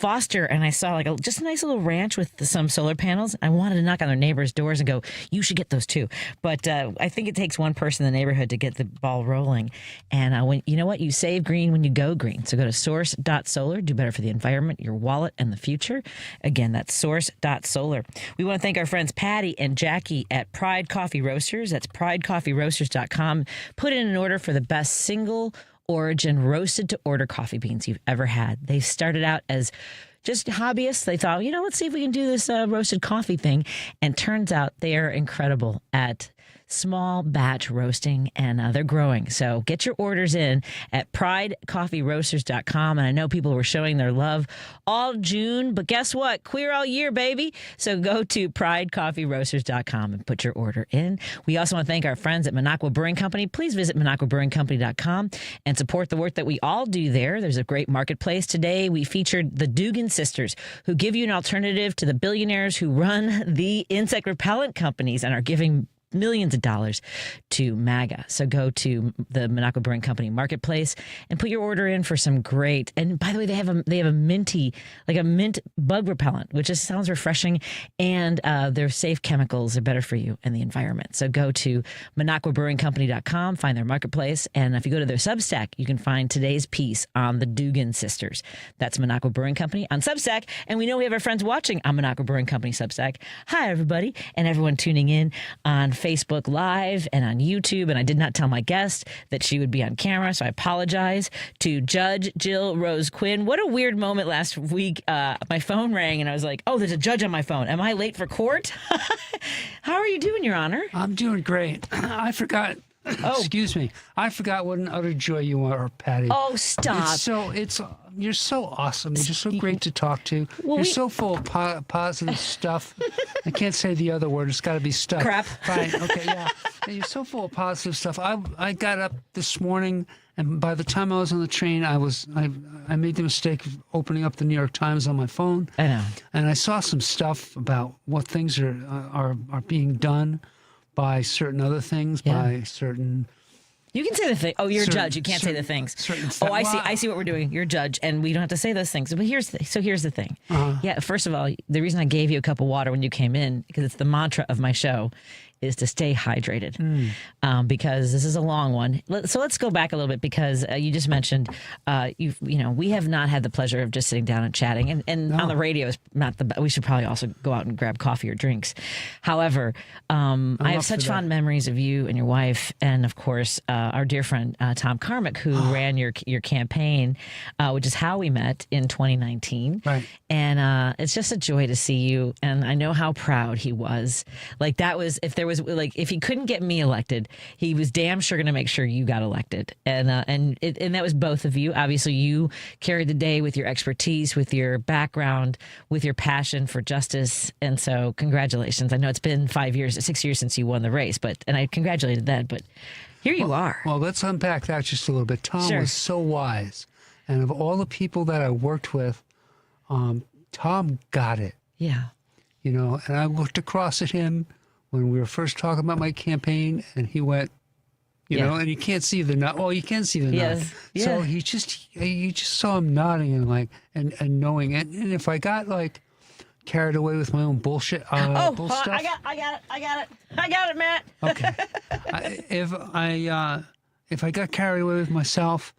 Foster and I saw like just a nice little ranch with some solar panels. I wanted to knock on their neighbors' doors and go, you should get those too. But I think it takes one person in the neighborhood to get the ball rolling. And when you know what? You save green when you go green. So go to source.solar. Do better for the environment, your wallet, and the future. Again, that's source.solar. We want to thank our friends Patty and Jackie at Pride Coffee Roasters. That's pridecoffeeroasters.com. Put in an order for the best single origin roasted to order coffee beans you've ever had. They started out as just hobbyists. They thought, let's see if we can do this roasted coffee thing. And turns out they are incredible at small batch roasting, and they're growing. So get your orders in at pridecoffeeroasters.com. And I know people were showing their love all June, but guess what? Queer all year, baby. So go to pridecoffeeroasters.com and put your order in. We also want to thank our friends at Minocqua Brewing Company. Please visit minocquabrewingcompany.com and support the work that we all do there. There's a great marketplace. Today, we featured the Dugan sisters, who give you an alternative to the billionaires who run the insect repellent companies and are giving millions of dollars to MAGA. So go to the Minocqua Brewing Company marketplace and put your order in for some great. And by the way, they have a minty, like a mint bug repellent, which just sounds refreshing. And their safe chemicals are better for you and the environment. So go to minocquabrewingcompany.com, find their marketplace. And if you go to their Substack, you can find today's piece on the Dugan sisters. That's Minocqua Brewing Company on Substack. And we know we have our friends watching on Minocqua Brewing Company Substack. Hi, everybody. And everyone tuning in on Facebook Live and on YouTube. And I did not tell my guest that she would be on camera, so I apologize to Judge Jill Rose Quinn. What a weird moment last week. My phone rang and I was like, oh, there's a judge on my phone. Am I late for court? How are you doing, Your Honor? I'm doing great. I forgot. Excuse me. I forgot what an utter joy you are, Patty. Oh, stop. You're so awesome. You're just so great to talk to. You're so full of positive stuff. I can't say the other word. It's got to be stuff. Crap. Fine. Okay, yeah. You're so full of positive stuff. I got up this morning, and by the time I was on the train, I made the mistake of opening up the New York Times on my phone. I know. And I saw some stuff about what things are being done by certain other things, by certain... You can say the thing. Oh, you're a judge. You can't say the things. Oh, I see. I see what we're doing. You're a judge, and we don't have to say those things. But here's the thing. Yeah, first of all, the reason I gave you a cup of water when you came in, because it's the mantra of my show, is to stay hydrated, because this is a long one. So let's go back a little bit, because you just mentioned, we have not had the pleasure of just sitting down and chatting, and on the radio is not the best. We should probably also go out and grab coffee or drinks. However, I have such fond memories of you and your wife, and of course our dear friend Tom Carmack, who ran your campaign, which is how we met in 2019. Right. And it's just a joy to see you, and I know how proud he was. Like, that was, if he couldn't get me elected, he was damn sure going to make sure you got elected. And that was both of you. Obviously, you carried the day with your expertise, with your background, with your passion for justice. And so congratulations. I know it's been 6 years since you won the race, and I congratulated then, but here you are. Well, let's unpack that just a little bit. Tom was so wise. And of all the people that I worked with, Tom got it. Yeah. And I looked across at him when we were first talking about my campaign, and he went, and you can't see the nod. Well, you can see the nod. Yeah. So you just saw him nodding and knowing it. And if I got carried away with my own bullshit, bull stuff. I got it, Matt. Okay. If I got carried away with myself,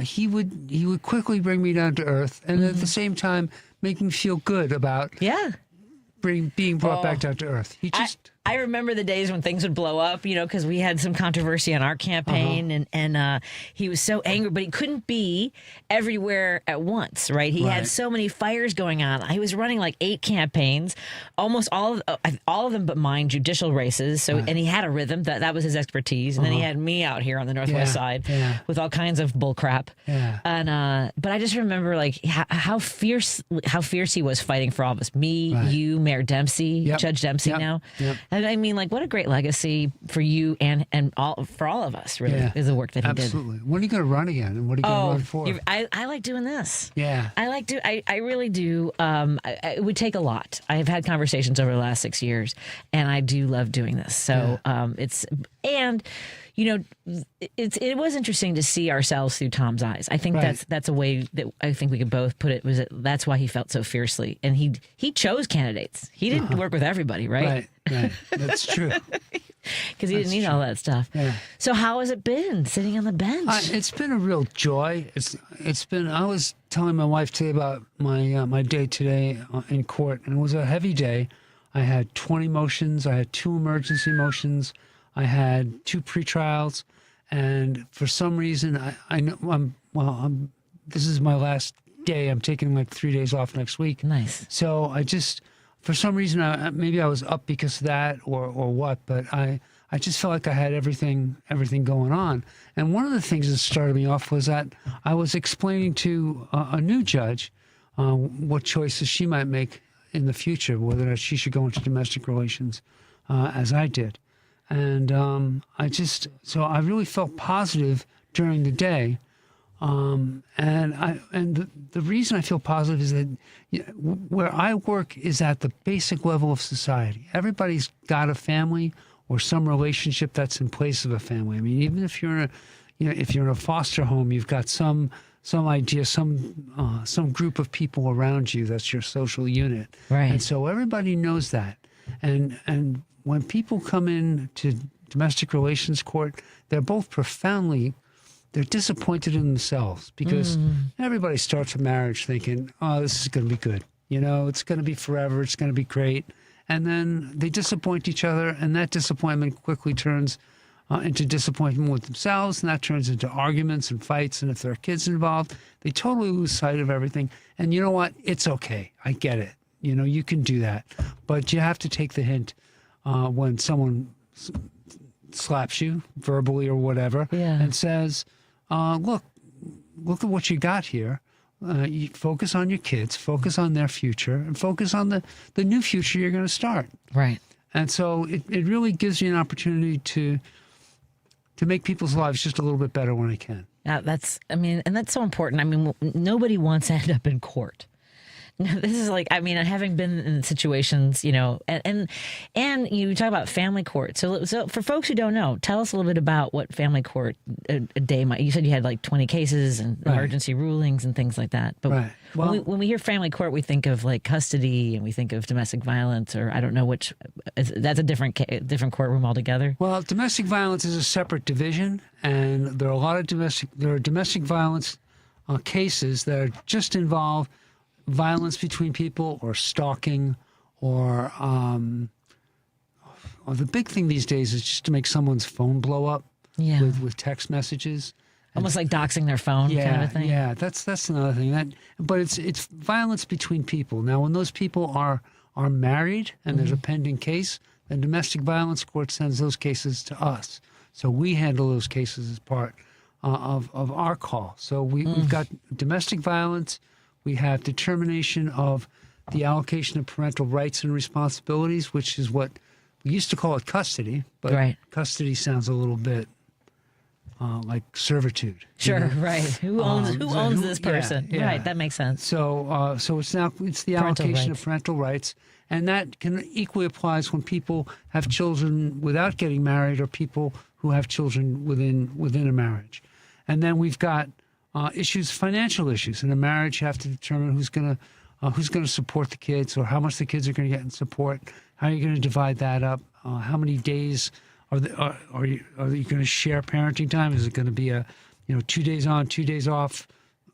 he would quickly bring me down to earth, and at the same time make me feel good about being brought back down to earth. I remember the days when things would blow up, because we had some controversy on our campaign, and he was so angry, but he couldn't be everywhere at once, right? He had so many fires going on. He was running 8 campaigns, almost all of them but mine, judicial races. So, and he had a rhythm. That was his expertise. And then he had me out here on the Northwest side with all kinds of bull crap. Yeah. And but I just remember how fierce he was fighting for all of us. Me, you, Mayor Dempsey, Judge Dempsey now. Yep. And I mean, what a great legacy for you and for all of us, really, is the work that he did. Absolutely. When are you going to run again? And what are you going to run for? I like doing this. Yeah. I really do. It would take a lot. I have had conversations over the last 6 years, and I do love doing this. So and it was interesting to see ourselves through Tom's eyes. I think that's a way that I think we could both put it. That's why he felt so fiercely, and he chose candidates. He didn't work with everybody, right? Right. That's true. Because he didn't need all that stuff. Yeah. So how has it been sitting on the bench? It's been a real joy. It's been. I was telling my wife today about my day today in court, and it was a heavy day. I had 20 motions. I had 2 emergency motions. I had 2 pretrials, and for some reason, I know this is my last day. I'm taking like 3 days off next week. Nice. So for some reason, maybe I was up because of that or what, but I just felt like I had everything going on. And one of the things that started me off was that I was explaining to a new judge what choices she might make in the future, whether or not she should go into domestic relations as I did. And I really felt positive during the day. And the reason I feel positive is that where I work is at the basic level of society. Everybody's got a family or some relationship that's in place of a family. I mean, even if you're in a foster home, you've got some idea, some group of people around you that's your social unit. Right. And so everybody knows that. And when people come in to domestic relations court, they're both they're disappointed in themselves because everybody starts a marriage thinking, oh, this is going to be good. It's going to be forever. It's going to be great. And then they disappoint each other, and that disappointment quickly turns into disappointment with themselves, and that turns into arguments and fights. And if there are kids involved, they totally lose sight of everything. And you know what? It's okay. I get it. You can do that. But you have to take the hint when someone slaps you verbally or whatever and says, look at what you got here. You focus on your kids, focus on their future, and focus on the new future you're going to start. Right. And so it really gives you an opportunity to make people's lives just a little bit better when they can. That's so important. I mean, nobody wants to end up in court. This is having been in situations, and you talk about family court. So for folks who don't know, tell us a little bit about what family court a day might. You said you had like 20 cases and emergency rulings and things like that. But when we hear family court, we think of like custody and we think of domestic violence, or I don't know which. That's a different courtroom altogether. Well, domestic violence is a separate division, and there are a lot of domestic violence cases that are just involve violence between people or stalking or the big thing these days is just to make someone's phone blow up with text messages. Almost like doxing their phone kind of a thing. Yeah, that's another thing. But it's violence between people. Now, when those people are married and there's a pending case, then domestic violence court sends those cases to us. So we handle those cases as part of our call. So we've got domestic violence. We have determination of the allocation of parental rights and responsibilities, which is what we used to call it custody, but custody sounds a little bit like servitude. Sure, right. Who owns this person? Yeah. Right, that makes sense. So it's the allocation of parental rights, and that can equally applies when people have children without getting married or people who have children within a marriage. And then we've got financial issues. In a marriage, you have to determine who's going to support the kids, or how much the kids are going to get in support. How are you going to divide that up? How many days are you going to share parenting time? Is it going to be 2 days on, 2 days off,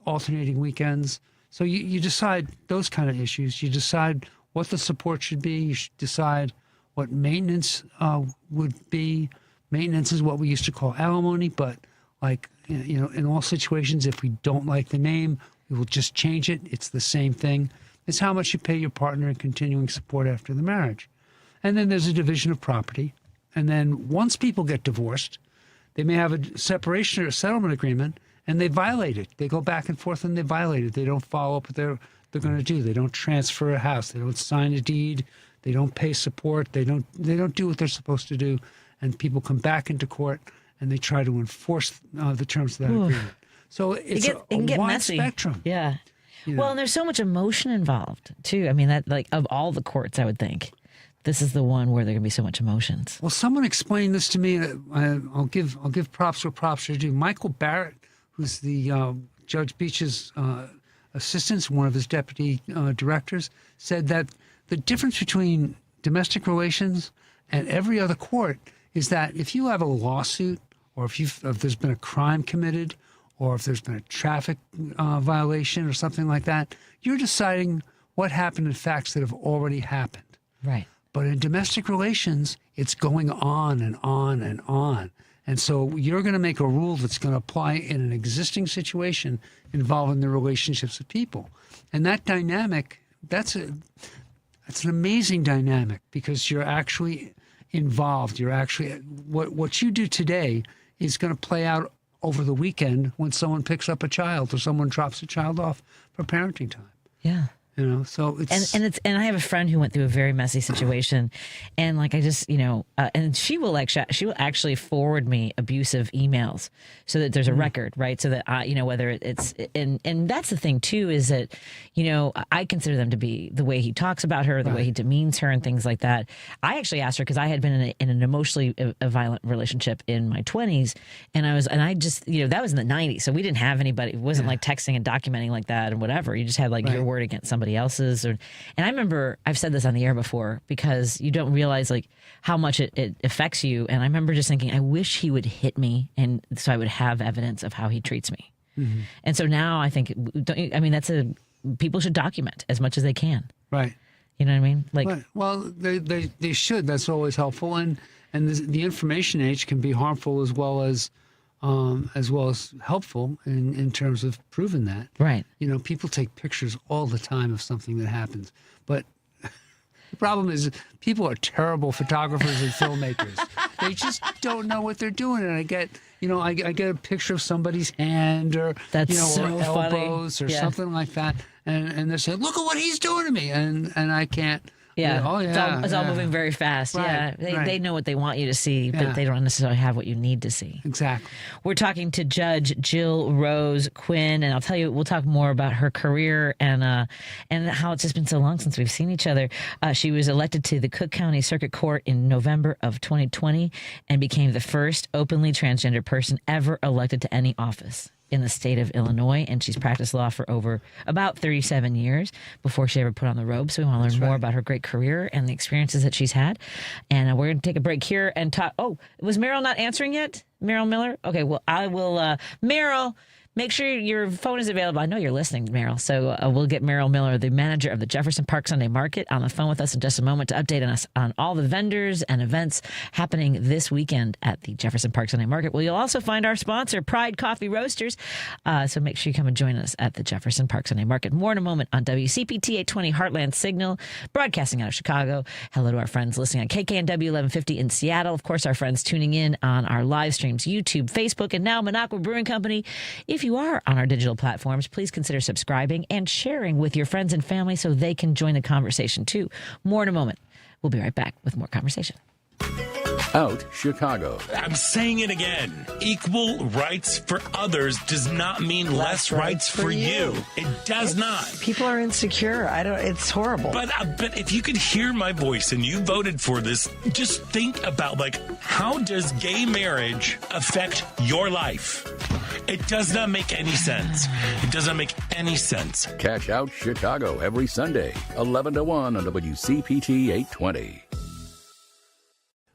alternating weekends? So you decide those kind of issues. You decide what the support should be. You should decide what maintenance would be. Maintenance is what we used to call alimony, but in all situations, if we don't like the name, we will just change it. It's the same thing. It's how much you pay your partner in continuing support after the marriage. And then there's a division of property. And then once people get divorced, they may have a separation or a settlement agreement, and they violate it. They go back and forth and they violate it. They don't follow up what they're going to do. They don't transfer a house. They don't sign a deed. They don't pay support. They don't do what they're supposed to do. And people come back into court and they try to enforce the terms of that agreement. So it's a wide messy. spectrum. Yeah. Well, and there's so much emotion involved too. I mean, that of all the courts, I would think this is the one where there are going to be so much emotions. Well, someone explained this to me. I'll give props where props are due. Michael Barrett, who's the Judge Beach's assistant, one of his deputy directors, said that the difference between domestic relations and every other court is that if you have a lawsuit, or if there's been a crime committed, or if there's been a traffic violation or something like that, you're deciding what happened in facts that have already happened. Right. But in domestic relations, it's going on and on and on. And so you're going to make a rule that's going to apply in an existing situation involving the relationships of people. And that dynamic, that's an amazing dynamic, because you're actually involved. You're actually, what you do today is going to play out over the weekend when someone picks up a child or someone drops a child off for parenting time. Yeah. You know, so it's and I have a friend who went through a very messy situation, and like I just and she will actually forward me abusive emails so that there's a record, right? So that whether it's and that's the thing too, is that I consider them to be the way he talks about her, the way he demeans her, and things like that. I actually asked her, because I had been in an emotionally violent relationship in my 20s, and I just that was in the 90s, so we didn't have anybody. It wasn't like texting and documenting like that and whatever. You just had like your word against somebody else's. And I remember, I've said this on the air before, because you don't realize like how much it affects you. And I remember just thinking, I wish he would hit me, and so I would have evidence of how he treats me. Mm-hmm. And so now I think, people should document as much as they can. Right. You know what I mean? Like, well, they should. That's always helpful. And the information age can be harmful as well as helpful in terms of proving that. Right. People take pictures all the time of something that happens, but the problem is people are terrible photographers and filmmakers. They just don't know what they're doing. And I get a picture of somebody's hand or so or elbows or something like that, and they say, "Look at what he's doing to me," and I can't. Yeah. It's all moving very fast. Right, They know what they want you to see, but they don't necessarily have what you need to see. Exactly. We're talking to Judge Jill Rose Quinn, and I'll tell you, we'll talk more about her career and how it's just been so long since we've seen each other. She was elected to the Cook County Circuit Court in November of 2020 and became the first openly transgender person ever elected to any office in the state of Illinois, and she's practiced law for over about 37 years before she ever put on the robe. So we want to learn more about her great career and the experiences that she's had. And we're going to take a break here and talk. Oh, was Merril not answering yet? Merril Miller? Okay, well, I will. Merril, make sure your phone is available. I know you're listening, Merril. So we'll get Merril Miller, the manager of the Jefferson Park Sunday Market, on the phone with us in just a moment to update us on all the vendors and events happening this weekend at the Jefferson Park Sunday Market. Well, you'll also find our sponsor, Pride Coffee Roasters. So make sure you come and join us at the Jefferson Park Sunday Market. More in a moment on WCPT 820 Heartland Signal, broadcasting out of Chicago. Hello to our friends listening on KKNW 1150 in Seattle. Of course, our friends tuning in on our live streams, YouTube, Facebook, and now Minocqua Brewing Company. If you are on our digital platforms, please consider subscribing and sharing with your friends and family so they can join the conversation too. More in a moment. We'll be right back with more conversation. Out Chicago. I'm saying it again. Equal rights for others does not mean less rights for you. It does not. People are insecure. It's horrible. But if you could hear my voice and you voted for this, just think about how does gay marriage affect your life? It does not make any sense. It doesn't make any sense. Catch Out Chicago every Sunday, 11 to 1 on WCPT 820.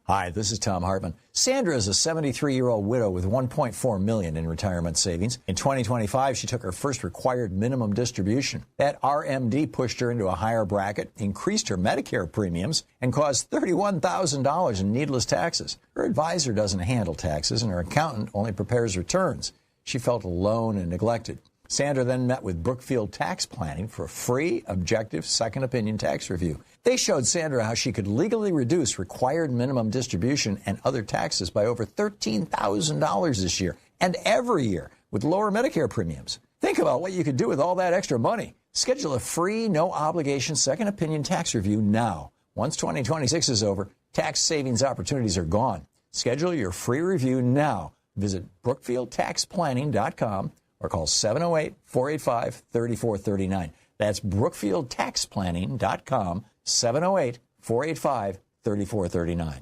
Hi, this is Tom Hartman. Sandra is a 73-year-old widow with $1.4 million in retirement savings. In 2025, she took her first required minimum distribution. That RMD pushed her into a higher bracket, increased her Medicare premiums, and caused $31,000 in needless taxes. Her advisor doesn't handle taxes, and her accountant only prepares returns. She felt alone and neglected. Sandra then met with Brookfield Tax Planning for a free, objective, second opinion tax review. They showed Sandra how she could legally reduce required minimum distribution and other taxes by over $13,000 this year and every year with lower Medicare premiums. Think about what you could do with all that extra money. Schedule a free, no-obligation second opinion tax review now. Once 2026 is over, tax savings opportunities are gone. Schedule your free review now. Visit BrookfieldTaxPlanning.com or call 708-485-3439. That's BrookfieldTaxPlanning.com, 708-485-3439. 485-3439.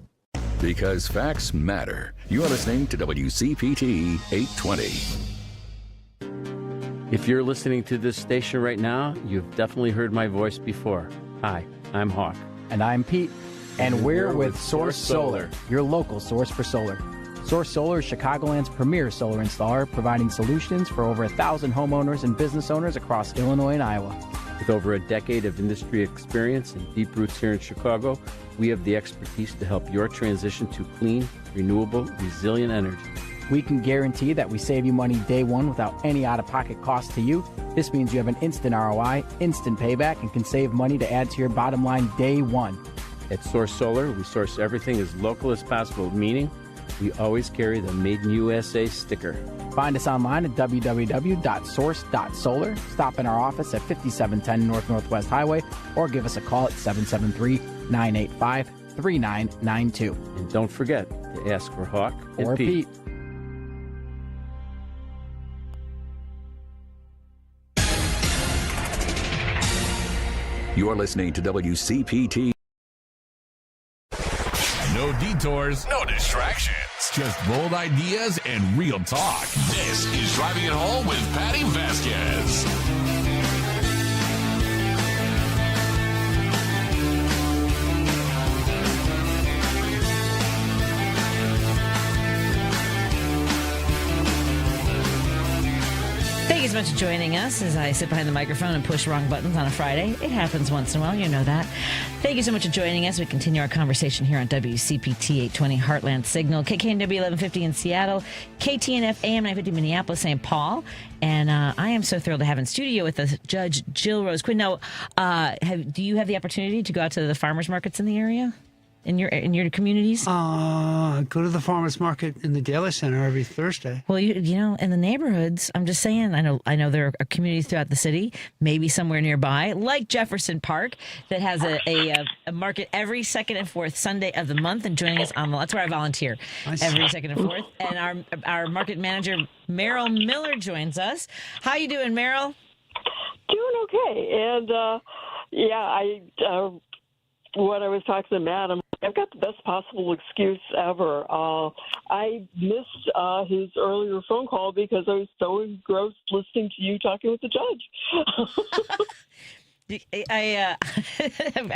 Because facts matter. You're listening to WCPT 820. If you're listening to this station right now, you've definitely heard my voice before. Hi, I'm Hawk. And I'm Pete. And we're with Source Solar, your local source for solar. Source Solar is Chicagoland's premier solar installer, providing solutions for over 1,000 homeowners and business owners across Illinois and Iowa. With over a decade of industry experience and deep roots here in Chicago, we have the expertise to help your transition to clean, renewable, resilient energy. We can guarantee that we save you money day one without any out-of-pocket cost to you. This means you have an instant ROI, instant payback, and can save money to add to your bottom line day one. At Source Solar, we source everything as local as possible, meaning we always carry the Made in USA sticker. Find us online at www.source.solar. Stop in our office at 5710 North Northwest Highway or give us a call at 773-985-3992. And don't forget to ask for Hawk or and Pete. You're listening to WCPT. No detours, no distractions. Just bold ideas and real talk. This is Driving It Home with Patti Vasquez. Thank you so much for joining us as I sit behind the microphone and push wrong buttons on a Friday. It happens once in a while, you know that. Thank you so much for joining us. We continue our conversation here on WCPT 820 Heartland Signal, KKNW 1150 in Seattle, KTNF AM 950 Minneapolis, St. Paul. And I am so thrilled to have in studio with us Judge Jill Rose Quinn. Now, do you have the opportunity to go out to the farmers markets in the area? In your communities? Go to the farmers market in the Daily Center every Thursday. Well, you know, in the neighborhoods, I'm just saying, I know there are communities throughout the city, maybe somewhere nearby, like Jefferson Park, that has a market every second and fourth Sunday of the month. And joining us that's where I volunteer, every second and fourth. And our market manager, Merril Miller, joins us. How you doing, Merril? Doing okay. And what I was talking to Matt, I've got the best possible excuse ever. I missed his earlier phone call because I was so engrossed listening to you talking with the judge. I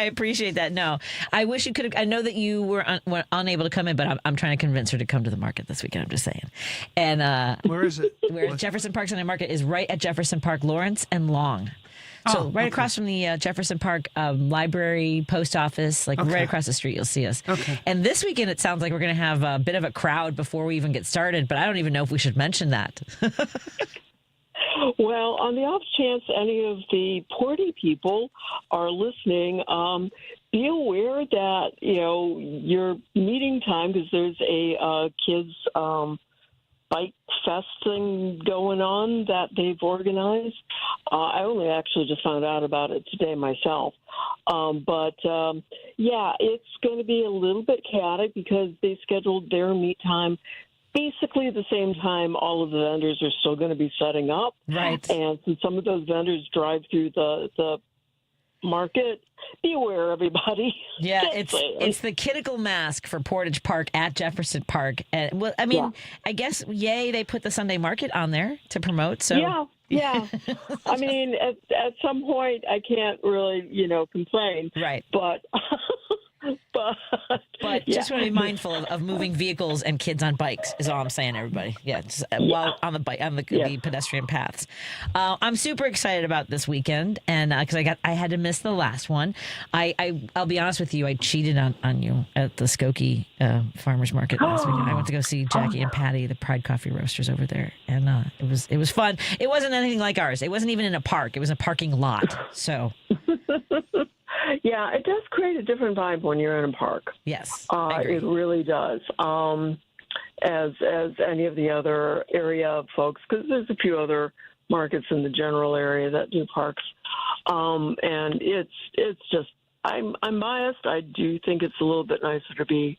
appreciate that. No, I wish you could have. I know that you were unable to come in, but I'm trying to convince her to come to the market this weekend. I'm just saying. And where is it? Where Jefferson Park Sunday Market is right at Jefferson Park, Lawrence and Long. So right across from the Jefferson Park Library, post office, right across the street, you'll see us. Okay. And this weekend, it sounds like we're going to have a bit of a crowd before we even get started, but I don't even know if we should mention that. Well, on the off chance any of the Porty people are listening, be aware that, your meeting time, because there's a kids' bike fest thing going on that they've organized. I only actually just found out about it today myself. But it's going to be a little bit chaotic because they scheduled their meet time basically at the same time all of the vendors are still going to be setting up. Right. And since some of those vendors drive through the market, be aware, everybody. Yeah, it's the Kiddicle Mask for Portage Park at Jefferson Park. And I guess, they put the Sunday market on there to promote. So yeah. I mean, at some point, I can't really, complain. Right. But just want to be mindful of moving vehicles and kids on bikes is all I'm saying, everybody. While on the bike, on the pedestrian paths. I'm super excited about this weekend, and because I had to miss the last one. I'll be honest with you, I cheated on you at the Skokie Farmers Market last weekend. I went to go see Jackie and Patty, the Pride Coffee Roasters over there, and it was fun. It wasn't anything like ours. It wasn't even in a park. It was a parking lot. So. Yeah, it does create a different vibe when you're in a park. Yes, it really does. As any of the other area folks, because there's a few other markets in the general area that do parks, and it's just I'm biased. I do think it's a little bit nicer to be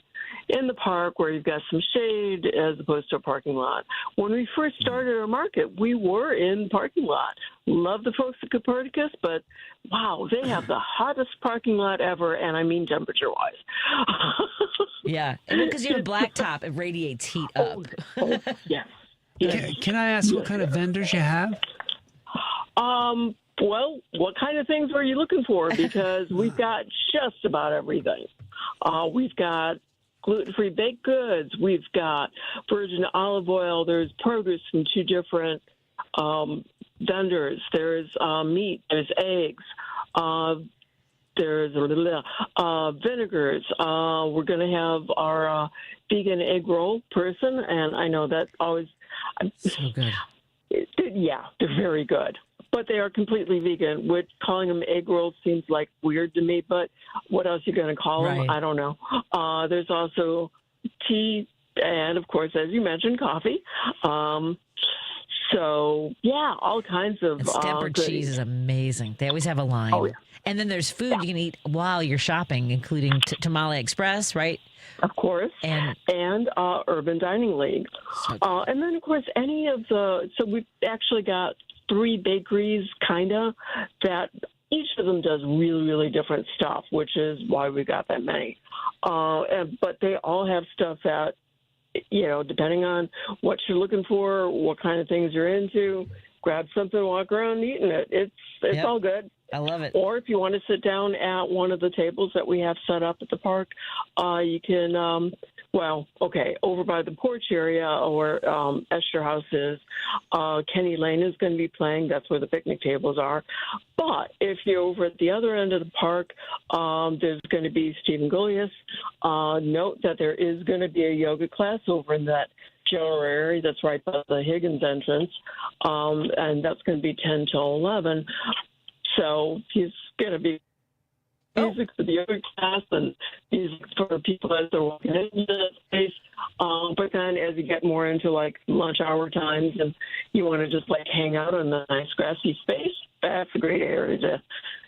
in the park where you've got some shade as opposed to a parking lot. When we first started our market, we were in the parking lot. Love the folks at Copernicus, but wow, they have the hottest parking lot ever, and I mean temperature-wise. Yeah, because you have a blacktop, it radiates heat up. Yes. Can I ask what kind of vendors you have? Well, what kind of things were you looking for? Because we've got just about everything. We've got gluten-free baked goods. We've got virgin olive oil. There's produce from 2 different vendors. There's meat. There's eggs. There's vinegars. We're going to have our vegan egg roll person, and I know that always so good. Yeah, they're very good. But they are completely vegan. Which calling them egg rolls seems like weird to me, but what else are you going to call them? I don't know. There's also tea and, of course, as you mentioned, coffee. So, yeah, all kinds of and Stanford cheese is amazing. They always have a line. Oh, yeah. And then there's food you can eat while you're shopping, including Tamale Express, right? Of course. And Urban Dining League. So and then, of course, any of the – so we've actually got 3 bakeries, kind of, that each of them does really, really different stuff, which is why we got that many. But they all have stuff that, you know, depending on what you're looking for, what kind of things you're into, grab something, walk around eating it. It's all good. I love it. Or if you want to sit down at one of the tables that we have set up at the park, you can, over by the porch area or Esther House is, Kenny Lane is going to be playing. That's where the picnic tables are. But if you're over at the other end of the park, there's going to be Stephen Gullius. Note that there is going to be a yoga class over in that general area that's right by the Higgins entrance, and that's going to be 10 till 11. So he's going to be music for the yoga class and music for people as they're walking into that space. But then as you get more into like lunch hour times and you want to just like hang out in the nice grassy space, that's a great area to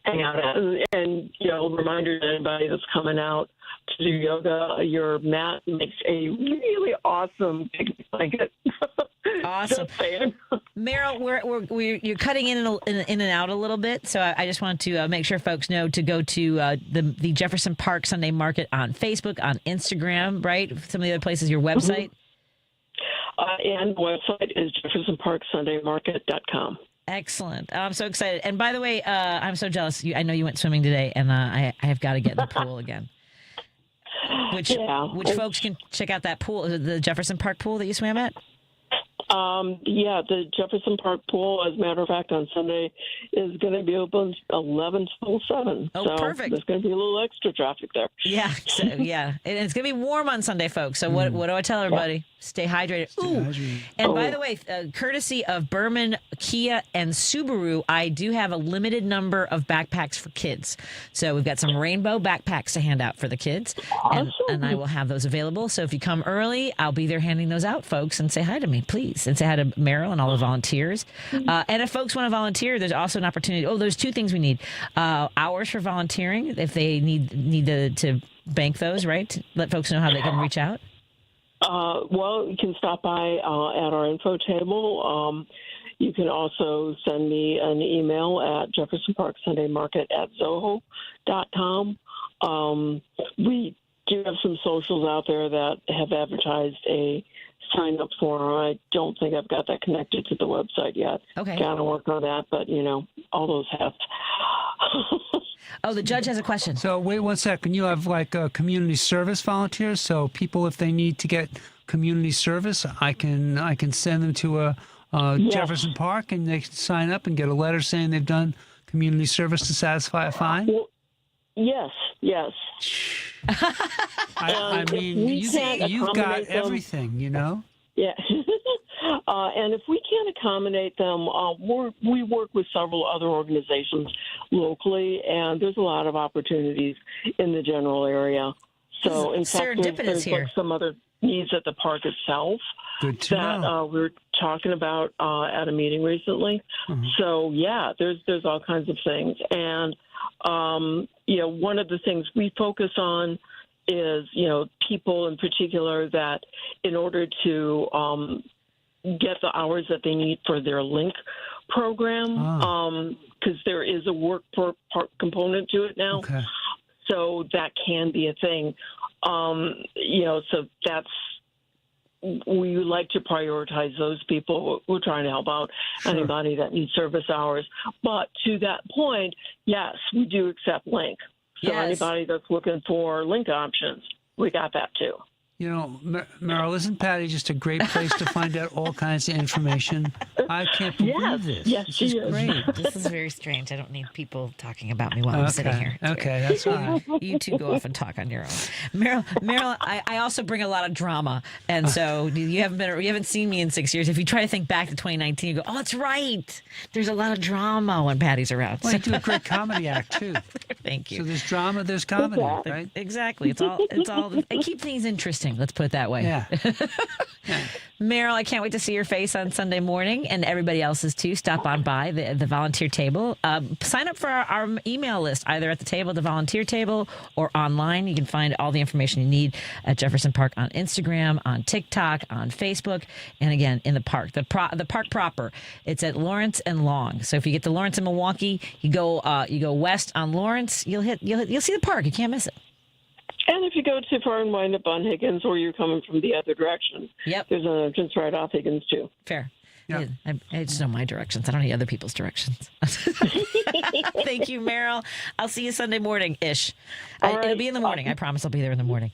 hang out at. And you know, reminder to anybody that's coming out to do yoga, your mat makes a really awesome picnic blanket. Awesome. Merril, you're cutting in and out a little bit, so I just want to make sure folks know to go to the Jefferson Park Sunday Market on Facebook, on Instagram, right? Some of the other places, your website? And the website is jeffersonparksundaymarket.com. Excellent. I'm so excited. And by the way, I'm so jealous. I know you went swimming today, and I have got to get in the pool again. Which folks can check out that pool, the Jefferson Park pool that you swam at? The Jefferson Park pool, as a matter of fact, on Sunday is going to be open 11 till 7. Oh, so perfect. There's going to be a little extra traffic there. Yeah, and it's going to be warm on Sunday, folks. So what do I tell everybody? Stay hydrated. And by the way, courtesy of Berman, Kia, and Subaru, I do have a limited number of backpacks for kids. So we've got some rainbow backpacks to hand out for the kids, and I will have those available. So if you come early, I'll be there handing those out, folks, and say hi to me, please, and say hi to Merril and all the volunteers. And if folks want to volunteer, there's also an opportunity. There's 2 things we need: hours for volunteering if they need to bank those, right? Let folks know how they can reach out. You can stop by at our info table. You can also send me an email at jeffersonparksundaymarket@zoho.com. We do have some socials out there that have advertised a sign-up form. I don't think I've got that connected to the website yet. Okay. Got to work on that, but, all those have. The judge has a question. So wait 1 second. You have like community service volunteers. So people, if they need to get community service, I can send them to Jefferson Park, and they can sign up and get a letter saying they've done community service to satisfy a fine. Well, yes. I mean, you've got everything, Yeah. And if we can't accommodate them, we work with several other organizations locally, and there's a lot of opportunities in the general area. So, in fact, there's like some other needs at the park itself that we were talking about at a meeting recently. Mm-hmm. So, there's all kinds of things. And, one of the things we focus on is, people in particular that in order to get the hours that they need for their link program, because there is a work component to it now. Okay. So that can be a thing. So that's, we would like to prioritize those people. We're trying to help out anybody that needs service hours. But to that point, yes, we do accept link. So anybody that's looking for link options, we got that too. Merril, isn't Patti just a great place to find out all kinds of information? I can't believe this. Yes, this is great. This is very strange. I don't need people talking about me while I'm sitting here. Okay, that's all right. You two go off and talk on your own. Merril, I also bring a lot of drama, and so you haven't seen me in 6 years. If you try to think back to 2019, you go, "Oh, that's right. There's a lot of drama when Patti's around." Well, you do a great comedy act too. Thank you. So there's drama, there's comedy, right? Exactly. It's all. I keep things interesting. Let's put it that way. Yeah. Merril, I can't wait to see your face on Sunday morning, and everybody else's too. Stop on by the volunteer table. Sign up for our email list, either at the table, the volunteer table, or online. You can find all the information you need at Jefferson Park on Instagram, on TikTok, on Facebook, and again in the park. The park proper. It's at Lawrence and Long. So if you get to Lawrence and Milwaukee, you go west on Lawrence. You'll see the park. You can't miss it. And if you go too far and wind up on Higgins, or you're coming from the other direction, there's an entrance right off Higgins too. Fair. Yeah. I just know my directions. I don't need other people's directions. Thank you, Merril. I'll see you Sunday morning-ish. Right. It'll be in the morning. I promise I'll be there in the morning.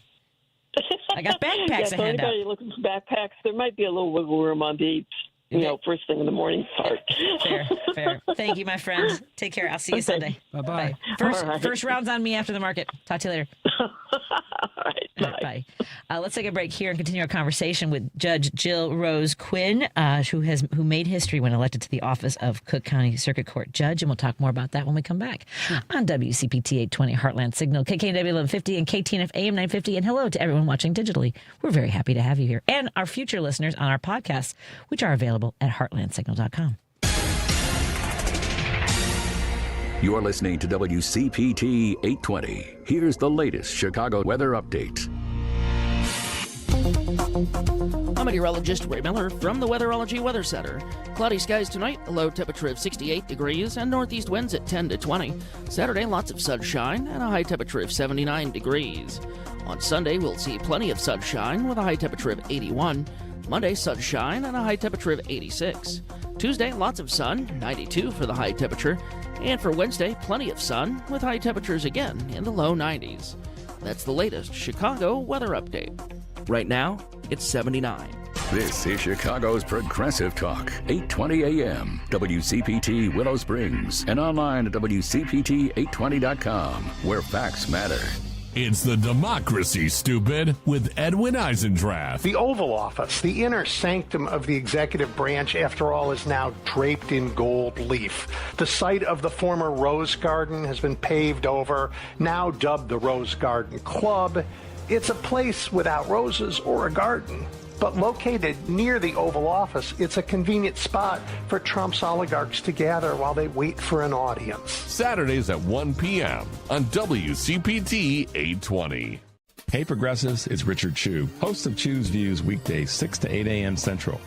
I got backpacks to hand out. Anybody looking for backpacks, there might be a little wiggle room on the first thing in the morning part. Fair. Thank you, my friend. Take care. I'll see you Sunday. Bye-bye. First round's on me after the market. Talk to you later. All right, bye. Let's take a break here and continue our conversation with Judge Jill Rose Quinn, who made history when elected to the office of Cook County Circuit Court Judge, and we'll talk more about that when we come back on WCPT 820 Heartland Signal, KKNW 1150 and KTNF AM 950. And hello to everyone watching digitally. We're very happy to have you here, and our future listeners on our podcasts, which are available at heartlandsignal.com. You're listening to WCPT 820. Here's the latest Chicago weather update. I'm meteorologist Ray Miller from the Weatherology Weather Center. Cloudy skies tonight, a low temperature of 68 degrees and northeast winds at 10 to 20. Saturday, lots of sunshine and a high temperature of 79 degrees. On Sunday, we'll see plenty of sunshine with a high temperature of 81. Monday, sunshine and a high temperature of 86. Tuesday, lots of sun, 92 for the high temperature. And for Wednesday, plenty of sun with high temperatures again in the low 90s. That's the latest Chicago weather update. Right now, it's 79. This is Chicago's Progressive Talk, 820 AM, WCPT Willow Springs, and online at WCPT820.com, where facts matter. It's the Democracy, Stupid, with Edwin Eisendrath. The Oval Office, the inner sanctum of the executive branch, after all, is now draped in gold leaf. The site of the former Rose Garden has been paved over, now dubbed the Rose Garden Club. It's a place without roses or a garden. But located near the Oval Office, it's a convenient spot for Trump's oligarchs to gather while they wait for an audience. Saturdays at 1 p.m. on WCPT 820. Hey Progressives, it's Richard Chu, host of Chu's Views weekdays 6 to 8 a.m. Central.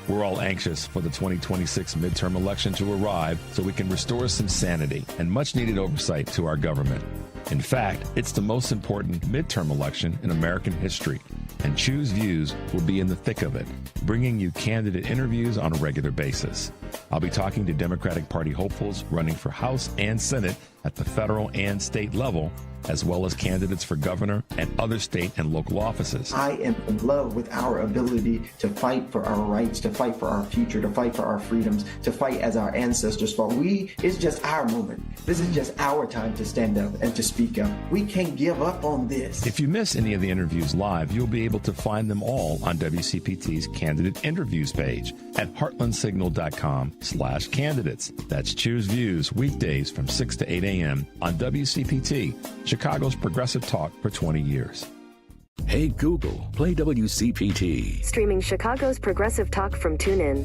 We're all anxious for the 2026 midterm election to arrive so we can restore some sanity and much needed oversight to our government. In fact, it's the most important midterm election in American history, and Chu's Views will be in the thick of it, bringing you candidate interviews on a regular basis. I'll be talking to Democratic Party hopefuls running for House and Senate at the federal and state level, as well as candidates for governor and other state and local offices. I am in love with our ability to fight for our rights, to fight for our future, to fight for our freedoms, to fight as our ancestors fought. It's just our moment. This is just our time to stand up and to speak up. We can't give up on this. If you miss any of the interviews live, you'll be able to find them all on WCPT's Candidate Interviews page at heartlandsignal.com/candidates. That's Choose Views weekdays from 6 to 8 a.m. on WCPT, Chicago's progressive talk for 20 years. Hey Google, play WCPT. Streaming Chicago's progressive talk from TuneIn.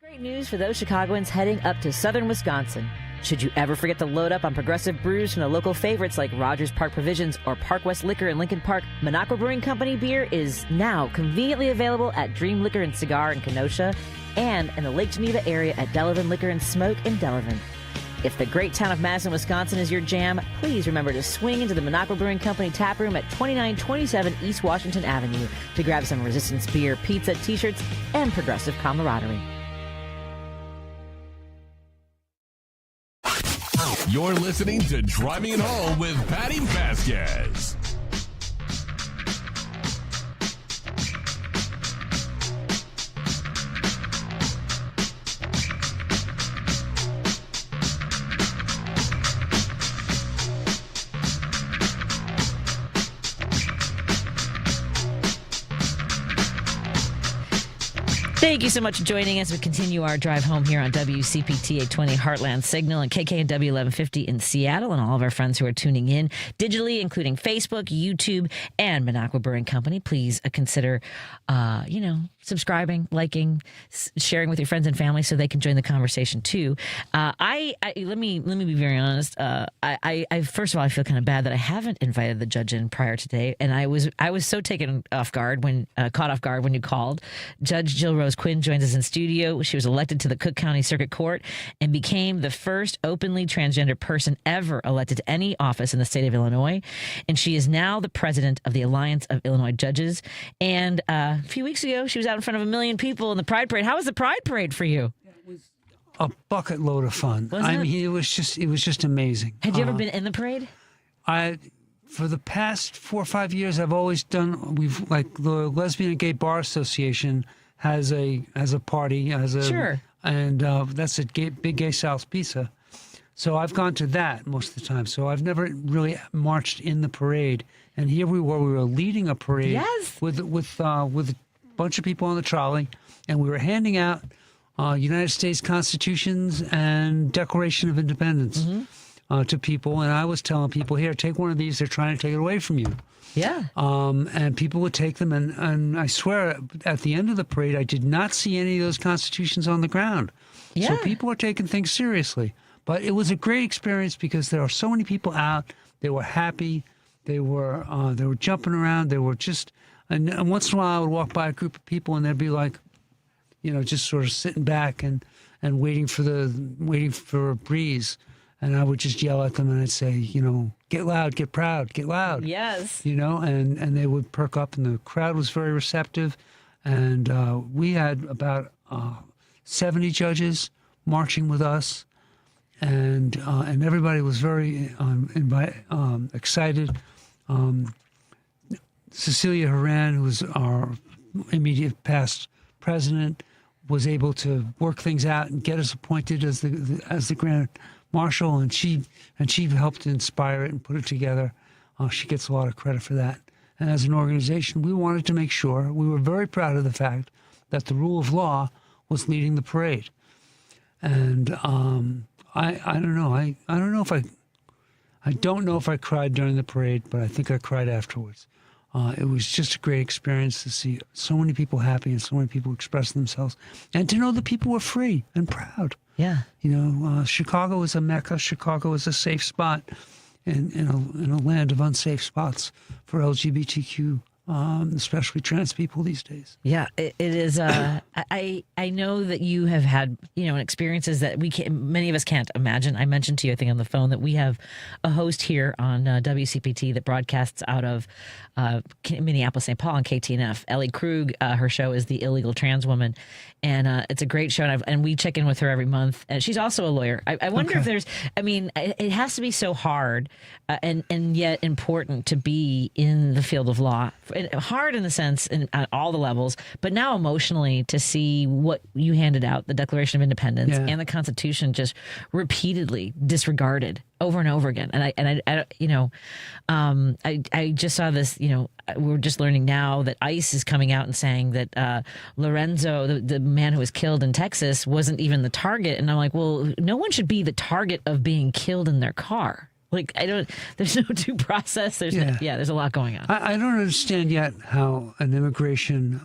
Great news for those Chicagoans heading up to southern Wisconsin. Should you ever forget to load up on progressive brews from the local favorites like Rogers Park Provisions or Park West Liquor in Lincoln Park, Minocqua Brewing Company beer is now conveniently available at Dream Liquor and Cigar in Kenosha and in the Lake Geneva area at Delavan Liquor and Smoke in Delavan. If the great town of Madison, Wisconsin is your jam, please remember to swing into the Minocqua Brewing Company tap room at 2927 East Washington Avenue to grab some Resistance beer, pizza, t-shirts, and progressive camaraderie. You're listening to Driving It Home with Patti Vasquez. Thank you so much for joining us. We continue our drive home here on WCPT 820 Heartland Signal and KKNW 1150 in Seattle, and all of our friends who are tuning in digitally, including Facebook, YouTube, and Minocqua Brewing Company. Please consider, subscribing, liking, sharing with your friends and family so they can join the conversation too. Let me be very honest. I first of all, I feel kind of bad that I haven't invited the judge in prior today, and I was so taken off guard caught off guard when you called. Judge Jill Rose Quinn joins us in studio. She was elected to the Cook County Circuit Court and became the first openly transgender person ever elected to any office in the state of Illinois. And she is now the president of the Alliance of Illinois Judges. And a few weeks ago, she was out in front of 1 million people in the Pride Parade. How was the Pride Parade for you? It was a bucket load of fun. It was just amazing. Had you ever been in the parade? For the past 4 or 5 years, I've always done. The Lesbian and Gay Bar Association has a party, sure, and that's at Big Gay Sal's Pizza. So I've gone to that most of the time. So I've never really marched in the parade. And here we were leading a parade, yes, with a bunch of people on the trolley, and we were handing out United States Constitutions and Declaration of Independence to people. And I was telling people, here, take one of these. They're trying to take it away from you. Yeah. And people would take them. And I swear, at the end of the parade, I did not see any of those constitutions on the ground. Yeah. So people are taking things seriously. But it was a great experience because there are so many people out. They were happy. They were jumping around. They were just, and once in a while I would walk by a group of people and they'd be like, just sort of sitting back and waiting for a breeze. And I would just yell at them and I'd say, get loud, get proud, get loud. Yes. And they would perk up, and the crowd was very receptive. And we had about 70 judges marching with us. And everybody was very excited. Cecilia Horan, who was our immediate past president, was able to work things out and get us appointed as the Grand Marshal, and she helped inspire it and put it together. She gets a lot of credit for that. And as an organization, we wanted to make sure, we were very proud of the fact that the rule of law was leading the parade. And I don't know. I don't know if I cried during the parade, but I think I cried afterwards. It was just a great experience to see so many people happy and so many people express themselves, and to know that people were free and proud. Yeah. Chicago is a mecca. Chicago is a safe spot in a land of unsafe spots for LGBTQ, especially trans people these days. Yeah, it is. I know that you have had, experiences that many of us can't imagine. I mentioned to you, I think on the phone, that we have a host here on WCPT that broadcasts out of Minneapolis, St. Paul on KTNF. Ellie Krug, her show is The Illegal Trans Woman. And it's a great show, and we check in with her every month. And she's also a lawyer. I wonder if there's, it has to be so hard and yet important to be in the field of law. Hard in the sense, at all the levels, but now emotionally to see what you handed out, the Declaration of Independence and the Constitution, just repeatedly disregarded over and over again. And I just saw this, we're just learning now that ICE is coming out and saying that Lorenzo, the man who was killed in Texas, wasn't even the target. And I'm like, well, no one should be the target of being killed in their car. There's no due process. There's a lot going on. I don't understand yet how an immigration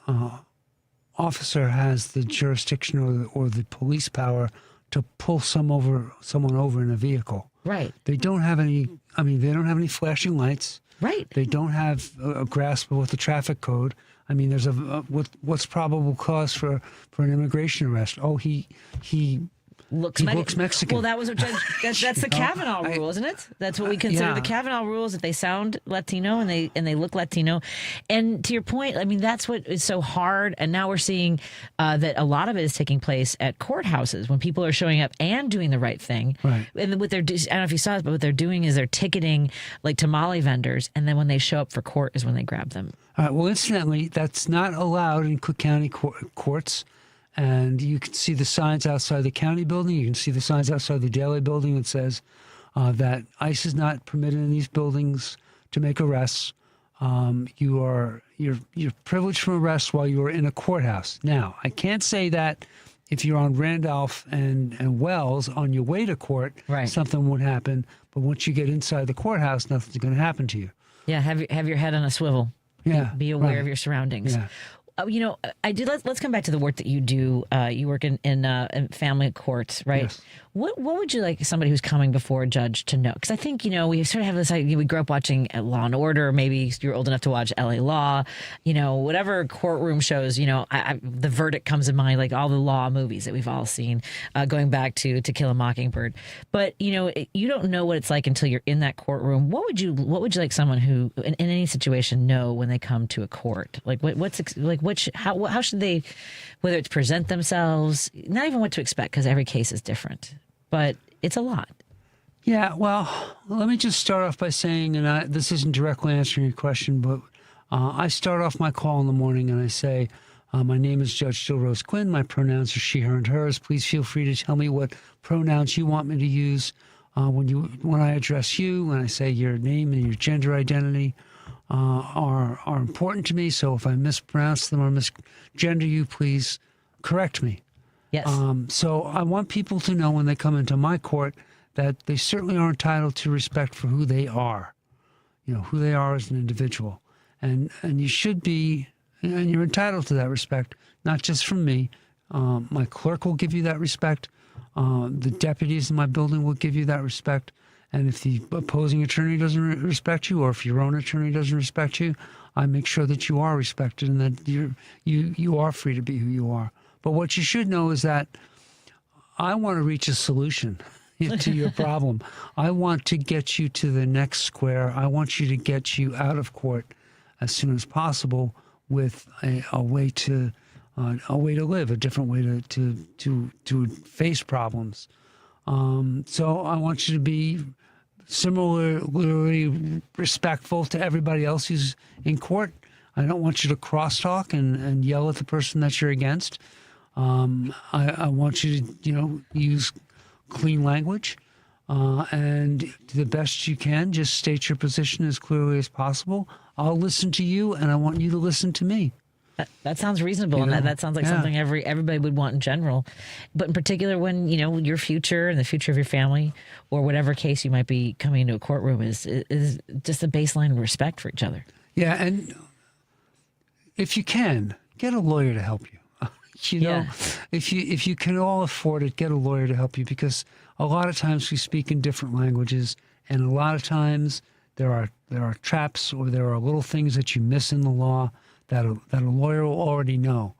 officer has the jurisdiction or the police power to pull someone over in a vehicle. Right. They don't have any. I mean, they don't have any flashing lights. Right. They don't have a grasp of what the traffic code. I mean, there's what's probable cause for an immigration arrest. Oh, he looks Mexican. Well, that was that's the Kavanaugh rule, isn't it? That's what we consider the Kavanaugh rules. If they sound Latino and they look Latino, and to your point, I mean that's what is so hard. And now we're seeing that a lot of it is taking place at courthouses when people are showing up and doing the right thing. Right. And what I don't know if you saw this, but what they're doing is they're ticketing like tamale vendors, and then when they show up for court is when they grab them. All right. Well, incidentally, that's not allowed in Cook County courts. And you can see the signs outside the county building. You can see the signs outside the Daily building that says that ICE is not permitted in these buildings to make arrests. You're privileged from arrest while you are in a courthouse. Now, I can't say that if you're on Randolph and Wells on your way to court, something won't happen. But once you get inside the courthouse, nothing's going to happen to you. Yeah, have your head on a swivel. Yeah, be aware of your surroundings. Yeah. You know, I did. Let's come back to the work that you do. You work in family courts, right? Yes. What would you like somebody who's coming before a judge to know? Because I think, you know, we sort of have this idea. We grew up watching Law and Order. Maybe you're old enough to watch L.A. Law. You know, whatever courtroom shows. You know, The Verdict comes to mind, like all the law movies that we've all seen, going back to Kill a Mockingbird. But you know, you don't know what it's like until you're in that courtroom. What would you like someone who, in any situation, know when they come to a court? Like how should they, whether it's present themselves, not even what to expect, because every case is different, but it's a lot. Yeah, well, let me just start off by saying, and this isn't directly answering your question, but I start off my call in the morning and I say, my name is Judge Jill Rose Quinn. My pronouns are she, her, and hers. Please feel free to tell me what pronouns you want me to use when I address you, when I say your name and your gender identity. Are important to me. So if I mispronounce them or misgender you, please correct me. Yes. So I want people to know when they come into my court that they certainly are entitled to respect for who they are. You know, who they are as an individual. And you should be, and you're entitled to that respect, not just from me. My clerk will give you that respect. The deputies in my building will give you that respect. And if the opposing attorney doesn't respect you, or if your own attorney doesn't respect you, I make sure that you are respected and that you are free to be who you are. But what you should know is that I want to reach a solution to your problem. I want to get you to the next square. I want you to get you out of court as soon as possible with a way to live, a different way to face problems. So I want you to be similarly respectful to everybody else who's in court. I don't want you to crosstalk and yell at the person that you're against. I want you to, use clean language, and to the best you can, just state your position as clearly as possible. I'll listen to you, and I want you to listen to me. That sounds reasonable, and that sounds like something everybody would want in general. But in particular, when your future and the future of your family, or whatever case you might be coming into a courtroom, is just a baseline of respect for each other. Yeah, and if you can, get a lawyer to help you. If you can all afford it, get a lawyer to help you, because a lot of times we speak in different languages, and a lot of times there are traps, or there are little things that you miss in the law that a lawyer will already know.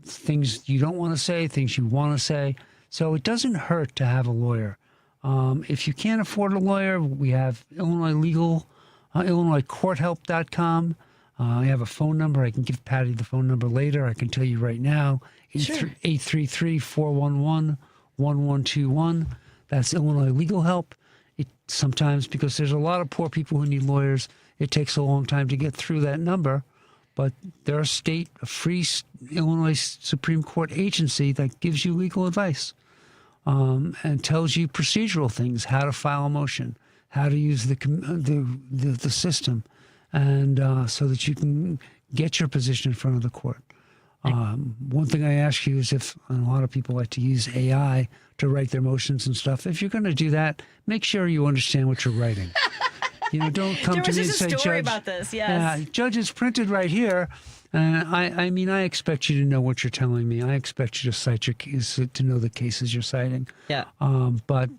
Things you don't want to say, things you want to say. So it doesn't hurt to have a lawyer. If you can't afford a lawyer, we have IllinoisCourtHelp.com. I have a phone number. I can give Patty the phone number later. I can tell you right now, 833-411-1121. That's Illinois Legal Help. Sometimes, because there's a lot of poor people who need lawyers, it takes a long time to get through that number. But they're a free Illinois Supreme Court agency that gives you legal advice and tells you procedural things, how to file a motion, how to use the system, and so that you can get your position in front of the court. One thing I ask you is and a lot of people like to use AI to write their motions and stuff. If you're going to do that, make sure you understand what you're writing. Don't come to me and say, "Judge, about this. Yes. Judge, it's printed right here. I mean, I expect you to know what you're telling me. I expect you to cite your case, to know the cases you're citing. Yeah. But,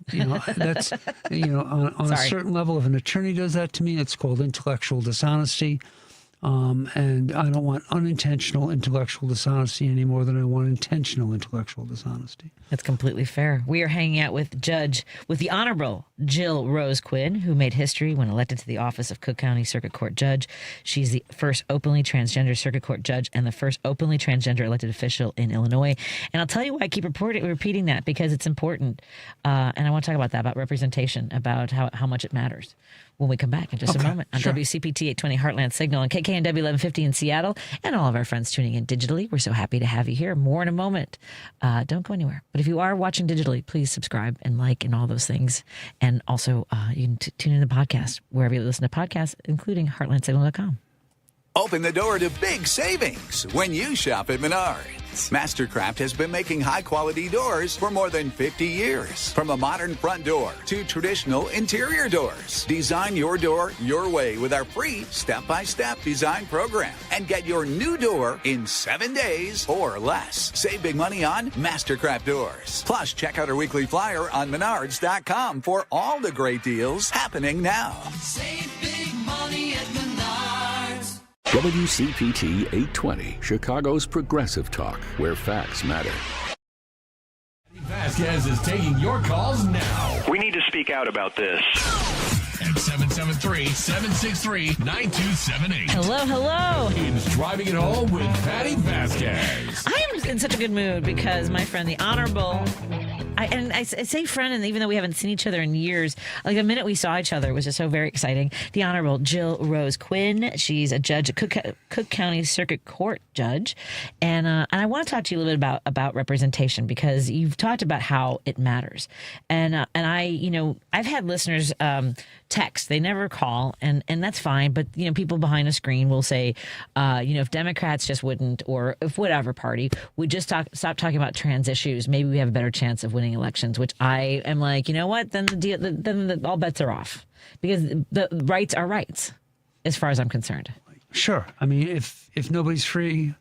that's, on a certain level, if an attorney does that to me, it's called intellectual dishonesty. And I don't want unintentional intellectual dishonesty any more than I want intentional intellectual dishonesty. That's completely fair. We are hanging out with the Honorable Jill Rose Quinn, who made history when elected to the office of Cook County Circuit Court Judge. She's the first openly transgender Circuit Court Judge and the first openly transgender elected official in Illinois. And I'll tell you why I keep repeating that, because it's important. And I want to talk about that, about representation, about how much it matters, when we come back in just a moment on WCPT 820 Heartland Signal and KKNW 1150 in Seattle, and all of our friends tuning in digitally. We're so happy to have you here. More in a moment. Don't go anywhere. But if you are watching digitally, please subscribe and like and all those things. And also, you can tune in the podcast wherever you listen to podcasts, including heartlandsignal.com. Open the door to big savings when you shop at Menards. Mastercraft has been making high-quality doors for more than 50 years. From a modern front door to traditional interior doors. Design your door your way with our free step-by-step design program. And get your new door in 7 days or less. Save big money on Mastercraft doors. Plus, check out our weekly flyer on Menards.com for all the great deals happening now. Save big money at Menards. WCPT 820, Chicago's progressive talk, where facts matter. Vasquez is taking your calls now. We need to speak out about this. At 773-763-9278. Hello. It's Driving It Home with Patti Vasquez. I am in such a good mood because my friend, the Honorable, I say friend, and even though we haven't seen each other in years, like the minute we saw each other was just so very exciting. The Honorable Jill Rose Quinn. She's a judge, a Cook County Circuit Court judge, and I want to talk to you a little bit about representation, because you've talked about how it matters, and I've had listeners text. They never call, and that's fine. But people behind a screen will say, if Democrats just wouldn't, or if whatever party would just stop talking about trans issues, maybe we have a better chance of winning elections. Which I am like, you know what? Then all bets are off, because the rights are rights, as far as I'm concerned. Sure. I mean, if nobody's free,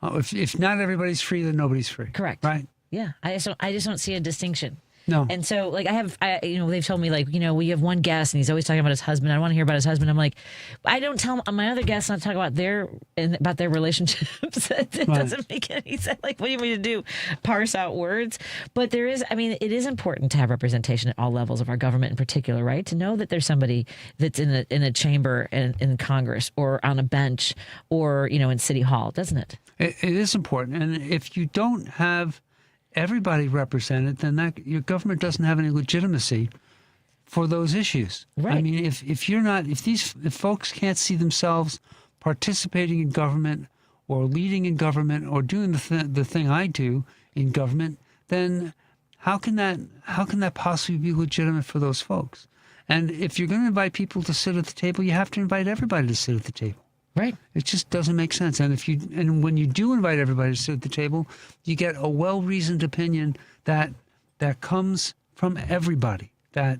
if not everybody's free, then nobody's free. Correct. Right. Yeah. I just don't see a distinction. No. And so, they've told me, we have one guest and he's always talking about his husband. I want to hear about his husband. I'm like, I don't tell my other guests not to talk about their relationships. It doesn't make any sense. Like, what do you mean to do? Parse out words? But it is important to have representation at all levels of our government in particular, right? To know that there's somebody that's in a chamber in Congress, or on a bench, or, in City Hall, doesn't it? It is important. And if you don't have everybody represented, then your government doesn't have any legitimacy for those issues. Right. I mean, if folks can't see themselves participating in government, or leading in government, or doing the thing I do in government, then how can that possibly be legitimate for those folks? And if you're going to invite people to sit at the table, you have to invite everybody to sit at the table. Right. It just doesn't make sense. And when you do invite everybody to sit at the table, you get a well-reasoned opinion that comes from everybody, that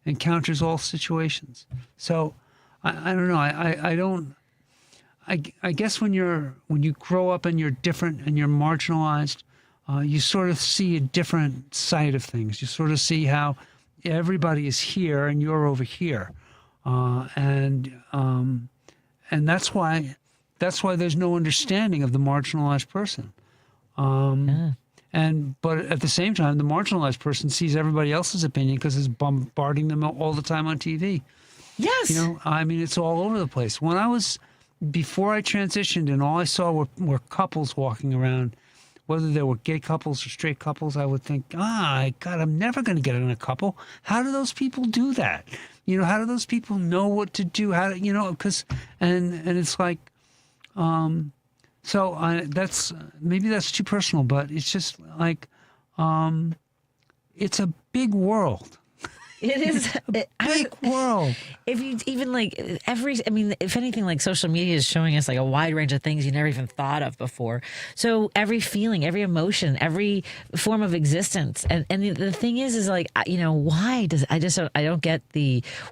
encounters all situations. So I don't know. I guess when you grow up and you're different and you're marginalized, you sort of see a different side of things. You sort of see how everybody is here and you're over here, and that's why there's no understanding of the marginalized person. But at the same time, the marginalized person sees everybody else's opinion because it's bombarding them all the time on TV. Yes. It's all over the place. Before I transitioned, and all I saw were couples walking around, whether they were gay couples or straight couples, I would think, God, I'm never going to get in a couple. How do those people do that? How do those people know what to do? And it's like, maybe that's too personal, but it's just like, it's a big world. It is big world. If you even like if anything, like social media is showing us like a wide range of things you never even thought of before. So every feeling, every emotion, every form of existence, and the thing is like, why does I don't get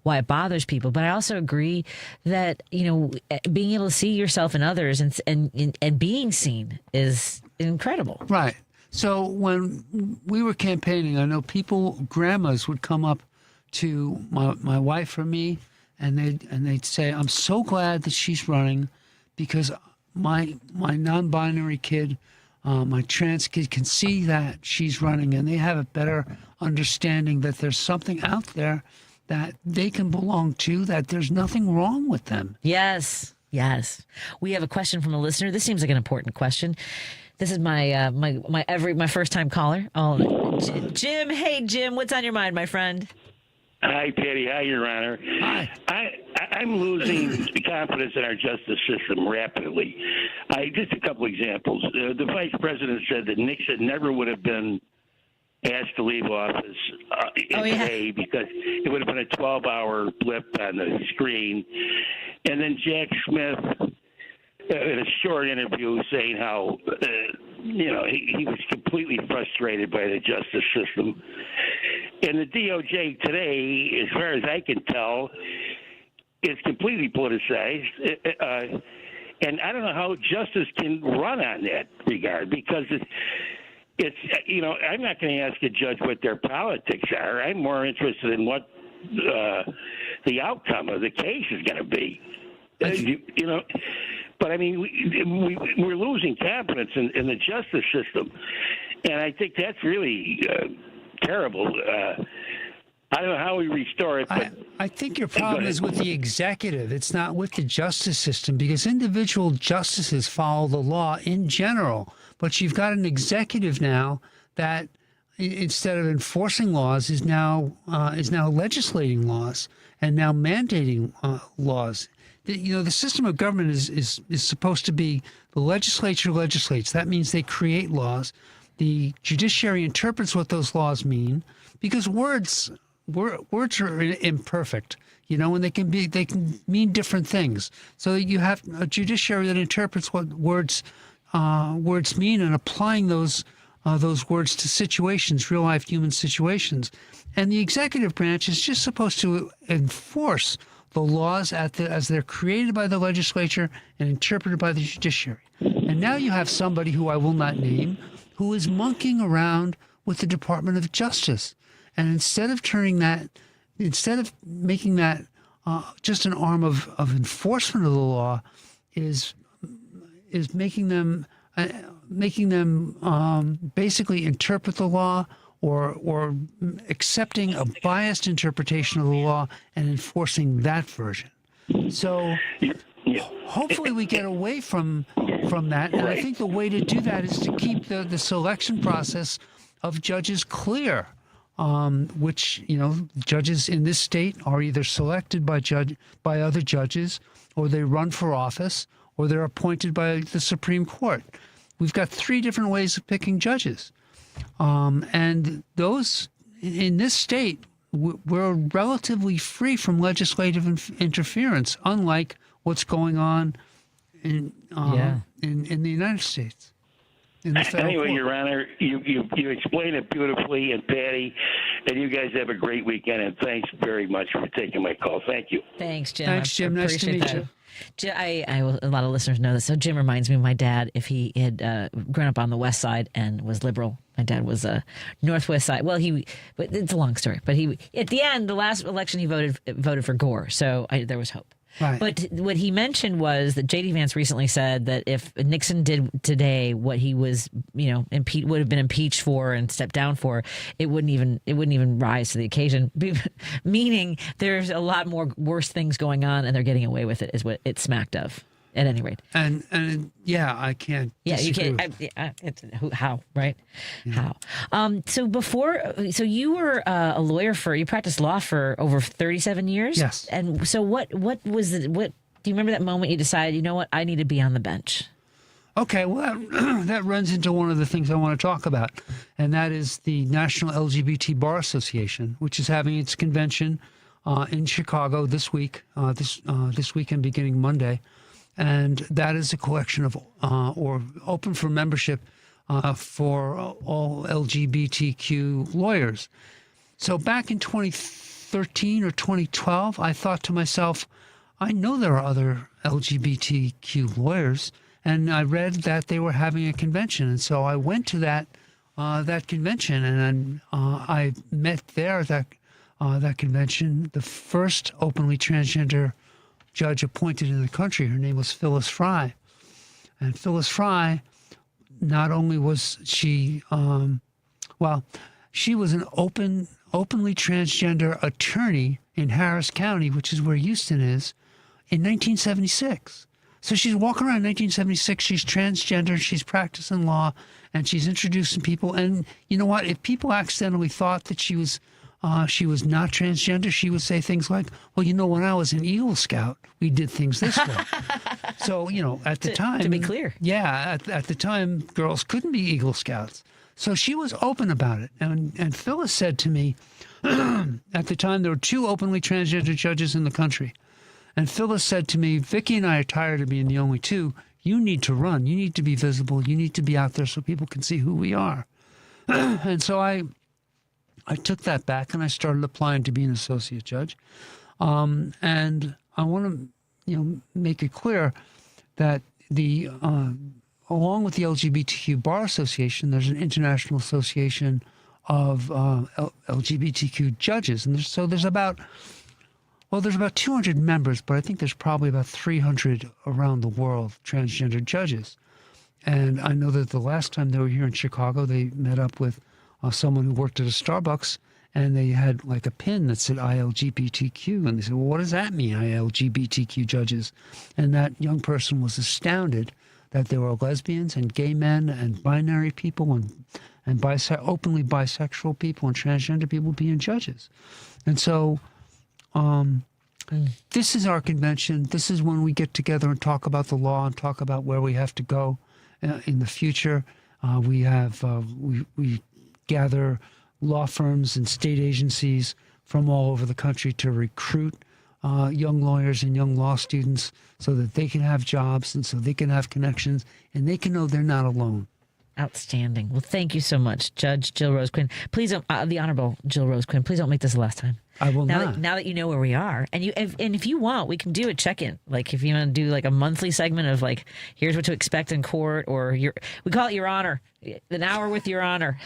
why it bothers people, but I also agree that being able to see yourself in others and being seen is incredible. Right. So when we were campaigning, I know grandmas would come up to my wife or me, and they'd say, "I'm so glad that she's running, because my non-binary kid, my trans kid can see that she's running, and they have a better understanding that there's something out there that they can belong to, that there's nothing wrong with them." Yes. We have a question from a listener. This seems like an important question. This is my first time caller. Oh, Jim. Hey, Jim, what's on your mind, my friend? Hi, Patty. Hi, Your Honor. Hi. I'm losing confidence in our justice system rapidly. Just a couple examples. The vice president said that Nixon never would have been asked to leave office today because it would have been a 12-hour blip on the screen. And then Jack Smith, in a short interview, saying how he was completely frustrated by the justice system. And the DOJ today, as far as I can tell, is completely politicized. And I don't know how justice can run on that regard, because it's I'm not going to ask a judge what their politics are. I'm more interested in what the outcome of the case is going to be. But I mean, we're losing confidence in the justice system, and I think that's really terrible. I don't know how we restore it. But I think your problem is with the executive. It's not with the justice system, because individual justices follow the law in general. But you've got an executive now that, instead of enforcing laws, is now legislating laws and now mandating laws. The system of government is supposed to be the legislature legislates. That means they create laws. The judiciary interprets what those laws mean, because words are imperfect, and they can mean different things. So you have a judiciary that interprets what words mean, and applying those words to situations, real life human situations. And the executive branch is just supposed to enforce the laws as they're created by the legislature and interpreted by the judiciary. And now you have somebody who I will not name, who is monkeying around with the Department of Justice. And instead of making that just an arm of enforcement of the law, is making them basically interpret the law, or accepting a biased interpretation of the law and enforcing that version. So hopefully we get away from that. And I think the way to do that is to keep the selection process of judges clear, which, judges in this state are either selected by other judges, or they run for office, or they're appointed by the Supreme Court. We've got 3 different ways of picking judges. And those, in this state, we're relatively free from legislative interference, unlike what's going on in the United States. Anyway, Your Honor, you explained it beautifully, and Patty, and you guys have a great weekend, and thanks very much for taking my call. Thank you. Thanks, Jim. Thanks, Jim. Nice to meet you. A lot of listeners know this. So Jim reminds me of my dad. If he had grown up on the West Side and was liberal, my dad was Northwest Side. Well, but it's a long story. But at the end, the last election, he voted for Gore. So there was hope. Right. But what he mentioned was that J.D. Vance recently said that if Nixon did today what he was, would have been impeached for and stepped down for, it wouldn't even rise to the occasion. Meaning there's a lot more worse things going on, and they're getting away with it, is what it smacked of. At any rate, and I can't. Yeah, you can't. How, right? Yeah. How? So you were a lawyer you practiced law for over 37 years. Yes. And so what was it? What do you remember that moment you decided? You know what? I need to be on the bench. Okay, well, that runs into one of the things I want to talk about, and that is the National LGBT Bar Association, which is having its convention in Chicago this week, this weekend beginning Monday, and that is a collection of, or open for membership for all LGBTQ lawyers. So back in 2013 or 2012, I thought to myself, I know there are other LGBTQ lawyers, and I read that they were having a convention, and so I went to that convention, and I met there at that convention the first openly transgender judge appointed in the country. Her name was Phyllis Fry, and Phyllis Fry, not only was she, she was an openly transgender attorney in Harris County, which is where Houston is, in 1976. So she's walking around in 1976. She's transgender. She's practicing law, and she's introducing people. And you know what? If people accidentally thought that she was not transgender, she would say things like, "Well, you know, when I was an Eagle Scout, we did things this way." So at the time, to be clear, at the time, girls couldn't be Eagle Scouts. So she was open about it. And Phyllis said to me, at the time there were 2 openly transgender judges in the country. And Phyllis said to me, "Vicki and I are tired of being the only 2. You need to run. You need to be visible. You need to be out there so people can see who we are." And so I took that back and I started applying to be an associate judge. And I want to make it clear that along with the LGBTQ Bar Association, there's an international association of LGBTQ judges. And there's about 200 members, but I think there's probably about 300 around the world, transgender judges. And I know that the last time they were here in Chicago, they met up with someone who worked at a Starbucks, and they had like a pin that said ILGBTQ. And they said, "Well, what does that mean, ILGBTQ judges?" And that young person was astounded that there were lesbians and gay men and binary people and openly bisexual people and transgender people being judges. And so this is our convention. This is when we get together and talk about the law and talk about where we have to go in the future. We gather law firms and state agencies from all over the country to recruit young lawyers and young law students so that they can have jobs and so they can have connections and they can know they're not alone. Outstanding. Well, thank you so much, Judge Jill Rose Quinn. Please don't, the Honorable Jill Rose Quinn, please don't make this the last time. I will not. Now that you know where we are, and if you want, we can do a check-in. Like if you want to do like a monthly segment of like, here's what to expect in court, or we call it Your Honor, an hour with Your Honor.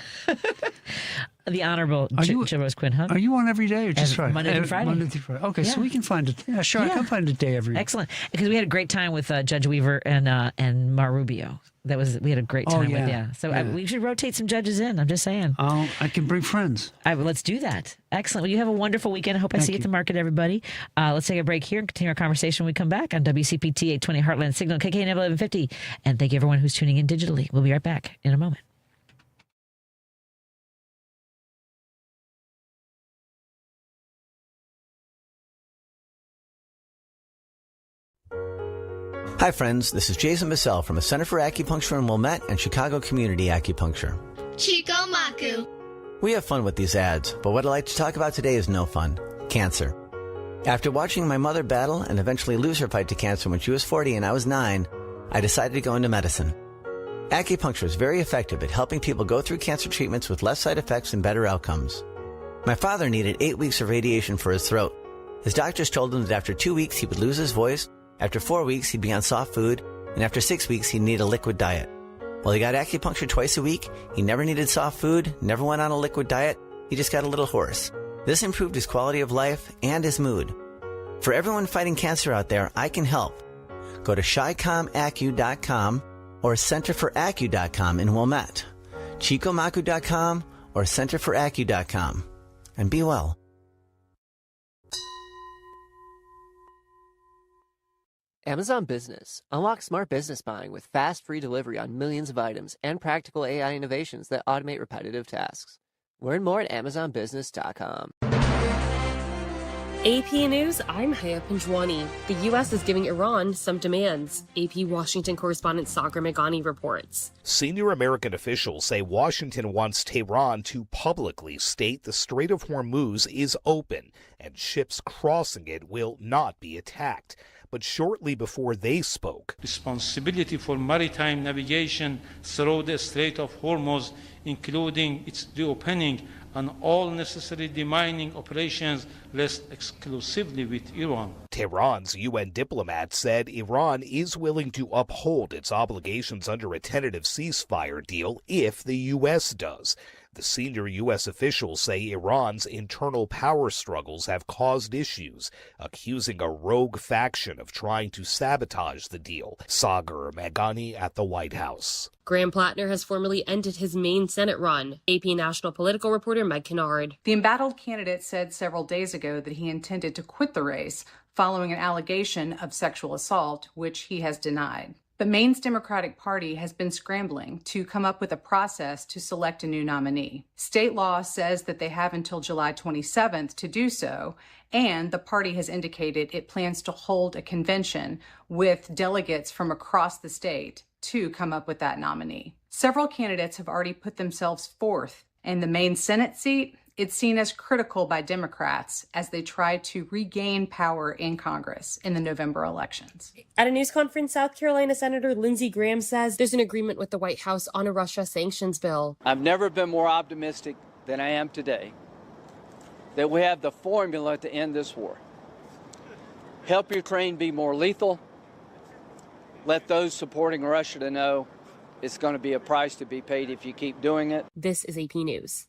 The Honorable Jill Rose Quinn, huh? Are you on every day or just Friday? Monday through Friday. Monday through Friday. Okay, so we can find it. Yeah, sure. I can find a day every day. Excellent. Because we had a great time with Judge Weaver and Mar Rubio. We had a great time with. So we should rotate some judges in. I'm just saying. I can bring friends. Let's do that. Excellent. Well, you have a wonderful weekend. I hope I see you at the market, everybody. Let's take a break here and continue our conversation when we come back on WCPT 820 Heartland Signal, KKNW 1150. And thank you everyone who's tuning in digitally. We'll be right back in a moment. Hi friends, this is Jason Bissell from the Center for Acupuncture in Wilmette and Chicago Community Acupuncture. Chico Maku. We have fun with these ads, but what I'd like to talk about today is no fun. Cancer. After watching my mother battle and eventually lose her fight to cancer when she was 40 and I was 9, I decided to go into medicine. Acupuncture is very effective at helping people go through cancer treatments with less side effects and better outcomes. My father needed 8 weeks of radiation for his throat. His doctors told him that after 2 weeks he would lose his voice, after 4 weeks he'd be on soft food, and after 6 weeks he'd need a liquid diet. Well, he got acupuncture twice a week, he never needed soft food, never went on a liquid diet, he just got a little hoarse. This improved his quality of life and his mood. For everyone fighting cancer out there, I can help. Go to ChiComAcu.com or CenterForAcu.com in Wilmette, ChicoMacu.com or CenterForAcu.com, and be well. Amazon Business. Unlock smart business buying with fast, free delivery on millions of items and practical AI innovations that automate repetitive tasks. Learn more at AmazonBusiness.com. AP News, I'm Haya Panjwani. The U.S. is giving Iran some demands. AP Washington correspondent Sagar Meghani reports. Senior American officials say Washington wants Tehran to publicly state the Strait of Hormuz is open and ships crossing it will not be attacked. But shortly before they spoke, responsibility for maritime navigation through the Strait of Hormuz, including its reopening and all necessary demining operations, rests exclusively with Iran. Tehran's UN diplomat said Iran is willing to uphold its obligations under a tentative ceasefire deal if the U.S. does. The senior U.S. officials say Iran's internal power struggles have caused issues, accusing a rogue faction of trying to sabotage the deal. Sagar Meghani at the White House. Graham Plattner has formally ended his Maine Senate run. AP national political reporter Meg Kennard. The embattled candidate said several days ago that he intended to quit the race following an allegation of sexual assault, which he has denied. But Maine's Democratic Party has been scrambling to come up with a process to select a new nominee. State law says that they have until July 27th to do so, and the party has indicated it plans to hold a convention with delegates from across the state to come up with that nominee. Several candidates have already put themselves forth, and the Maine Senate seat, it's seen as critical by Democrats as they try to regain power in Congress in the November elections. At a news conference, South Carolina Senator Lindsey Graham says there's an agreement with the White House on a Russia sanctions bill. I've never been more optimistic than I am today that we have the formula to end this war. Help Ukraine be more lethal. Let those supporting Russia to know it's going to be a price to be paid if you keep doing it. This is AP News.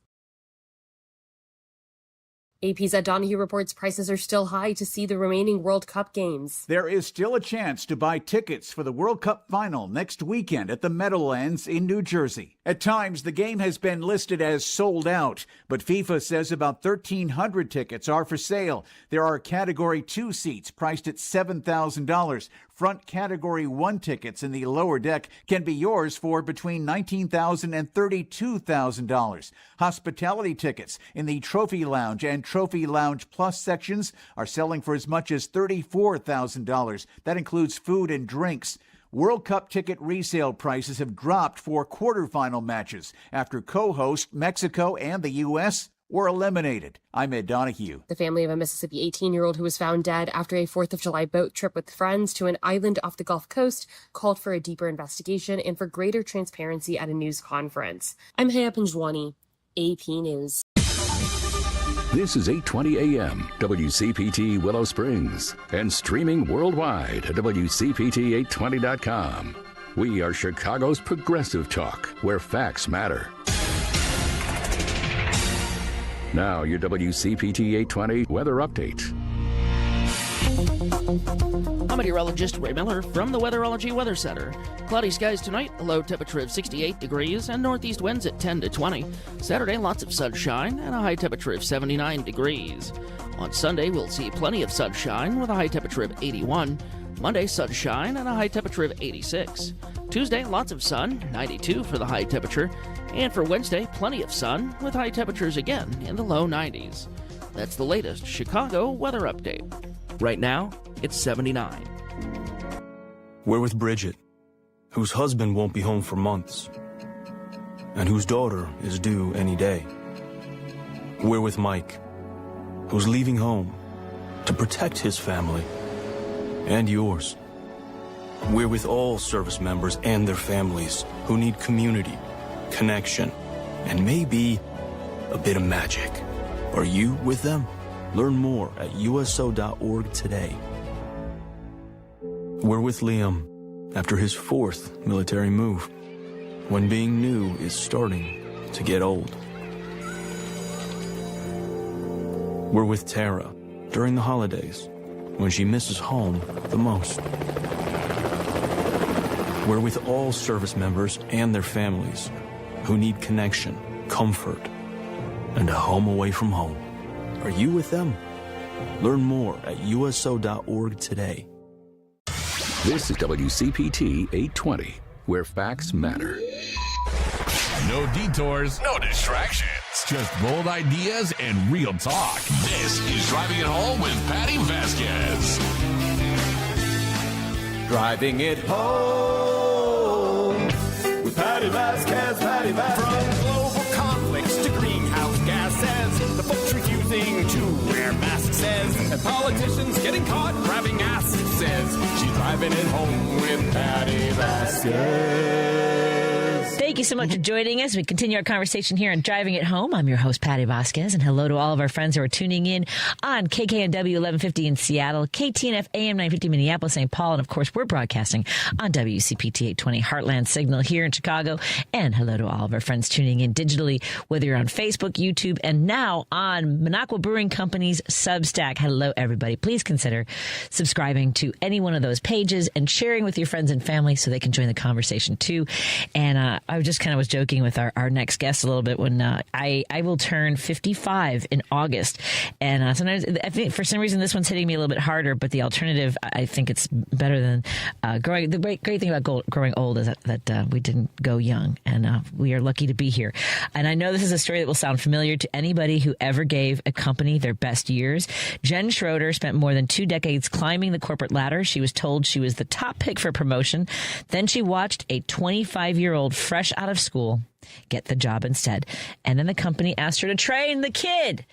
AP's Ed Donahue reports prices are still high to see the remaining World Cup games. There is still a chance to buy tickets for the World Cup final next weekend at the Meadowlands in New Jersey. At times, the game has been listed as sold out, but FIFA says about 1,300 tickets are for sale. There are Category 2 seats priced at $7,000. Front Category 1 tickets in the lower deck can be yours for between $19,000 and $32,000. Hospitality tickets in the Trophy Lounge and Trophy Lounge Plus sections are selling for as much as $34,000. That includes food and drinks. World Cup ticket resale prices have dropped for quarterfinal matches after co-host Mexico and the U.S. were eliminated. I'm Ed Donahue. The family of a Mississippi 18-year-old who was found dead after a 4th of July boat trip with friends to an island off the Gulf Coast called for a deeper investigation and for greater transparency at a news conference. I'm Haya Panjwani, AP News. This is 8:20 a.m. WCPT Willow Springs and streaming worldwide at WCPT820.com. We are Chicago's progressive talk, where facts matter. Now, your WCPT 820 weather update. I'm meteorologist Ray Miller from the Weatherology Weather Center. Cloudy skies tonight, a low temperature of 68 degrees and northeast winds at 10 to 20. Saturday, lots of sunshine and a high temperature of 79 degrees. On Sunday, we'll see plenty of sunshine with a high temperature of 81. Monday, sunshine and a high temperature of 86. Tuesday, lots of sun, 92 for the high temperature. And for Wednesday, plenty of sun with high temperatures again in the low 90s. That's the latest Chicago weather update. Right now, it's 79. We're with Bridget, whose husband won't be home for months, and whose daughter is due any day. We're with Mike, who's leaving home to protect his family and yours. We're with all service members and their families who need community, connection, and maybe a bit of magic. Are you with them? Learn more at USO.org today. We're with Liam after his 4th military move, when being new is starting to get old. We're with Tara during the holidays, when she misses home the most. We're with all service members and their families who need connection, comfort, and a home away from home. Are you with them? Learn more at USO.org today. This is WCPT 820, where facts matter. No detours, no distractions. Just bold ideas and real talk. This is Driving It Home with Patti Vasquez. Driving it home with Patti Vasquez, Patti Vasquez. From global conflicts to greenhouse gases, the folks refusing to wear masks says, and politicians getting caught grabbing ass says, she's driving it home with Patti Vasquez. Thank you so much for joining us. We continue our conversation here on Driving It Home. I'm your host, Patti Vasquez, and hello to all of our friends who are tuning in on KKNW 1150 in Seattle, KTNF AM 950 Minneapolis, St. Paul, and of course, we're broadcasting on WCPT 820 Heartland Signal here in Chicago. And hello to all of our friends tuning in digitally, whether you're on Facebook, YouTube, and now on Minocqua Brewing Company's Substack. Hello, everybody. Please consider subscribing to any one of those pages and sharing with your friends and family so they can join the conversation too. And I just kind of was joking with our next guest a little bit when I will turn 55 in August. And sometimes I think for some reason this one's hitting me a little bit harder, but the alternative, I think it's better than growing. The great thing about growing old is that we didn't go young, and we are lucky to be here. And I know this is a story that will sound familiar to anybody who ever gave a company their best years. Jen Schroeder spent more than 2 decades climbing the corporate ladder. She was told she was the top pick for promotion. Then she watched a 25-year-old fresh out of school get the job instead. And then the company asked her to train the kid.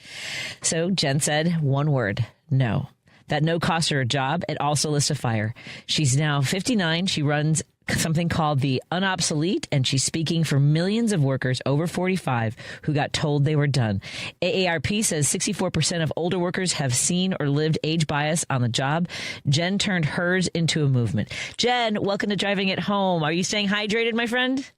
So Jen said one word: no. That no cost her a job. It also lit a fire. She's now 59. She runs something called the Unobsolete, and she's speaking for millions of workers over 45 who got told they were done. AARP says 64% of older workers have seen or lived age bias on the job. Jen turned hers into a movement. Jen, welcome to Driving It Home. Are you staying hydrated, my friend?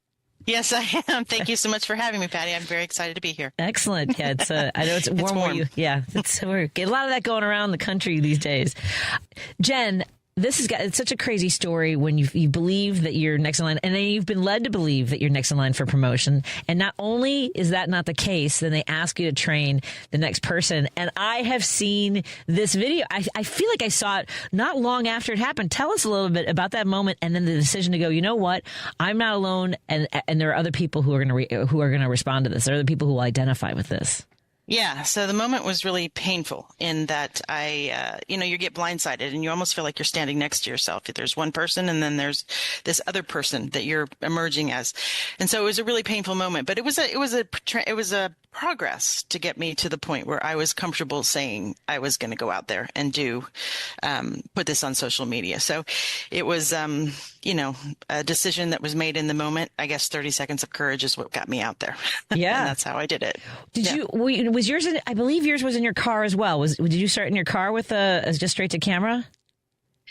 Yes, I am. Thank you so much for having me, Patti. I'm very excited to be here. Excellent. Yeah, it's I know it's warm. Where you, yeah, we get a lot of that going around the country these days. Jen, it's such a crazy story when you believe that you're next in line, and then you've been led to believe that you're next in line for promotion. And not only is that not the case, then they ask you to train the next person. And I have seen this video. I feel like I saw it not long after it happened. Tell us a little bit about that moment, and then the decision to go, you know what, I'm not alone, and there are other people who are going to respond to this. There are other people who will identify with this. Yeah. So the moment was really painful in that you get blindsided and you almost feel like you're standing next to yourself. There's one person and then there's this other person that you're emerging as. And so it was a really painful moment, but it was a progress to get me to the point where I was comfortable saying I was going to go out there and put this on social media. So it was, a decision that was made in the moment. I guess 30 seconds of courage is what got me out there. Yeah. And that's how I did it. Was yours? I believe yours was in your car as well. Did you start in your car with just straight to camera?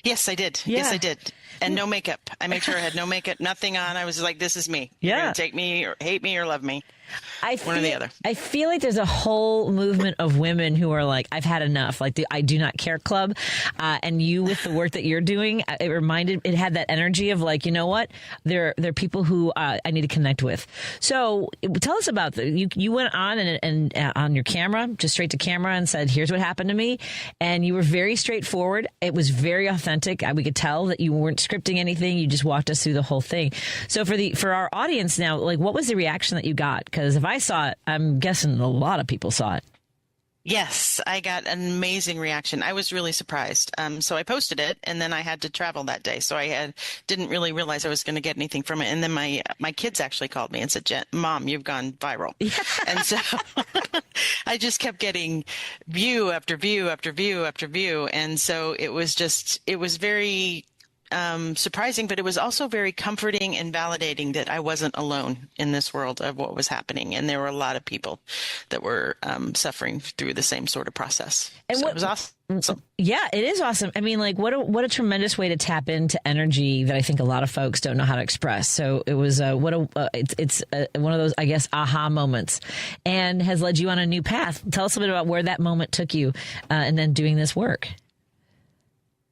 Yes, I did. Yeah. Yes, I did. And no makeup. I made sure I had no makeup, nothing on. I was like, this is me. Yeah. You're gonna take me or hate me or love me. One or the other. I feel like there's a whole movement of women who are like, I've had enough. Like the I Do Not Care Club. And you, with the work that you're doing, it had that energy of like, you know what? There are people who I need to connect with. So tell us about you went on and on your camera, just straight to camera, and said, here's what happened to me. And you were very straightforward. It was very authentic. We could tell that you weren't scripting anything. You just walked us through the whole thing. So for our audience now, like, what was the reaction that you got? Because if I saw it, I'm guessing a lot of people saw it. Yes, I got an amazing reaction. I was really surprised. So I posted it, and then I had to travel that day. So I didn't really realize I was going to get anything from it. And then my kids actually called me and said, Mom, you've gone viral. And so I just kept getting view after view after view after view. And so it was very surprising, but it was also very comforting and validating that I wasn't alone in this world of what was happening. And there were a lot of people that were suffering through the same sort of process. And so it was awesome. Yeah, it is awesome. I mean, like, what a tremendous way to tap into energy that I think a lot of folks don't know how to express. So it was it's one of those, I guess, aha moments, and has led you on a new path. Tell us a bit about where that moment took you, and then doing this work.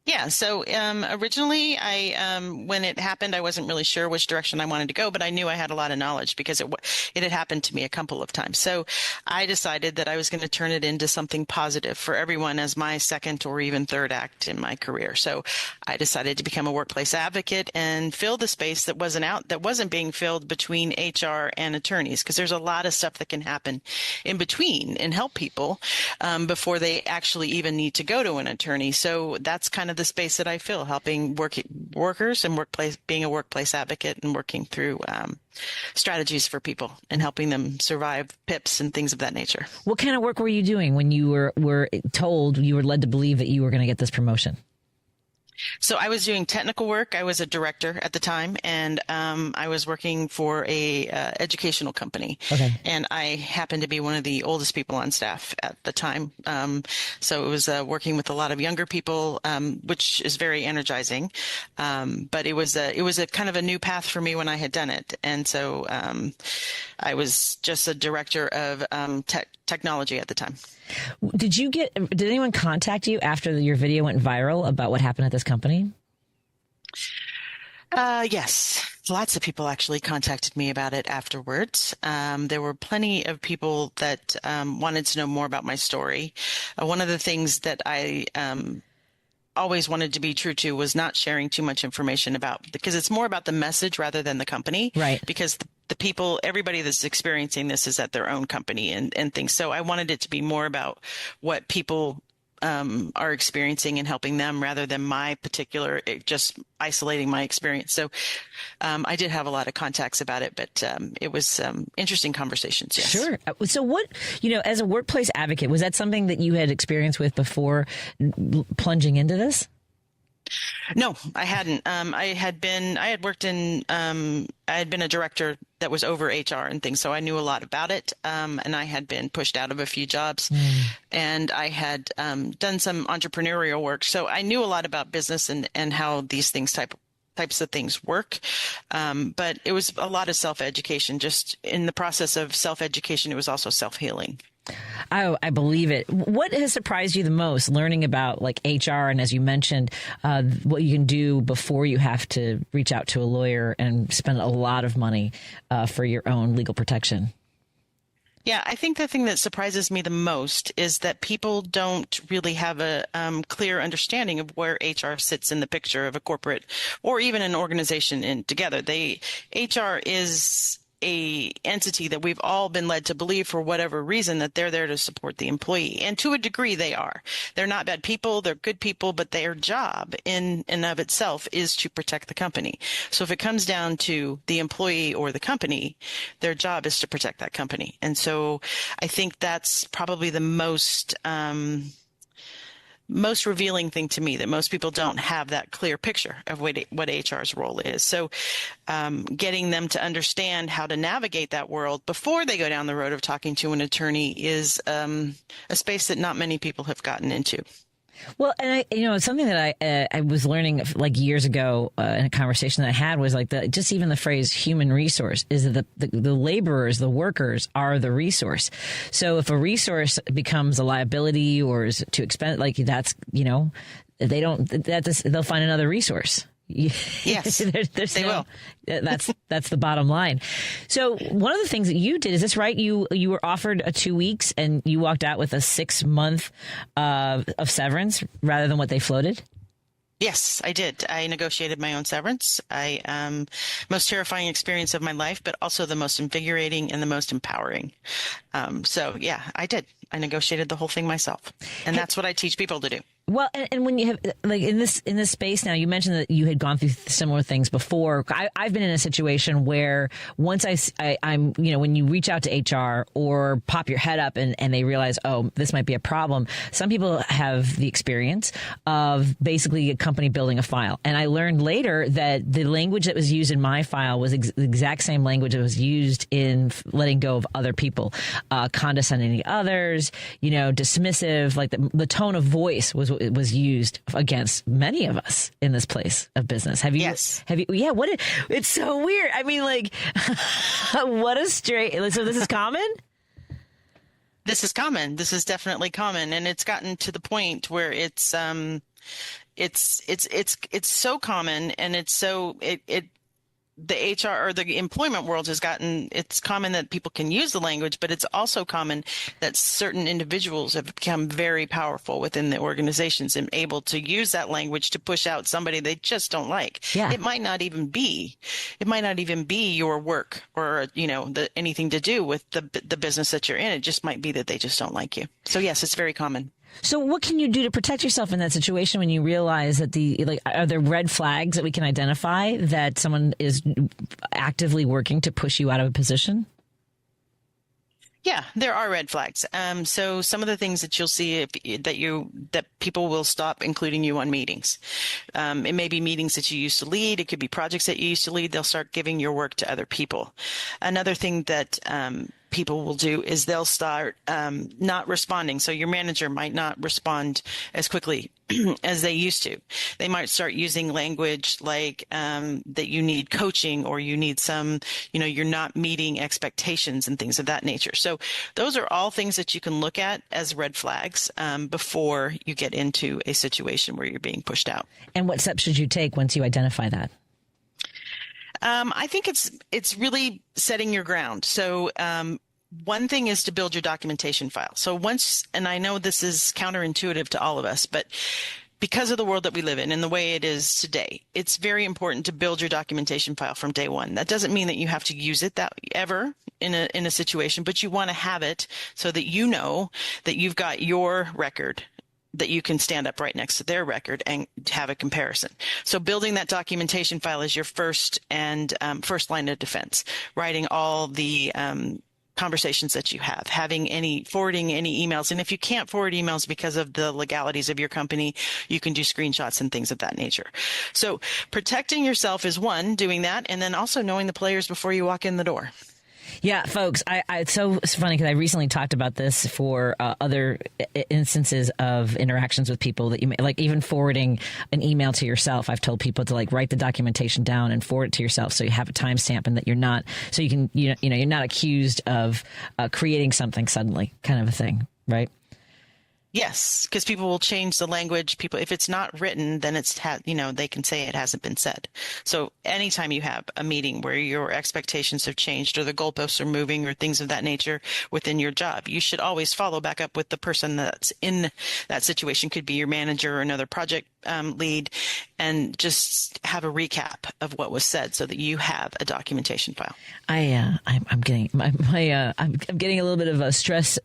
Yeah. So originally, when it happened, I wasn't really sure which direction I wanted to go, but I knew I had a lot of knowledge because it had happened to me a couple of times. So I decided that I was going to turn it into something positive for everyone as my second or even third act in my career. So I decided to become a workplace advocate and fill the space that wasn't being filled between HR and attorneys, because there's a lot of stuff that can happen in between and help people before they actually even need to go to an attorney. So that's kind of the space that I fill, helping workers and being a workplace advocate and working through strategies for people and helping them survive PIPs and things of that nature. What kind of work were you doing when you were told, you were led to believe that you were going to get this promotion? So I was doing technical work. I was a director at the time, and I was working for a educational company. Okay. And I happened to be one of the oldest people on staff at the time. So it was working with a lot of younger people, which is very energizing. But it was a kind of a new path for me when I had done it. And so I was just a director of technology at the time. Did anyone contact you after your video went viral about what happened at this company? Yes. Lots of people actually contacted me about it afterwards. There were plenty of people that wanted to know more about my story. One of the things that I always wanted to be true to was not sharing too much information because it's more about the message rather than the company. Right. Because the people, everybody that's experiencing this is at their own company and things. So I wanted it to be more about what people are experiencing and helping them rather than my particular, just isolating my experience. So I did have a lot of contacts about it, but it was interesting conversations. Yes. Sure. So what, as a workplace advocate, was that something that you had experience with before plunging into this? No, I hadn't. I had been a director that was over HR and things, so I knew a lot about it. And I had been pushed out of a few jobs, and I had done some entrepreneurial work, so I knew a lot about business and how these types of things work. But it was a lot of self-education. Just in the process of self-education, it was also self-healing. Oh, I believe it. What has surprised you the most, learning about like HR and, as you mentioned, what you can do before you have to reach out to a lawyer and spend a lot of money for your own legal protection? Yeah, I think the thing that surprises me the most is that people don't really have a clear understanding of where HR sits in the picture of a corporate or even an organization together. HR is a entity that we've all been led to believe for whatever reason that they're there to support the employee. And to a degree they are. They're not bad people, they're good people, but their job in and of itself is to protect the company. So if it comes down to the employee or the company, their job is to protect that company. And so I think that's probably the most revealing thing to me, that most people don't have that clear picture of what HR's role is. So getting them to understand how to navigate that world before they go down the road of talking to an attorney is a space that not many people have gotten into. Well, and it's something that I was learning like years ago in a conversation that I had was like just even the phrase human resource is that the laborers, the workers are the resource. So if a resource becomes a liability or is too expensive, like that's, they'll find another resource. Yes, they will. That's the bottom line. So one of the things that you did, is this right? You were offered a 2 weeks and you walked out with a 6 month of severance rather than what they floated? Yes, I did. I negotiated my own severance. Most terrifying experience of my life, but also the most invigorating and the most empowering. So yeah, I did. I negotiated the whole thing myself, and that's what I teach people to do. Well, and when you have like in this space now, you mentioned that you had gone through similar things before. I've been in a situation where once I'm when you reach out to HR or pop your head up and they realize, oh, this might be a problem. Some people have the experience of basically a company building a file. And I learned later that the language that was used in my file was the exact same language that was used in letting go of other people, condescending to others, dismissive, like the tone of voice was used against many of us in this place of business. Have you? Yes. Have you? Yeah. It's so weird. I mean, like, what a straight. So this is common? This is common. This is definitely common, and it's gotten to the point where it's so common, and the HR or the employment world it's common that people can use the language, but it's also common that certain individuals have become very powerful within the organizations and able to use that language to push out somebody they just don't like. Yeah. It might not even be your work or, anything to do with the business that you're in. It just might be that they just don't like you. So yes, it's very common. So what can you do to protect yourself in that situation when you realize that are there red flags that we can identify that someone is actively working to push you out of a position? Yeah, there are red flags. So some of the things that you'll see that people will stop including you on meetings. It may be meetings that you used to lead. It could be projects that you used to lead. They'll start giving your work to other people. Another thing that people will do is they'll start not responding. So your manager might not respond as quickly as they used to. They might start using language like that you need coaching, or you need some, you're not meeting expectations and things of that nature. So those are all things that you can look at as red flags before you get into a situation where you're being pushed out. And what steps should you take once you identify that? I think it's really setting your ground. So one thing is to build your documentation file. So and I know this is counterintuitive to all of us, but because of the world that we live in and the way it is today, it's very important to build your documentation file from day one. That doesn't mean that you have to use it ever in a situation, but you want to have it so that you know that you've got your record, that you can stand up right next to their record and have a comparison. So building that documentation file is your first line of defense, writing all the conversations that you have, forwarding any emails. And if you can't forward emails because of the legalities of your company, you can do screenshots and things of that nature. So protecting yourself is one, doing that, and then also knowing the players before you walk in the door. Yeah, folks, it's funny because I recently talked about this for other instances of interactions with people that you may, like even forwarding an email to yourself. I've told people to write the documentation down and forward it to yourself so you have a timestamp and that you're not, so you can, you're not accused of creating something suddenly, kind of a thing, right? Yes, because people will change the language. If it's not written, then they can say it hasn't been said. So anytime you have a meeting where your expectations have changed or the goalposts are moving or things of that nature within your job, you should always follow back up with the person that's in that situation. Could be your manager or another project lead, and just have a recap of what was said so that you have a documentation file. I'm getting I'm getting a little bit of a stress,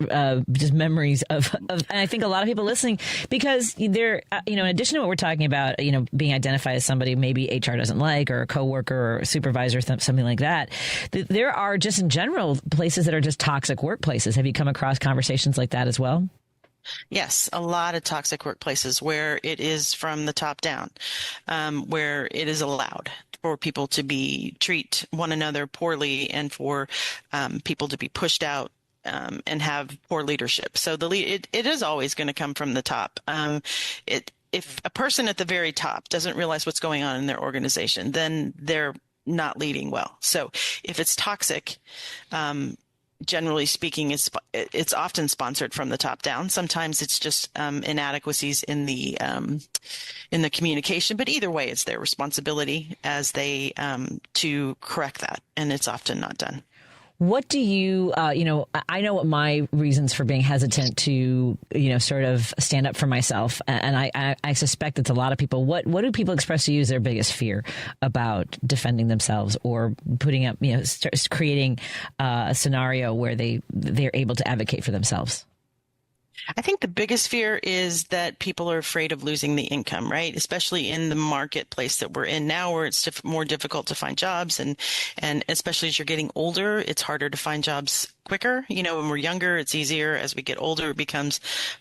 just memories of, and I think a lot of people listening, because they're, in addition to what we're talking about, being identified as somebody maybe HR doesn't like, or a coworker or a supervisor, something like that. There are just in general places that are just toxic workplaces. Have you come across conversations like that as well? Yes, a lot of toxic workplaces where it is from the top down, where it is allowed for people to treat one another poorly and for people to be pushed out and have poor leadership. So it is always going to come from the top. If a person at the very top doesn't realize what's going on in their organization, then they're not leading well. So if it's toxic, generally speaking, it's often sponsored from the top down. Sometimes it's just inadequacies in the communication, but either way, it's their responsibility as they to correct that, and it's often not done. What do you, I know what my reasons for being hesitant to, sort of stand up for myself. And I suspect it's a lot of people. What do people express to you as their biggest fear about defending themselves or putting up, creating a scenario where they're able to advocate for themselves? I think the biggest fear is that people are afraid of losing the income, right? Especially in the marketplace that we're in now, where it's more difficult to find jobs. And especially as you're getting older, it's harder to find jobs quicker. When we're younger, it's easier. As we get older, it becomes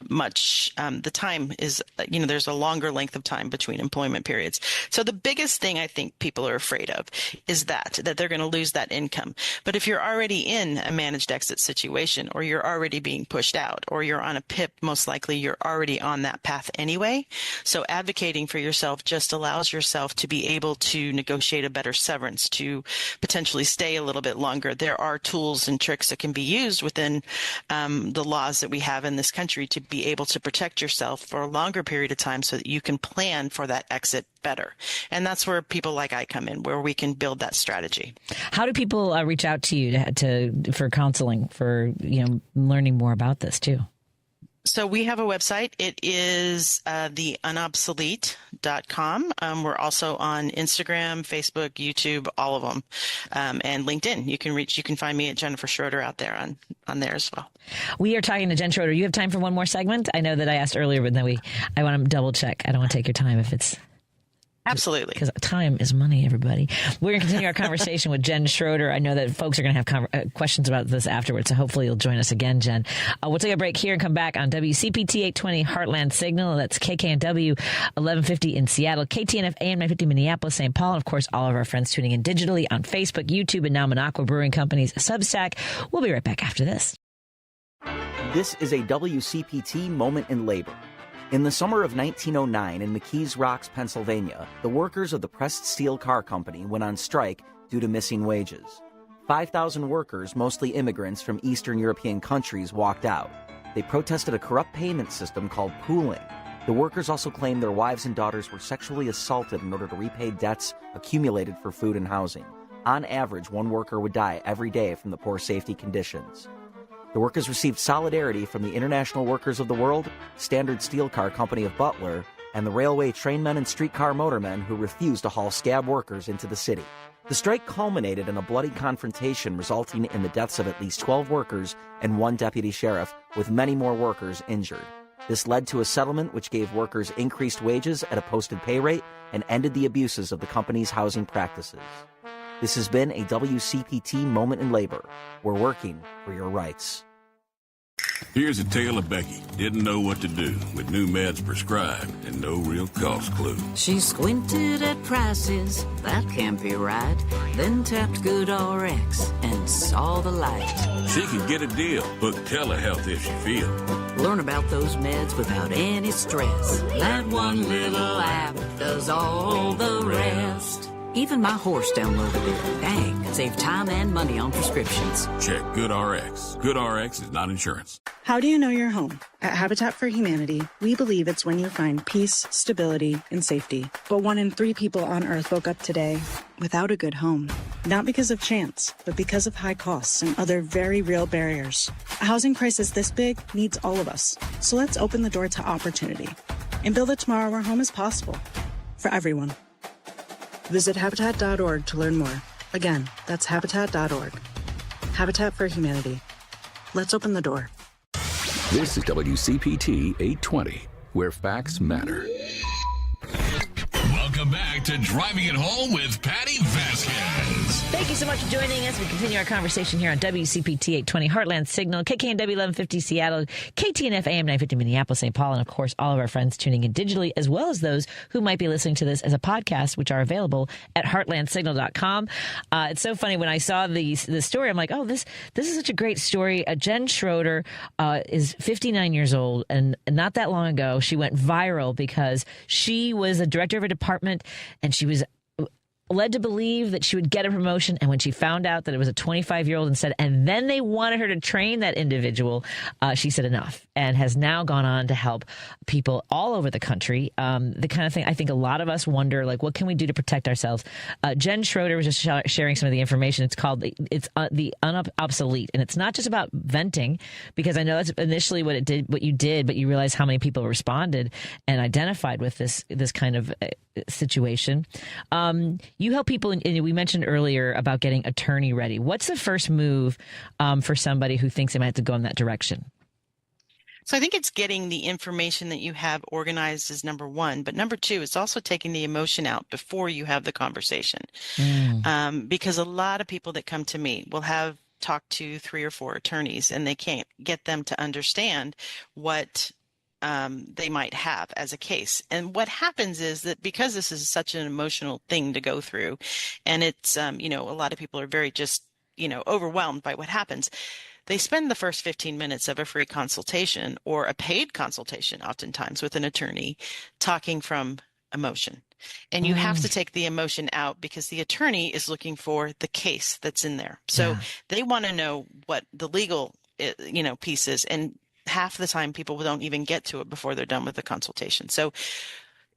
much, the time is, there's a longer length of time between employment periods. So the biggest thing I think people are afraid of is that they're going to lose that income. But if you're already in a managed exit situation, or you're already being pushed out, or you're on a PIP, most likely you're already on that path anyway. So advocating for yourself just allows yourself to be able to negotiate a better severance, to potentially stay a little bit longer. There are tools and tricks that can be used within the laws that we have in this country to be able to protect yourself for a longer period of time so that you can plan for that exit better. And that's where people like I come in, where we can build that strategy. How do people reach out to you for counseling, for learning more about this too? So we have a website. It is the unobsolete.com. We're also on Instagram, Facebook, YouTube, all of them, and LinkedIn. You can find me at Jennifer Schroeder out there on there as well. We are talking to Jen Schroeder. You have time for one more segment? I know that I asked earlier, but then I want to double check. I don't want to take your time if it's... Absolutely. Because time is money, everybody. We're going to continue our conversation with Jen Schroeder. I know that folks are going to have questions about this afterwards, so hopefully you'll join us again, Jen. We'll take a break here and come back on WCPT 820 Heartland Signal. That's KKNW 1150 in Seattle, KTNF AM 950 Minneapolis, St. Paul, and of course all of our friends tuning in digitally on Facebook, YouTube, and now Minocqua Brewing Company's Substack. We'll be right back after this. This is a WCPT moment in labor. In the summer of 1909 in McKees Rocks, Pennsylvania, the workers of the Pressed Steel Car Company went on strike due to missing wages. 5,000 workers, mostly immigrants from Eastern European countries, walked out. They protested a corrupt payment system called pooling. The workers also claimed their wives and daughters were sexually assaulted in order to repay debts accumulated for food and housing. On average, one worker would die every day from the poor safety conditions. The workers received solidarity from the International Workers of the World, Standard Steel Car Company of Butler, and the railway trainmen and streetcar motormen who refused to haul scab workers into the city. The strike culminated in a bloody confrontation resulting in the deaths of at least 12 workers and one deputy sheriff, with many more workers injured. This led to a settlement which gave workers increased wages at a posted pay rate and ended the abuses of the company's housing practices. This has been a WCPT Moment in Labor. We're working for your rights. Here's a tale of Becky. Didn't know what to do with new meds prescribed and no real cost clue. She squinted at prices, that can't be right. Then tapped GoodRx and saw the light. She can get a deal. Book telehealth if she feels. Learn about those meds without any stress. That one little app does all the rest. Even my horse downloaded it. Dang, save time and money on prescriptions. Check GoodRx. GoodRx is not insurance. How do you know you're home? At Habitat for Humanity, we believe it's when you find peace, stability, and safety. But 1 in 3 people on Earth woke up today without a good home. Not because of chance, but because of high costs and other very real barriers. A housing crisis this big needs all of us. So let's open the door to opportunity and build a tomorrow where home is possible for everyone. Visit Habitat.org to learn more. Again, that's Habitat.org. Habitat for Humanity. Let's open the door. This is WCPT 820, where facts matter. Welcome back to Driving It Home with Patti Vasquez. Thank you so much for joining us. We continue our conversation here on WCPT 820 Heartland Signal, KKNW 1150 Seattle, KTNF AM 950 Minneapolis, St. Paul, and of course all of our friends tuning in digitally, as well as those who might be listening to this as a podcast, which are available at heartlandsignal.com. It's so funny when I saw the story. I'm like, oh, this is such a great story. Jen Schroeder is 59 years old, and not that long ago she went viral because she was a director of a department, and she was led to believe that she would get a promotion. And when she found out that it was a 25-year-old instead, and then they wanted her to train that individual, she said enough, and has now gone on to help people all over the country. The kind of thing I think a lot of us wonder, like, what can we do to protect ourselves? Jen Schroeder was just sharing some of the information. It's called the Unobsolete, and it's not just about venting, because I know that's initially what you did, but you realize how many people responded and identified with this kind of situation. You help people, and we mentioned earlier about getting attorney ready. What's the first move for somebody who thinks they might have to go in that direction? So I think it's getting the information that you have organized is number one. But number two, it's also taking the emotion out before you have the conversation. Because a lot of people that come to me will have talked to 3 or 4 attorneys, and they can't get them to understand what they might have as a case. And what happens is that because this is such an emotional thing to go through, and it's, a lot of people are very just, overwhelmed by what happens, they spend the first 15 minutes of a free consultation or a paid consultation, oftentimes with an attorney, talking from emotion. And you have to take the emotion out because the attorney is looking for the case that's in there. So they want to know what the legal, piece is. And half the time people don't even get to it before they're done with the consultation. So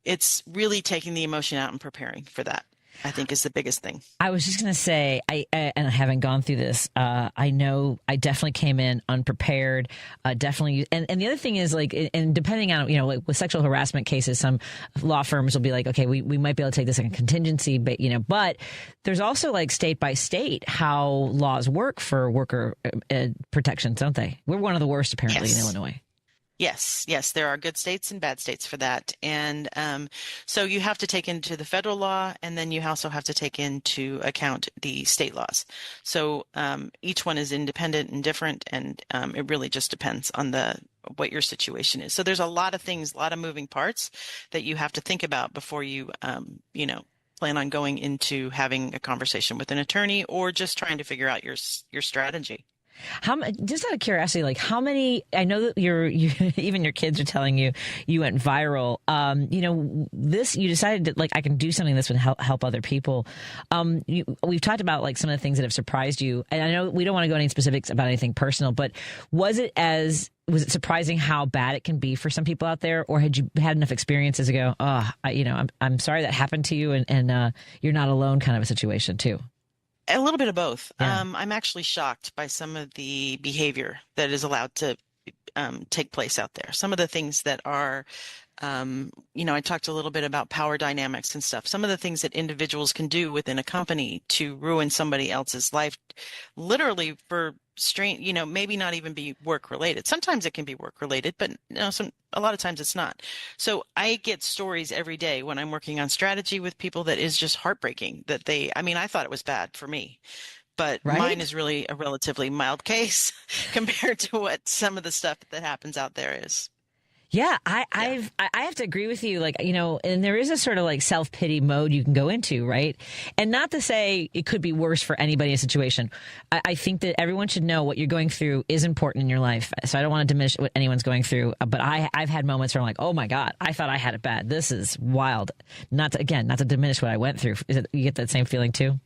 it's really taking the emotion out and preparing for that, I think, is the biggest thing. I was just going to say, and having gone through this, I know I definitely came in unprepared, definitely. And the other thing is, like, and depending on, like with sexual harassment cases, some law firms will be like, okay, we might be able to take this in contingency, but there's also like state by state how laws work for worker protections, don't they? We're one of the worst apparently in Illinois. Yes, there are good states and bad states for that. And so you have to take into the federal law, and then you also have to take into account the state laws. So each one is independent and different, and it really just depends on what your situation is. So there's a lot of things, a lot of moving parts that you have to think about before you, plan on going into having a conversation with an attorney or just trying to figure out your strategy. Just out of curiosity, like how many? I know that even your kids are telling you went viral. You decided that like I can do something this would help other people. We've talked about like some of the things that have surprised you, and I know we don't want to go into any specifics about anything personal, but was it surprising how bad it can be for some people out there, or had you had enough experiences to go, I'm sorry that happened to you, and you're not alone, kind of a situation too? A little bit of both. Yeah. I'm actually shocked by some of the behavior that is allowed to take place out there. Some of the things that are, I talked a little bit about power dynamics and stuff. Some of the things that individuals can do within a company to ruin somebody else's life, literally for maybe not even be work related. Sometimes it can be work related, but a lot of times it's not. So I get stories every day when I'm working on strategy with people that is just heartbreaking that I thought it was bad for me, but mine is really a relatively mild case compared to what some of the stuff that happens out there is. Yeah, I have to agree with you. Like, and there is a sort of like self-pity mode you can go into, right? And not to say it could be worse for anybody in a situation. I think that everyone should know what you're going through is important in your life. So I don't want to diminish what anyone's going through. But I've had moments where I'm like, oh my God, I thought I had it bad. This is wild. Not to diminish what I went through. You get that same feeling too?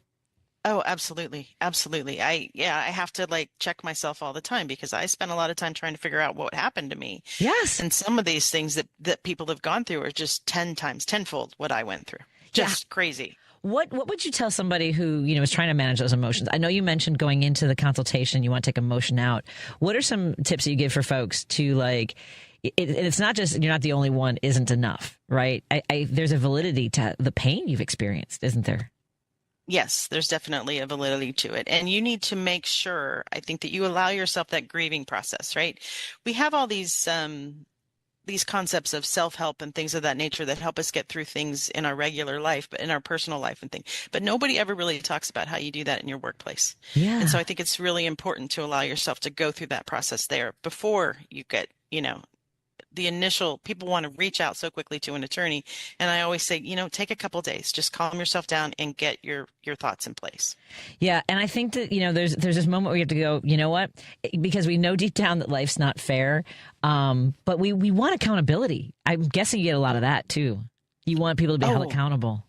Oh, absolutely. Absolutely. I have to like check myself all the time because I spend a lot of time trying to figure out what happened to me. Yes. And some of these things that people have gone through are just 10-fold what I went through. Just crazy. What would you tell somebody who, is trying to manage those emotions? I know you mentioned going into the consultation, you want to take emotion out. What are some tips that you give for folks to like, it's not just, you're not the only one isn't enough, right? There's a validity to the pain you've experienced, isn't there? Yes, there's definitely a validity to it. And you need to make sure, I think, that you allow yourself that grieving process, right? We have all these concepts of self-help and things of that nature that help us get through things in our regular life, but in our personal life and things. But nobody ever really talks about how you do that in your workplace. Yeah. And so I think it's really important to allow yourself to go through that process there before you get, the initial, people want to reach out so quickly to an attorney. And I always say, take a couple of days, just calm yourself down and get your thoughts in place. Yeah. And I think that, there's this moment where you have to go, you know what, because we know deep down that life's not fair. But we want accountability. I'm guessing you get a lot of that too. You want people to be held accountable.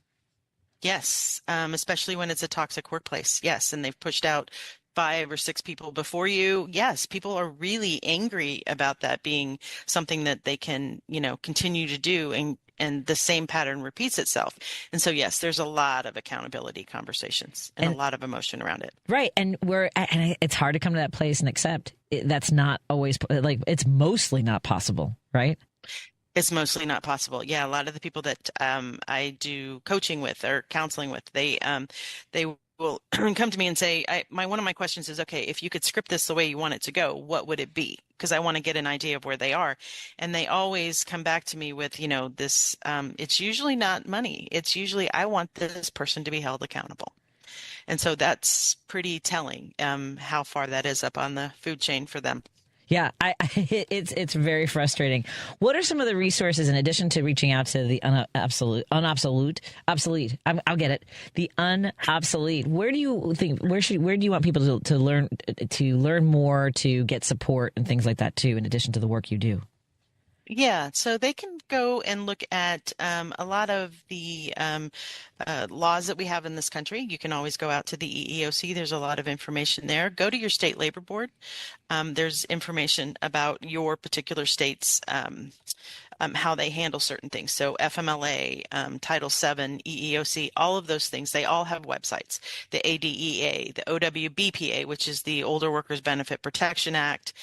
Yes. Especially when it's a toxic workplace. Yes. And they've pushed out 5 or 6 people before you. Yes, people are really angry about that being something that they can, continue to do, and the same pattern repeats itself. And so, yes, there's a lot of accountability conversations and a lot of emotion around it. Right. And it's hard to come to that place and accept that's not always it's mostly not possible. Right. It's mostly not possible. Yeah. A lot of the people that I do coaching with or counseling with, they will come to me and say, one of my questions is, okay, if you could script this the way you want it to go, what would it be? Because I want to get an idea of where they are. And they always come back to me with, this, it's usually not money. It's usually, I want this person to be held accountable. And so that's pretty telling how far that is up on the food chain for them. Yeah, it's very frustrating. What are some of the resources in addition to reaching out to the obsolete? I'll get it. The Unobsolete. Where do you think? Where do you want people to learn more, to get support and things like that too? In addition to the work you do. Yeah, so they can go and look at a lot of the laws that we have in this country. You can always go out to the EEOC. There's a lot of information there. Go to your state labor board. There's information about your particular state's how they handle certain things. So FMLA, Title VII, EEOC, all of those things, they all have websites. The ADEA, the OWBPA, which is the Older Workers Benefit Protection Act,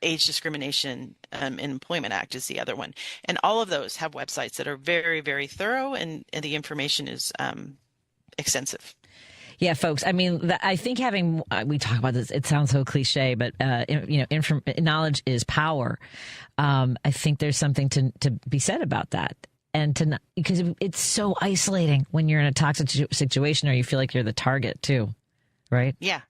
Age Discrimination and Employment Act is the other one. And all of those have websites that are very, very thorough, and the information is extensive. Yeah, folks. I mean, I think having we talk about this. It sounds so cliche, but knowledge is power. I think there's something to be said about that, and because it's so isolating when you're in a toxic situation, or you feel like you're the target too. Right. Yeah.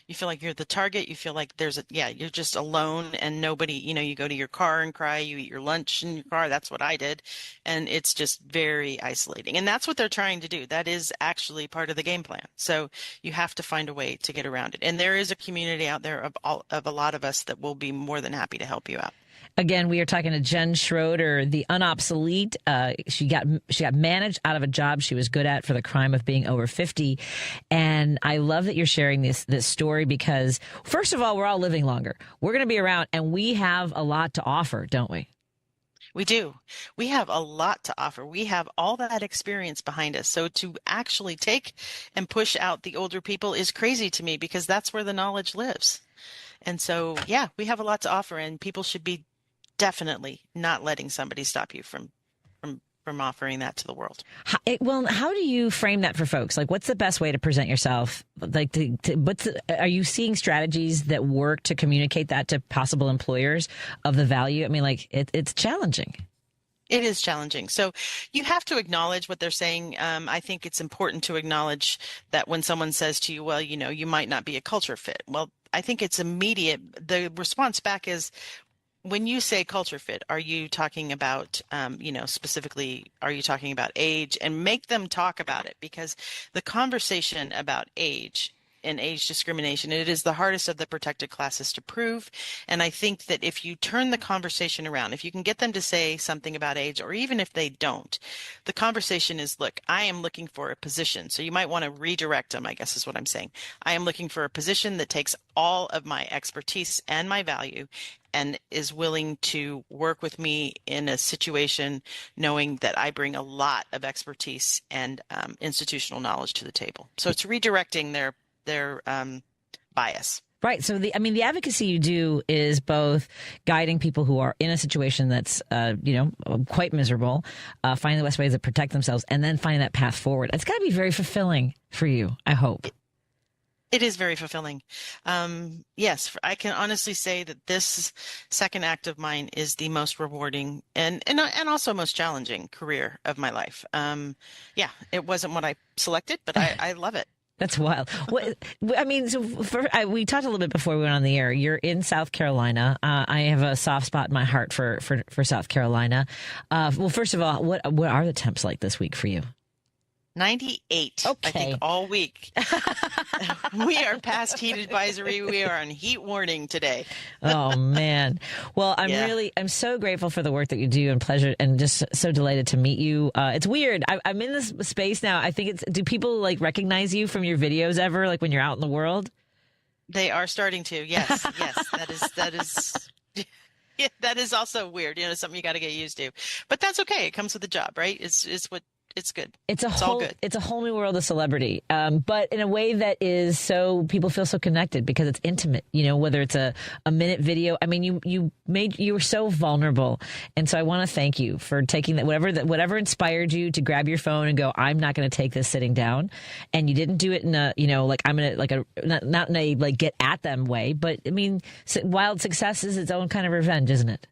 You feel like you're the target. You feel like you're just alone and nobody, you go to your car and cry, you eat your lunch in your car. That's what I did. And it's just very isolating. And that's what they're trying to do. That is actually part of the game plan. So you have to find a way to get around it. And there is a community out there of a lot of us that will be more than happy to help you out. Again, we are talking to Jen Schroeder, the Unobsolete. She got managed out of a job she was good at for the crime of being over 50. And I love that you're sharing this story because, first of all, we're all living longer. We're going to be around, and we have a lot to offer, don't we? We do. We have a lot to offer. We have all that experience behind us. So to actually take and push out the older people is crazy to me because that's where the knowledge lives. And so, yeah, we have a lot to offer, and people should be definitely not letting somebody stop you from offering that to the world. How do you frame that for folks? Like, what's the best way to present yourself? Like, are you seeing strategies that work to communicate that to possible employers of the value? I mean, like, it's challenging. It is challenging. So you have to acknowledge what they're saying. I think it's important to acknowledge that when someone says to you, well, you might not be a culture fit. Well, I think it's immediate. The response back is, when you say culture fit, are you talking about, specifically, are you talking about age? And make them talk about it, because the conversation about age and age discrimination, it is the hardest of the protected classes to prove. And I think that if you turn the conversation around, if you can get them to say something about age, or even if they don't, the conversation is, look, I am looking for a position. So you might want to redirect them, I guess is what I'm saying. I am looking for a position that takes all of my expertise and my value and is willing to work with me in a situation knowing that I bring a lot of expertise and institutional knowledge to the table. So it's redirecting their bias. Right. So the advocacy you do is both guiding people who are in a situation that's, quite miserable, finding the best ways to protect themselves, and then finding that path forward. It's got to be very fulfilling for you, I hope. It is very fulfilling. Yes, I can honestly say that this second act of mine is the most rewarding and also most challenging career of my life. It wasn't what I selected, but I love it. That's wild. We talked a little bit before we went on the air. You're in South Carolina. I have a soft spot in my heart for South Carolina. Well, first of all, what are the temps like this week for you? 98, okay. I think, all week. We are past heat advisory. We are on heat warning today. Oh, man. Well, I'm so grateful for the work that you do, and pleasure, and just so delighted to meet you. It's weird. I'm in this space now. I think do people recognize you from your videos ever, like when you're out in the world? They are starting to. Yes. That is. Yeah, that is also weird. Something you got to get used to, but that's okay. It comes with the job, right? It's good. It's all good. It's a whole new world of celebrity, but in a way that is so people feel so connected because it's intimate. Whether it's a minute video. I mean, you were so vulnerable, and so I want to thank you for taking that. Whatever inspired you to grab your phone and go, I'm not going to take this sitting down, and you didn't do it in a I'm gonna not in a get at them way, but I mean, wild success is its own kind of revenge, isn't it?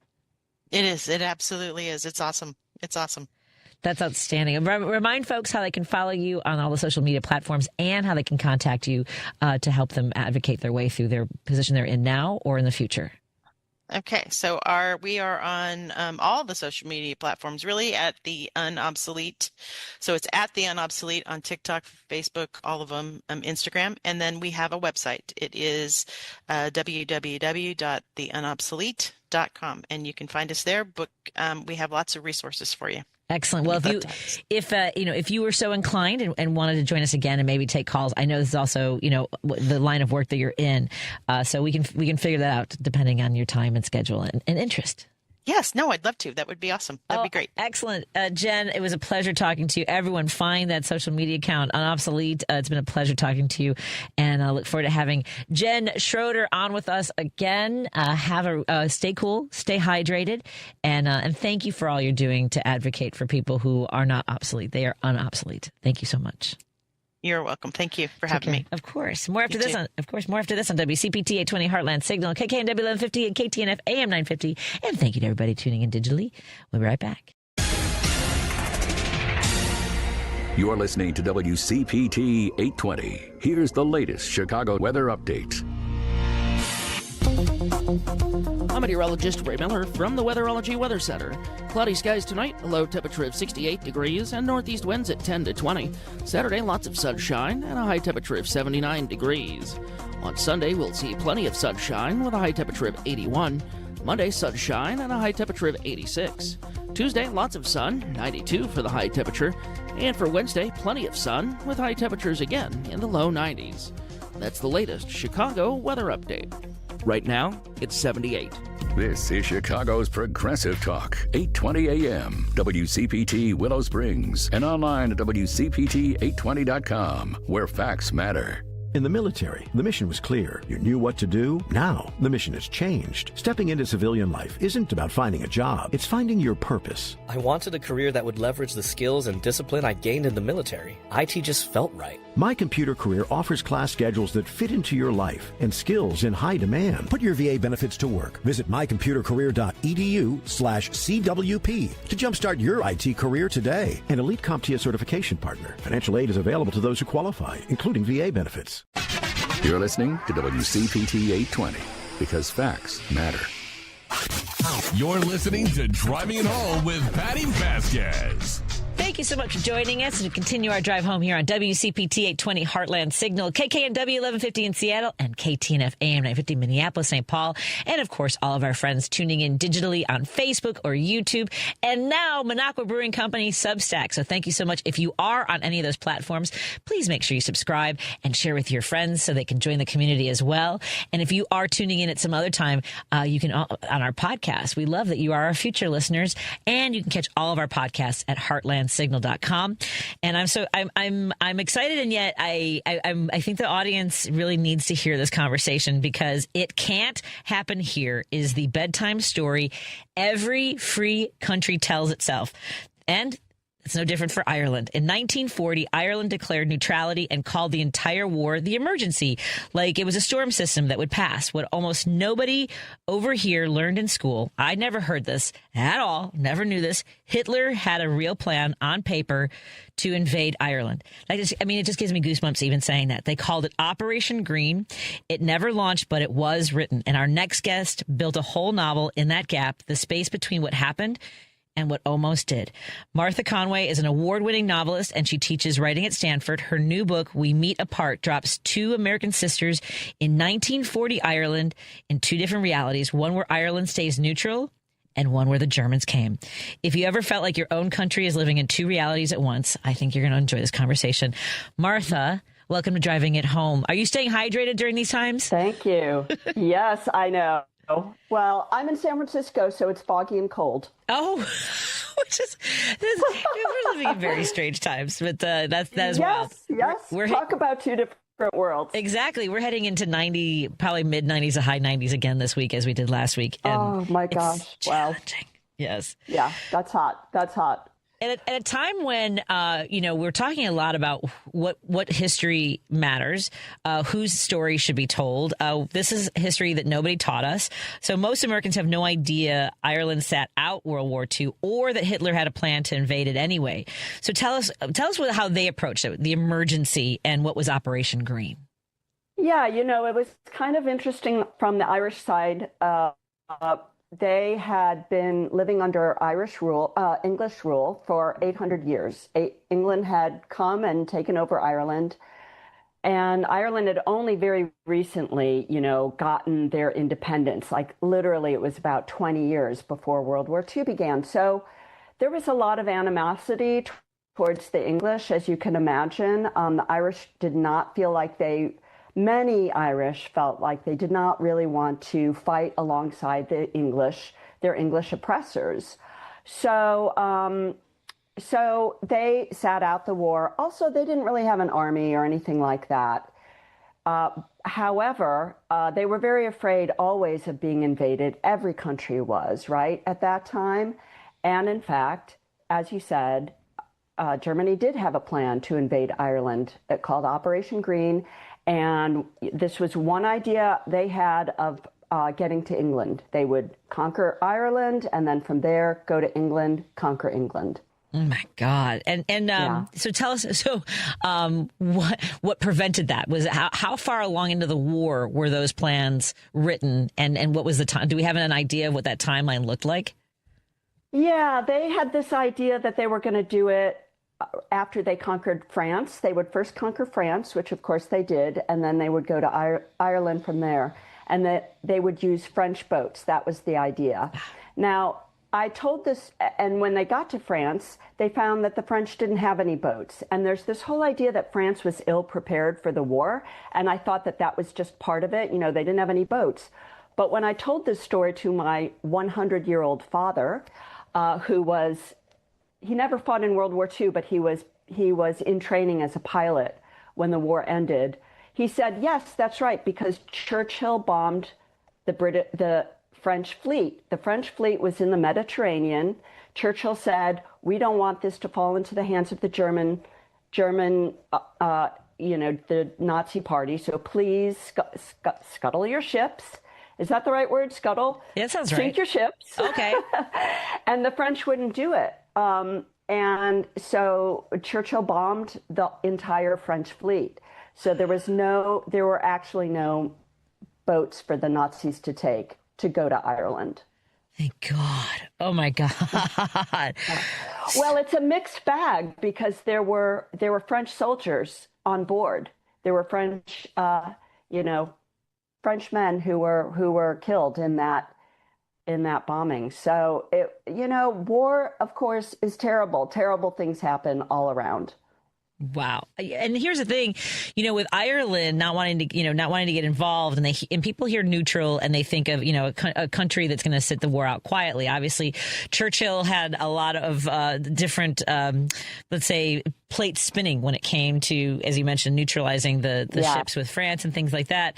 It is. It absolutely is. It's awesome. It's awesome. That's outstanding. Remind folks how they can follow you on all the social media platforms and how they can contact you to help them advocate their way through their position they're in now or in the future. Okay, so we are on all the social media platforms, really, at the Unobsolete. So it's at the Unobsolete on TikTok, Facebook, all of them, Instagram, and then we have a website. It is www.theunobsolete.com, and you can find us there. We have lots of resources for you. Excellent. Well, if you were so inclined and wanted to join us again and maybe take calls, I know this is also, the line of work that you're in. So we can figure that out depending on your time and schedule and interest. Yes. No, I'd love to. That would be awesome. That'd be great. Excellent. Jen, it was a pleasure talking to you. Everyone, find that social media account, Unobsolete. It's been a pleasure talking to you. And I look forward to having Jen Schroeder on with us again. Stay cool, stay hydrated. And thank you for all you're doing to advocate for people who are not obsolete. They are unobsolete. Thank you so much. You're welcome. Thank you for having me. Of course. More after this on WCPT 820 Heartland Signal, KKNW 1150 and KTNF AM 950. And thank you to everybody tuning in digitally. We'll be right back. You're listening to WCPT 820. Here's the latest Chicago weather update. I'm meteorologist Ray Miller from the Weatherology Weather Center. Cloudy skies tonight, a low temperature of 68 degrees and northeast winds at 10 to 20. Saturday, lots of sunshine and a high temperature of 79 degrees. On Sunday, we'll see plenty of sunshine with a high temperature of 81. Monday, sunshine and a high temperature of 86. Tuesday, lots of sun, 92 for the high temperature. And for Wednesday, plenty of sun with high temperatures again in the low 90s. That's the latest Chicago weather update. Right now, it's 78. This is Chicago's Progressive Talk, 820 AM, WCPT Willow Springs, and online at WCPT820.com, where facts matter. In the military, the mission was clear. You knew what to do. Now, the mission has changed. Stepping into civilian life isn't about finding a job. It's finding your purpose. I wanted a career that would leverage the skills and discipline I gained in the military. IT just felt right. My Computer Career offers class schedules that fit into your life and skills in high demand. Put your VA benefits to work. Visit mycomputercareer.edu/CWP to jumpstart your IT career today. An Elite CompTIA certification partner. Financial aid is available to those who qualify, including VA benefits. You're listening to WCPT 820, because facts matter. You're listening to Driving It Home with Patti Vasquez. Thank you so much for joining us and to continue our drive home here on WCPT 820 Heartland Signal, KKNW 1150 in Seattle, and KTNF AM 950 Minneapolis, St. Paul, and of course all of our friends tuning in digitally on Facebook or YouTube, and now Minocqua Brewing Company Substack. So thank you so much. If you are on any of those platforms, please make sure you subscribe and share with your friends so they can join the community as well. And if you are tuning in at some other time, you can on our podcast. We love that you are our future listeners, and you can catch all of our podcasts at heartlandsignal.com. And I'm excited, and yet I think the audience really needs to hear this conversation, because it can't happen here is the bedtime story every free country tells itself. And it's no different for Ireland. In 1940, Ireland declared neutrality and called the entire war the emergency, like it was a storm system that would pass. What almost nobody over here learned in school, I never heard this at all, never knew this. Hitler had a real plan on paper to invade Ireland. It just gives me goosebumps even saying that. They called it Operation Green. It never launched, but it was written. And our next guest built a whole novel in that gap, the space between what happened and what almost did. Martha Conway is an award-winning novelist, and she teaches writing at Stanford. Her new book, We Meet Apart, drops two American sisters in 1940 Ireland in two different realities, one where Ireland stays neutral and one where the Germans came. If you ever felt like your own country is living in two realities at once, I think you're going to enjoy this conversation. Martha, welcome to Driving It Home. Are you staying hydrated during these times? Thank you. Yes, I know. Well, I'm in San Francisco, so it's foggy and cold. Oh, we're living in very strange times, but that is wild. Yes, talk about two different worlds. Exactly. We're heading into 90, probably mid 90s to high 90s again this week, as we did last week. And oh my gosh! Challenging. Yes. Yeah, that's hot. That's hot. And at a time when, we're talking a lot about what history matters, whose story should be told. This is history that nobody taught us. So most Americans have no idea Ireland sat out World War II, or that Hitler had a plan to invade it anyway. So tell us how they approached it, the emergency, and what was Operation Green. Yeah, it was kind of interesting from the Irish side. they had been living under English rule for 800 years. England had come and taken over Ireland. And Ireland had only very recently, gotten their independence. Like literally, it was about 20 years before World War II began. So there was a lot of animosity towards the English, as you can imagine. The Irish did not feel like many Irish felt like they did not really want to fight alongside their English oppressors. So they sat out the war. Also, they didn't really have an army or anything like that. However, they were very afraid always of being invaded. Every country was, right, at that time. And in fact, as you said, Germany did have a plan to invade Ireland called Operation Green. And this was one idea they had of getting to England. They would conquer Ireland and then from there go to England, conquer England. Oh my God! And so tell us. So what prevented that? Was it how far along into the war were those plans written? And what was the time? Do we have an idea of what that timeline looked like? Yeah, they had this idea that they were going to do it after they conquered France. They would first conquer France, which of course they did, and then they would go to Ireland from there, and that they would use French boats. That was the idea. Now, I told this, and when they got to France, they found that the French didn't have any boats. And there's this whole idea that France was ill prepared for the war. And I thought that that was just part of it. They didn't have any boats. But when I told this story to my 100-year-old father, he never fought in World War II, but he was in training as a pilot when the war ended. He said, yes, that's right, because Churchill bombed the French fleet. The French fleet was in the Mediterranean. Churchill said, we don't want this to fall into the hands of the German, the Nazi party. So please scuttle your ships. Is that the right word? Scuttle? Yeah, sounds right. Sink your ships. Okay. And the French wouldn't do it. And so Churchill bombed the entire French fleet. So there were actually no boats for the Nazis to take to go to Ireland. Thank God. Oh my God. Well, it's a mixed bag because there were French soldiers on board. There were French, French men who were killed in that bombing. So war, of course, is terrible. Terrible things happen all around. Wow. And here's the thing, with Ireland not wanting to get involved, and people hear neutral and they think of, a country that's going to sit the war out quietly. Obviously, Churchill had a lot of different, let's say, plates spinning when it came to, as you mentioned, neutralizing the ships with France and things like that.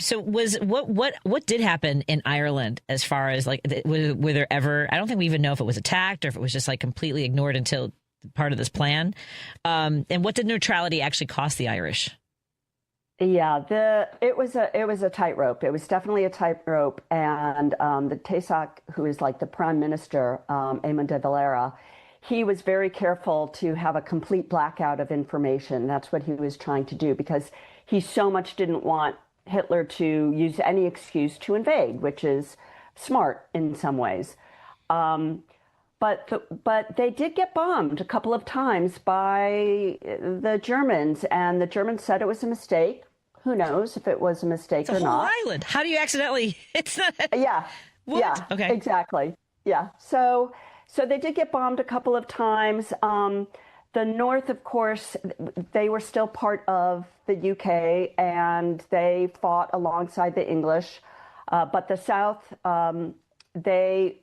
So what did happen in Ireland as far as were there ever, I don't think we even know if it was attacked or if it was just completely ignored until part of this plan. And what did neutrality actually cost the Irish? Yeah, it was a tightrope. It was definitely a tightrope. And the Taoiseach, who is the prime minister, Eamon de Valera, he was very careful to have a complete blackout of information. That's what he was trying to do because he so much didn't want Hitler to use any excuse to invade, which is smart in some ways. But they did get bombed a couple of times by the Germans, and the Germans said it was a mistake. Who knows if it was a mistake or not? It's a whole island. How do you accidentally? It's not. Yeah. What? Yeah. Okay. Exactly. Yeah. So they did get bombed a couple of times. The North, of course, they were still part of the UK, and they fought alongside the English. But the South, they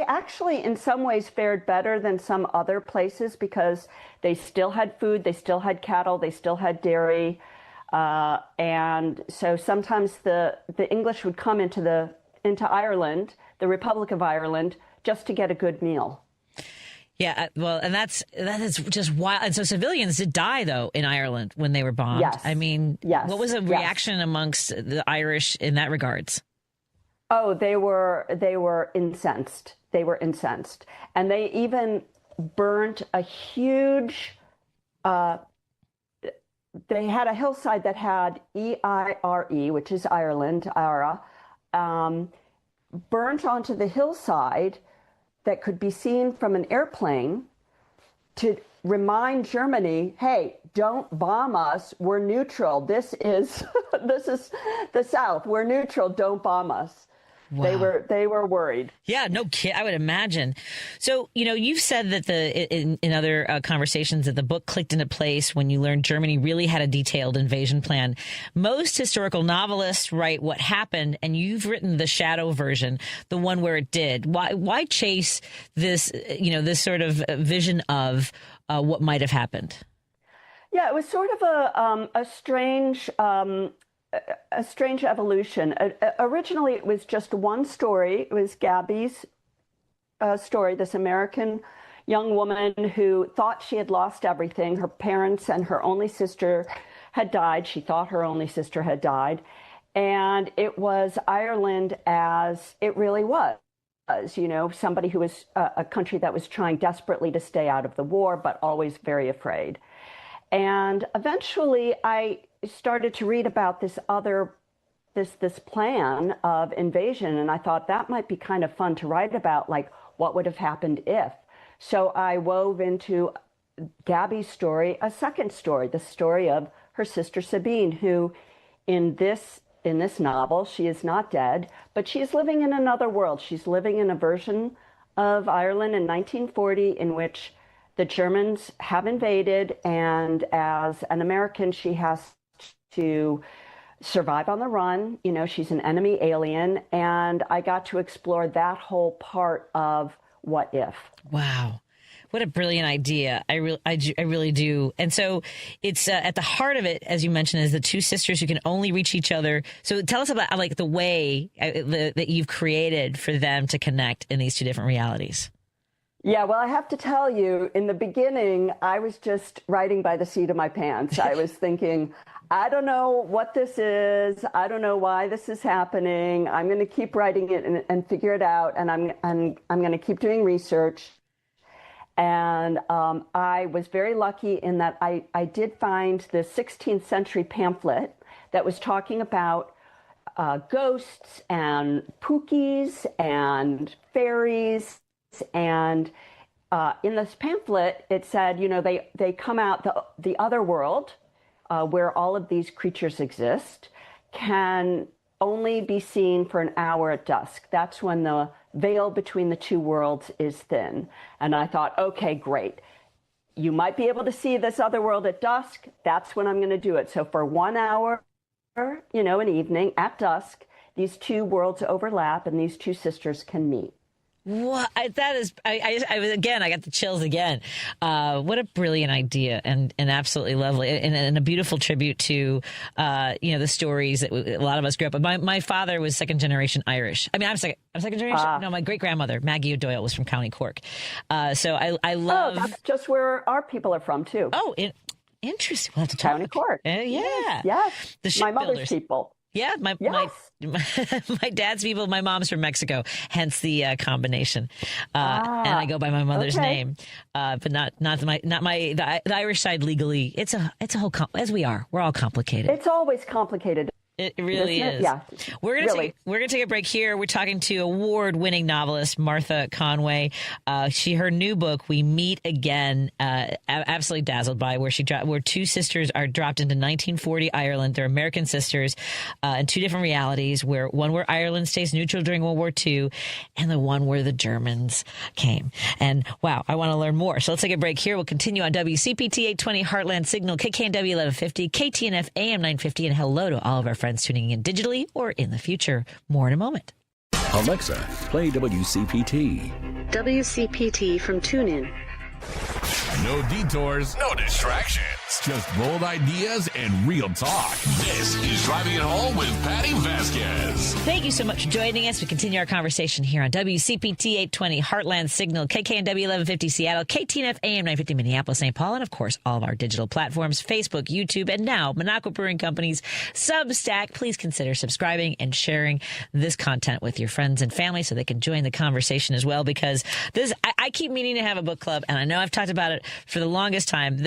actually, in some ways, fared better than some other places because they still had food, they still had cattle, they still had dairy. And so sometimes the English would come into Ireland, the Republic of Ireland, just to get a good meal. Yeah, well, and that is just wild. And so civilians did die, though, in Ireland when they were bombed. Yes. I mean, yes. What was the reaction amongst the Irish in that regards? Oh, they were incensed. They were incensed. And they even burnt a huge, they had a hillside that had EIRE, which is Ireland, IRA, burnt onto the hillside that could be seen from an airplane to remind Germany, hey, don't bomb us. We're neutral. This is the South. We're neutral. Don't bomb us. Wow. They were worried. Yeah, no kid. I would imagine. So, you've said that in other conversations that the book clicked into place when you learned Germany really had a detailed invasion plan. Most historical novelists write what happened, and you've written the shadow version, the one where it did. Why chase this, this sort of vision of what might have happened? Yeah, it was sort of a strange evolution. Originally, it was just one story. It was Gabby's story, this American young woman who thought she had lost everything. Her parents and her only sister had died. She thought her only sister had died. And it was Ireland as it really was. Somebody who was a country that was trying desperately to stay out of the war, but always very afraid. And eventually I started to read about this plan of invasion, and I thought that might be kind of fun to write about, like what would have happened if. So I wove into Gabby's story a second story, the story of her sister Sabine, who in this novel, she is not dead, but she is living in another world. She's living in a version of Ireland in 1940 in which the Germans have invaded, and as an American, she has to survive on the run. She's an enemy alien, and I got to explore that whole part of what if. Wow. What a brilliant idea. I really do. And so it's at the heart of it, as you mentioned, is the two sisters who can only reach each other. So tell us about the way that you've created for them to connect in these two different realities. Yeah, well, I have to tell you, in the beginning, I was just writing by the seat of my pants. I was thinking, I don't know what this is. I don't know why this is happening. I'm going to keep writing it and figure it out. And I'm going to keep doing research. And I was very lucky in that I did find the 16th century pamphlet that was talking about ghosts and pookies and fairies. And in this pamphlet, it said, they come out, the other world, where all of these creatures exist, can only be seen for an hour at dusk. That's when the veil between the two worlds is thin. And I thought, okay, great. You might be able to see this other world at dusk. That's when I'm going to do it. So for 1 hour, an evening at dusk, these two worlds overlap and these two sisters can meet. What that is, I got the chills again. What a brilliant idea and absolutely lovely and a beautiful tribute to, the stories that a lot of us grew up with. My father was second generation Irish. I mean, I'm second generation. No, my great grandmother, Maggie O'Doyle, was from County Cork. So I love. Oh, that's just where our people are from too. Oh, interesting. We'll have to talk. County Cork. Yeah. Yes. My mother's people. Yeah, my dad's people, my mom's from Mexico, hence the combination. And I go by my mother's name, but the Irish side legally. It's a whole we're all complicated. It's always complicated. It really is. Yeah. We're gonna take a break here. We're talking to award-winning novelist Martha Conway. Her new book, We Meet Again, absolutely dazzled by where two sisters are dropped into 1940 Ireland. They're American sisters in two different realities. Where Ireland stays neutral during World War II, and the one where the Germans came. And wow, I want to learn more. So let's take a break here. We'll continue on WCPT 820 Heartland Signal, KKNW 1150, KTNF AM 950, and hello to all of our friends tuning in digitally or in the future. More in a moment. Alexa, play WCPT. WCPT from TuneIn. No detours, no distractions. Just bold ideas and real talk. This is Driving It Home with Patti Vasquez. Thank you so much for joining us. We continue our conversation here on WCPT 820 Heartland Signal, KKNW 1150 Seattle, KTNF AM 950 Minneapolis, St. Paul, and of course all of our digital platforms, Facebook, YouTube, and now Monaco Brewing Company's Substack. Please consider subscribing and sharing this content with your friends and family so they can join the conversation as well, because this I keep meaning to have a book club, and I know I've talked about it for the longest time.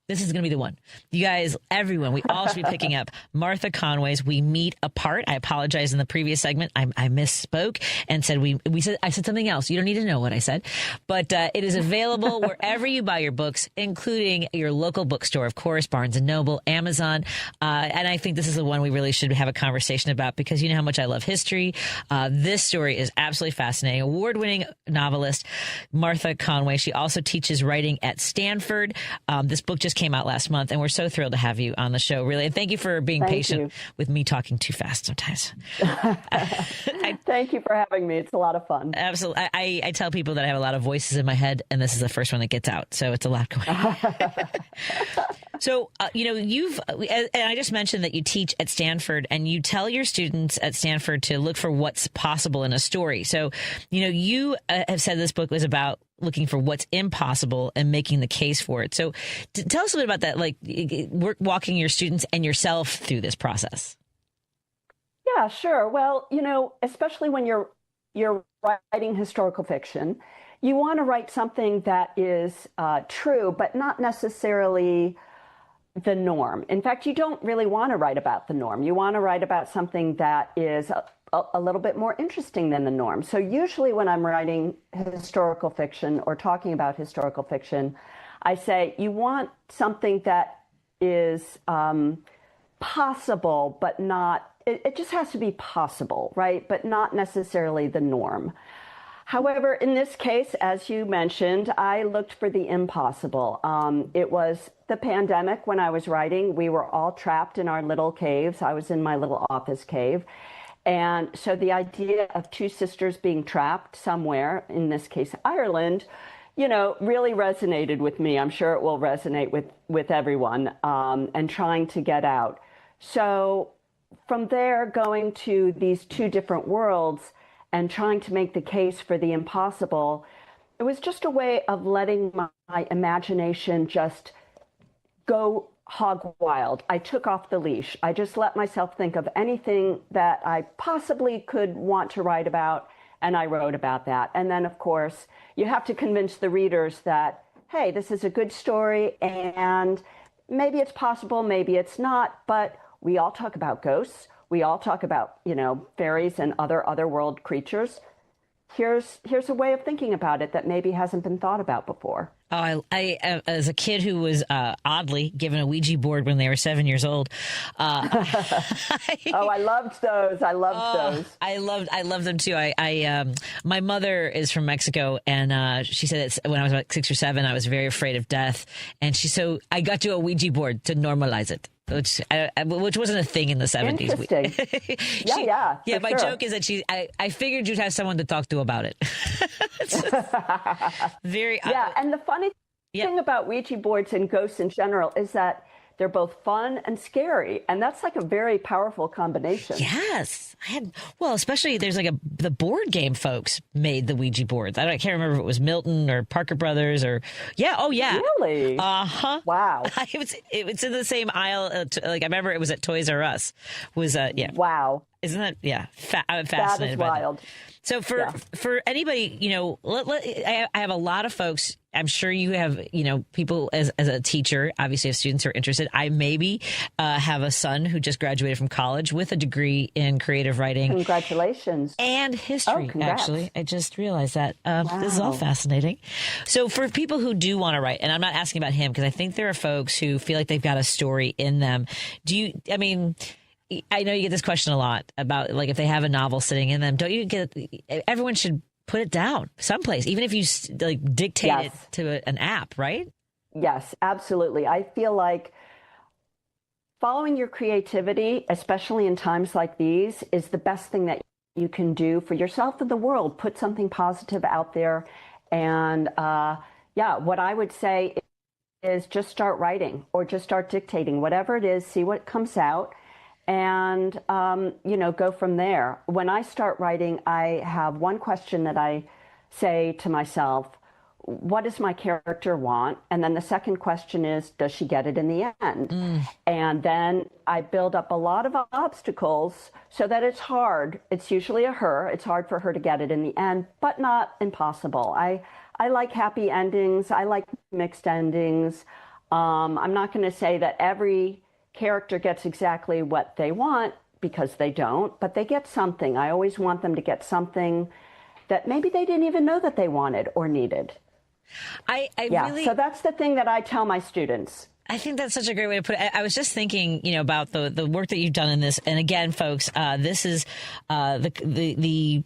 This this is going to be the one. You guys, everyone, we all should be picking up Martha Conway's We Meet Apart. I apologize in the previous segment. I misspoke and said I said something else. You don't need to know what I said. But it is available wherever you buy your books, including your local bookstore, of course, Barnes & Noble, Amazon. And I think this is the one we really should have a conversation about because you know how much I love history. This story is absolutely fascinating. Award-winning novelist Martha Conway. She also teaches writing at Stanford. This book just came out last month, and we're so thrilled to have you on the show, really. And thank you for being patient with me talking too fast sometimes. Thank you for having me. It's a lot of fun. Absolutely. I tell people that I have a lot of voices in my head, and this is the first one that gets out. So it's a lot going on. So, and I just mentioned that you teach at Stanford, and you tell your students at Stanford to look for what's possible in a story. So, you have said this book was about looking for what's impossible and making the case for it. So tell us a bit about that, like walking your students and yourself through this process. Yeah, sure. Well, especially when you're writing historical fiction, you want to write something that is true, but not necessarily the norm. In fact, you don't really want to write about the norm. You want to write about something that is a little bit more interesting than the norm. So usually when I'm writing historical fiction or talking about historical fiction, I say you want something that is possible, but not, it just has to be possible, right? But not necessarily the norm. However, in this case, as you mentioned, I looked for the impossible. It was the pandemic when I was writing. We were all trapped in our little caves. I was in my little office cave. And so the idea of two sisters being trapped somewhere, in this case, Ireland, really resonated with me. I'm sure it will resonate with everyone, and trying to get out. So from there, going to these two different worlds and trying to make the case for the impossible, it was just a way of letting my imagination just go hog wild. I took off the leash. I just let myself think of anything that I possibly could want to write about, and I wrote about that. And then, of course, you have to convince the readers that, hey, this is a good story, and maybe it's possible, maybe it's not, but we all talk about ghosts. We all talk about, fairies and other otherworld creatures. Here's a way of thinking about it that maybe hasn't been thought about before. Oh, I as a kid who was oddly given a Ouija board when they were 7 years old. I loved those. I loved them too. My mother is from Mexico, and she said that when I was about 6 or 7, I was very afraid of death, and so I got you a Ouija board to normalize it. Which wasn't a thing in the 70s. Interesting. Yeah. My joke is that I figured you'd have someone to talk to about it. Very. Yeah, and the funny thing about Ouija boards and ghosts in general is that they're both fun and scary, and that's like a very powerful combination. Yes, especially there's like the board game folks made the Ouija boards. I can't remember if it was Milton or Parker Brothers or Really? Wow. It was in the same aisle. I remember it was at Toys R Us. Wow. Isn't that I'm fascinated that is by wild. That. So for anybody, I have a lot of folks. I'm sure you have, people as a teacher, obviously if students are interested. I maybe have a son who just graduated from college with a degree in creative writing. Congratulations. And history, actually. I just realized that. Wow. This is all fascinating. So for people who do want to write, and I'm not asking about him because I think there are folks who feel like they've got a story in them. I know you get this question a lot about if they have a novel sitting in them. Don't you get? Everyone should put it down someplace, even if you dictate it to an app, right? Yes, absolutely. I feel like following your creativity, especially in times like these, is the best thing that you can do for yourself and the world. Put something positive out there, and what I would say is just start writing or just start dictating, whatever it is. See what comes out. And, go from there. When I start writing, I have one question that I say to myself, what does my character want? And then the second question is, does she get it in the end? And then I build up a lot of obstacles so that it's hard. It's usually a her. It's hard for her to get it in the end, but not impossible. I like happy endings. I like mixed endings. I'm not going to say that every character gets exactly what they want, because they don't, but they get something. I always want them to get something that maybe they didn't even know that they wanted or needed. So that's the thing that I tell my students. I think that's such a great way to put it. I was just thinking, about the work that you've done in this. And again, folks, this is the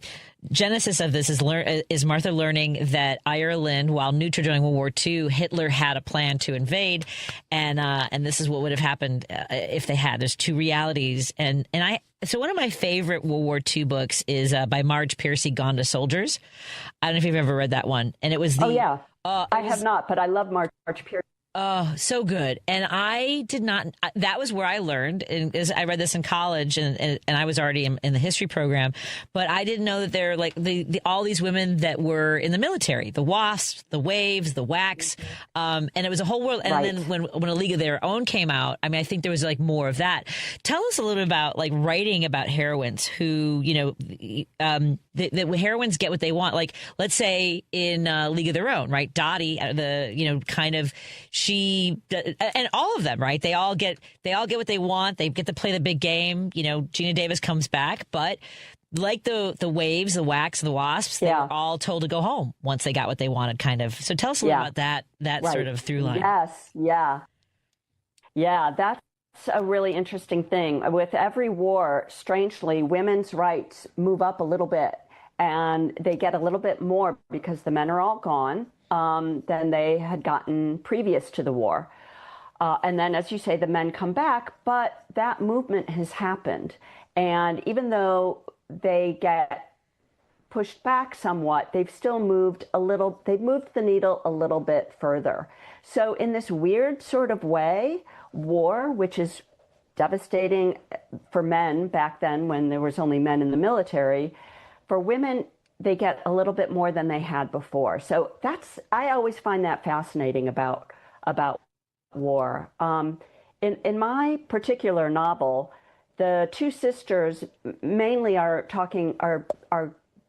genesis of this is Martha learning that Ireland, while neutral during World War II, Hitler had a plan to invade, and this is what would have happened if they had. There's two realities, so one of my favorite World War II books is by Marge Piercy, Gone to Soldiers. I don't know if you've ever read that one, and it was I have not, but I love Marge Piercy. Oh, so good. And I did not, that was where I learned, and I read this in college and I was already in the history program, but I didn't know that there are like all these women that were in the military, the WASPs, the Waves, the WACs. And it was a whole world. And then when A League of Their Own came out, I mean, I think there was like more of that. Tell us a little bit about like writing about heroines who, the heroines get what they want. Like, let's say in League of Their Own, right? Dottie, she and all of them, right? They all get what they want. They get to play the big game. Gina Davis comes back, but like the Waves, the WACs, the WASPs, they were all told to go home once they got what they wanted, kind of. So tell us a little about that sort of through line. Yes, yeah, that's a really interesting thing. With every war, strangely, women's rights move up a little bit, and they get a little bit more because the men are all gone than they had gotten previous to the war. And then, as you say, the men come back, but that movement has happened. And even though they get pushed back somewhat, they've still moved they've moved the needle a little bit further. So in this weird sort of way, war, which is devastating for men back then when there was only men in the military, for women, they get a little bit more than they had before. So I always find that fascinating about war. In my particular novel, the two sisters mainly are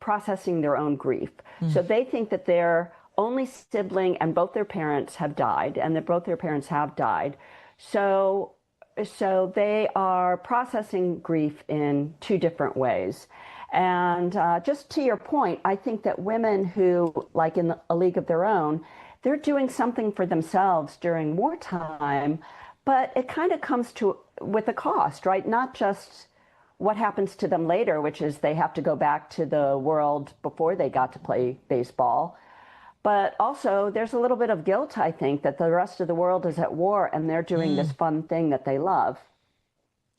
processing their own grief. So they think that their only sibling and both their parents have died, and that both their parents have died. So they are processing grief in two different ways. And just to your point, I think that women who, like in A League of Their Own, they're doing something for themselves during wartime, but it kind of comes with a cost, right? Not just what happens to them later, which is they have to go back to the world before they got to play baseball, but also there's a little bit of guilt, I think, that the rest of the world is at war and they're doing this fun thing that they love.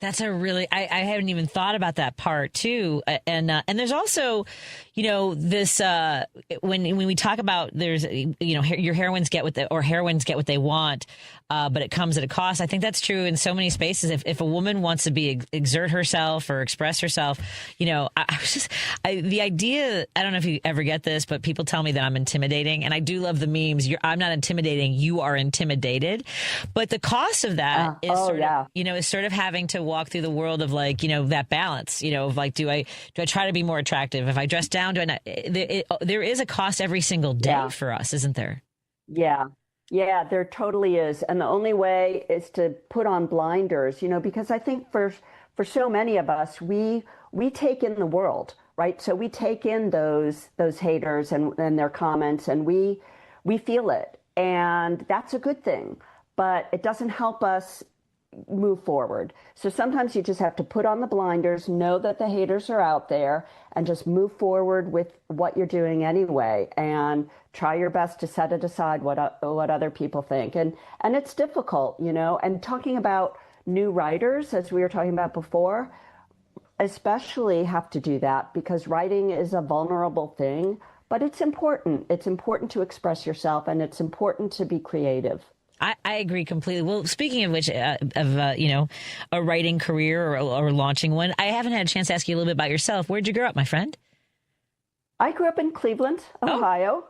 That's a really, I haven't even thought about that part too. And there's also, this, when we talk about there's, your heroines get what they want, but it comes at a cost. I think that's true in so many spaces. If a woman wants to exert herself or express herself, the idea, I don't know if you ever get this, but people tell me that I'm intimidating, and I do love the memes. I'm not intimidating. You are intimidated. But the cost of that is sort of having to walk through the world of that balance, of like, do I try to be more attractive? If I dress down, do I not? There is a cost every single day for us, isn't there? Yeah, there totally is. And the only way is to put on blinders, because I think for so many of us, we take in the world, right? So we take in those haters and their comments, and we feel it. And that's a good thing, but it doesn't help us move forward. So sometimes you just have to put on the blinders, know that the haters are out there, and just move forward with what you're doing anyway, and try your best to set it aside what other people think. And it's difficult, and talking about new writers, as we were talking about before, especially have to do that because writing is a vulnerable thing, but it's important. It's important to express yourself, and it's important to be creative. I agree completely. Well, speaking of which, a writing career or launching one, I haven't had a chance to ask you a little bit about yourself. Where'd you grow up, my friend? I grew up in Cleveland, Ohio.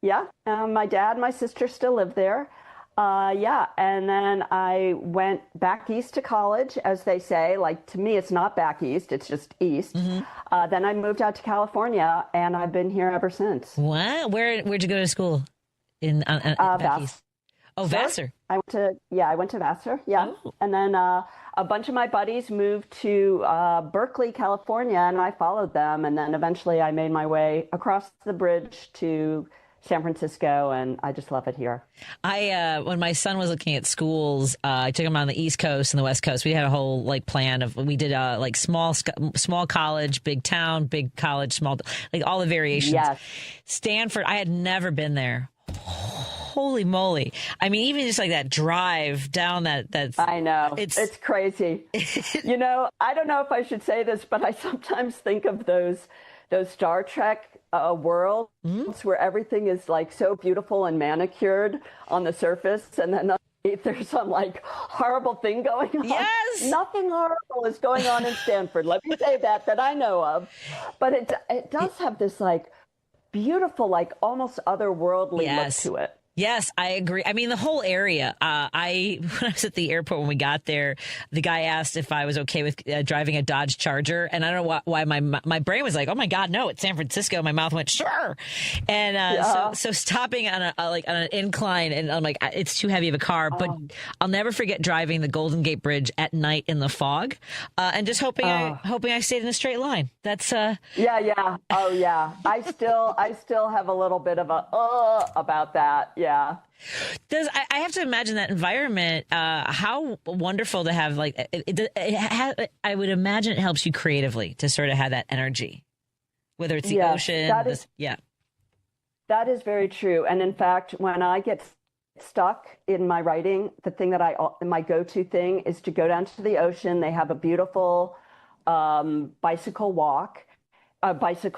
Yeah. My dad and my sister still live there. And then I went back east to college, as they say. Like, to me, it's not back east. It's just east. Mm-hmm. Then I moved out to California, and I've been here ever since. Wow. Where'd you go to school? Back east? Oh, Vassar. I went to Vassar. Yeah. Oh. And then a bunch of my buddies moved to Berkeley, California, and I followed them. And then eventually I made my way across the bridge to San Francisco, and I just love it here. When my son was looking at schools, I took him on the East Coast and the West Coast. We had a whole plan of, we did small college, big town, big college, small, all the variations. Yes. Stanford, I had never been there. Holy moly. I mean, even just that drive down that's... I know. It's crazy. I don't know if I should say this, but I sometimes think of those Star Trek worlds where everything is so beautiful and manicured on the surface, and then there's some horrible thing going on. Yes. Nothing horrible is going on in Stanford. Let me say that I know of. But it does have this beautiful, almost otherworldly look to it. Yes, I agree. I mean, the whole area. When I was at the airport when we got there, the guy asked if I was okay with driving a Dodge Charger, and I don't know why my brain was like, "Oh my God, no! It's San Francisco." My mouth went, "Sure," and so stopping on an incline, and I'm like, "It's too heavy of a car." But I'll never forget driving the Golden Gate Bridge at night in the fog, and just hoping I stayed in a straight line. That's yeah. Oh yeah. I still have a little bit of a about that. Yeah. I have to imagine that environment, how wonderful to have, I would imagine it helps you creatively to sort of have that energy, whether it's the ocean. That is very true. And in fact, when I get stuck in my writing, the thing that my go-to thing is to go down to the ocean. They have a beautiful bicycle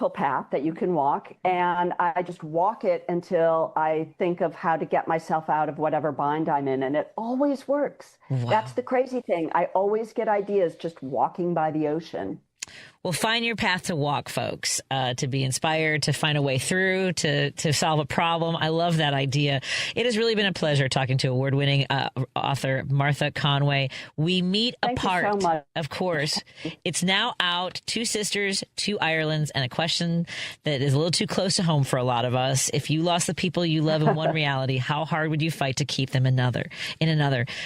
path that you can walk, and I just walk it until I think of how to get myself out of whatever bind I'm in, and it always works. Wow. That's the crazy thing. I always get ideas just walking by the ocean. Well, find your path to walk, folks, to be inspired, to find a way through, to solve a problem. I love that idea. It has really been a pleasure talking to award-winning author Martha Conway. We meet apart, Thank you so much. Of course. It's now out, 2 sisters, 2 Irelands, and a question that is a little too close to home for a lot of us. If you lost the people you love in one reality, how hard would you fight to keep them in another?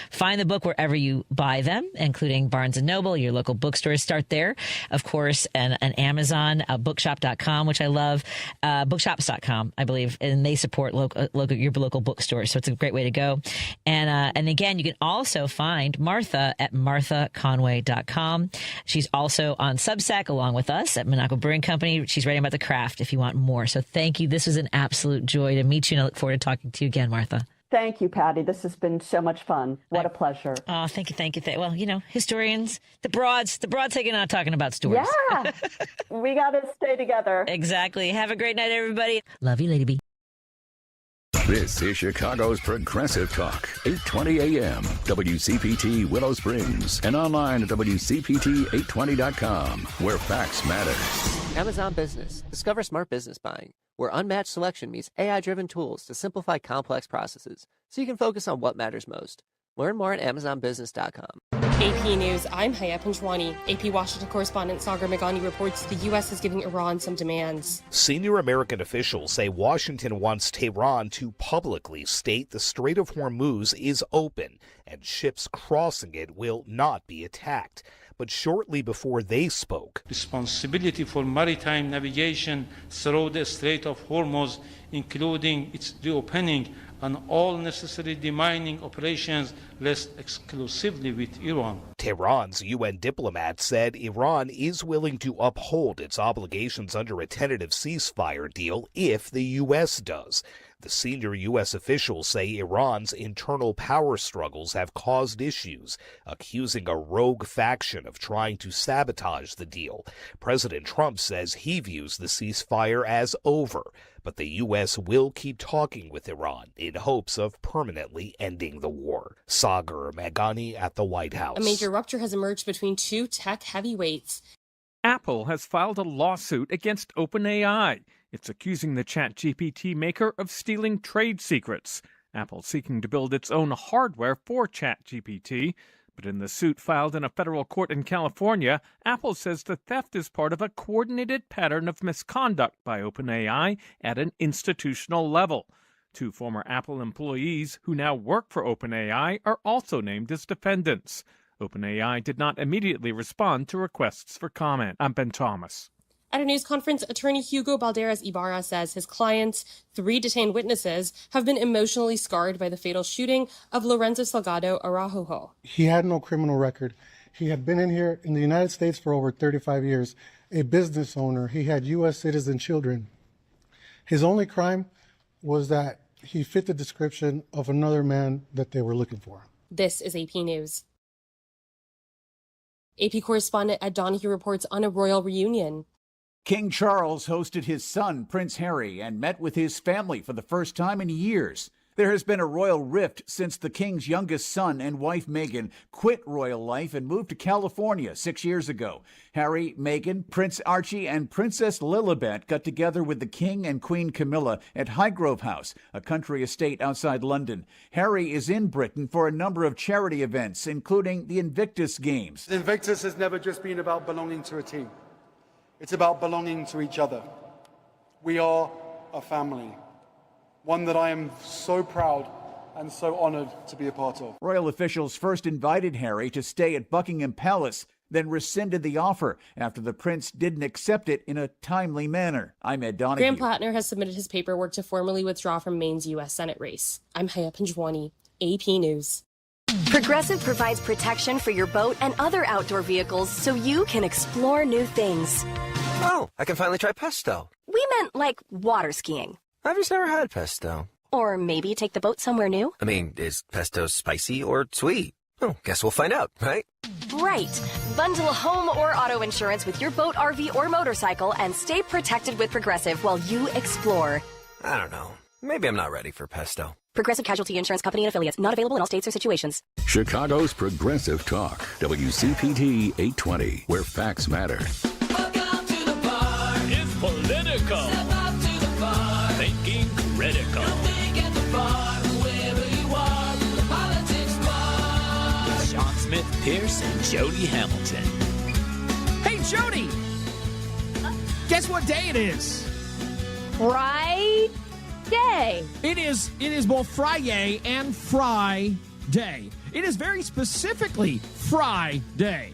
Find the book wherever you buy them, including Barnes & Noble, your local bookstores. Start there, of course, and Amazon, bookshop.com, which I love, bookshops.com, I believe, and they support your local bookstores. So it's a great way to go. And again, you can also find Martha at marthaconway.com. She's also on Substack along with us at Monaco Brewing Company. She's writing about the craft if you want more. So thank you. This was an absolute joy to meet you, and I look forward to talking to you again, Martha. Thank you, Patty. This has been so much fun. What a pleasure. Oh, thank you. Well, historians, the broads taking out talking about stories. Yeah. We got to stay together. Exactly. Have a great night, everybody. Love you, Lady B. This is Chicago's Progressive Talk, 820 AM, WCPT Willow Springs, and online at WCPT820.com, where facts matter. Amazon Business. Discover smart business buying, where unmatched selection meets AI-driven tools to simplify complex processes so you can focus on what matters most. Learn more at AmazonBusiness.com. AP News, I'm Haya Panjwani. AP Washington correspondent Sagar Meghani reports the U.S. is giving Iran some demands. Senior American officials say Washington wants Tehran to publicly state the Strait of Hormuz is open and ships crossing it will not be attacked. But shortly before they spoke, responsibility for maritime navigation through the Strait of Hormuz, including its reopening and all necessary demining operations, rests exclusively with Iran. Tehran's UN diplomat said Iran is willing to uphold its obligations under a tentative ceasefire deal if the U.S. does. The senior U.S. officials say Iran's internal power struggles have caused issues, accusing a rogue faction of trying to sabotage the deal. President Trump says he views the ceasefire as over, but the U.S. will keep talking with Iran in hopes of permanently ending the war. Sagar Meghani at the White House. A major rupture has emerged between 2 tech heavyweights. Apple has filed a lawsuit against OpenAI. It's accusing the ChatGPT maker of stealing trade secrets. Apple's seeking to build its own hardware for ChatGPT. But in the suit filed in a federal court in California, Apple says the theft is part of a coordinated pattern of misconduct by OpenAI at an institutional level. 2 former Apple employees who now work for OpenAI are also named as defendants. OpenAI did not immediately respond to requests for comment. I'm Ben Thomas. At a news conference, attorney Hugo Balderas Ibarra says his clients, 3 detained witnesses, have been emotionally scarred by the fatal shooting of Lorenzo Salgado Araujo. He had no criminal record. He had been in here in the United States for over 35 years, a business owner. He had U.S. citizen children. His only crime was that he fit the description of another man that they were looking for. This is AP News. AP correspondent Ed Donahue reports on a royal reunion. King Charles hosted his son, Prince Harry, and met with his family for the first time in years. There has been a royal rift since the king's youngest son and wife, Meghan, quit royal life and moved to California 6 years ago. Harry, Meghan, Prince Archie, and Princess Lilibet got together with the king and Queen Camilla at Highgrove House, a country estate outside London. Harry is in Britain for a number of charity events, including the Invictus Games. Invictus has never just been about belonging to a team. It's about belonging to each other. We are a family. One that I am so proud and so honored to be a part of. Royal officials first invited Harry to stay at Buckingham Palace, then rescinded the offer after the prince didn't accept it in a timely manner. I'm Ed Donahue. Graham Plattner has submitted his paperwork to formally withdraw from Maine's U.S. Senate race. I'm Haya Pinjwani, AP News. Progressive provides protection for your boat and other outdoor vehicles so you can explore new things. Oh, I can finally try pesto. We meant like water skiing. I've just never had pesto. Or maybe take the boat somewhere new. I mean, is pesto spicy or sweet? Oh, guess we'll find out, right? Right. Bundle home or auto insurance with your boat, RV, or motorcycle and stay protected with Progressive while you explore. I don't know. Maybe I'm not ready for pesto. Progressive Casualty Insurance Company and Affiliates. Not available in all states or situations. Chicago's Progressive Talk, WCPT 820, where facts matter. Welcome to the bar. It's political. Step up to the bar. Thinking critical. You'll think at the bar, wherever you are, the politics bar. With Sean Smith, Pierce, and Jody Hamilton. Hey, Jody! Guess what day it is? Friday. It is both Friday and Friday. It is very specifically Friday.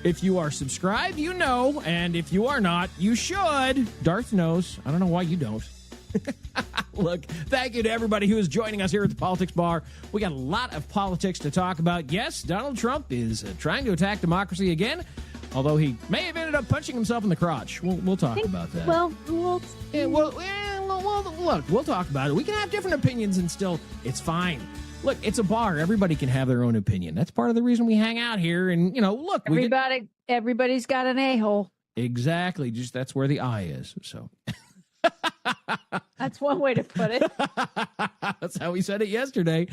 If you are subscribed, you know, and if you are not, you should. Darth knows. I don't know why you don't. Look, thank you to everybody who is joining us here at the Politics Bar. We got a lot of politics to talk about. Yes, Donald Trump is trying to attack democracy again, although he may have ended up punching himself in the crotch. We'll talk about that. Look, we'll talk about it. We can have different opinions and still, it's fine. Look, it's a bar. Everybody can have their own opinion. That's part of the reason we hang out here. And, look. Everybody's got an a-hole. Exactly. Just that's where the I is. So. That's one way to put it. That's how we said it yesterday.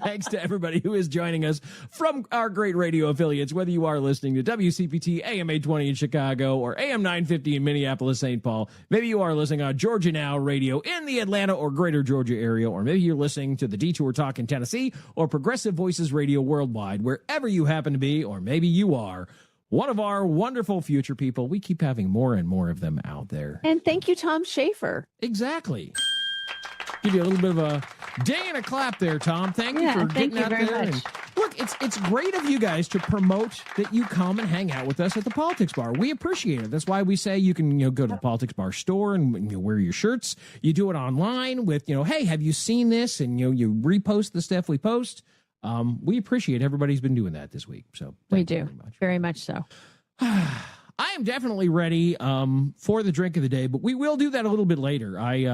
Thanks to everybody who is joining us from our great radio affiliates, whether you are listening to WCPT AM 820 in Chicago or AM 950 in Minneapolis, St. Paul. Maybe you are listening on Georgia Now Radio in the Atlanta or greater Georgia area, or maybe you're listening to the Detour Talk in Tennessee or Progressive Voices Radio worldwide, wherever you happen to be, or maybe you are one of our wonderful future people. We keep having more and more of them out there. And thank you, Tom Schaefer. Exactly. Give you a little bit of a ding and a clap there, Tom. Thank you for getting out there. And look, it's great of you guys to promote that you come and hang out with us at the Politics Bar. We appreciate it. That's why we say you can go to the Politics Bar store and wear your shirts. You do it online with, hey, have you seen this? And you repost the stuff we post. We appreciate everybody's been doing that this week. So we do very much so. I am definitely ready for the drink of the day, but we will do that a little bit later. I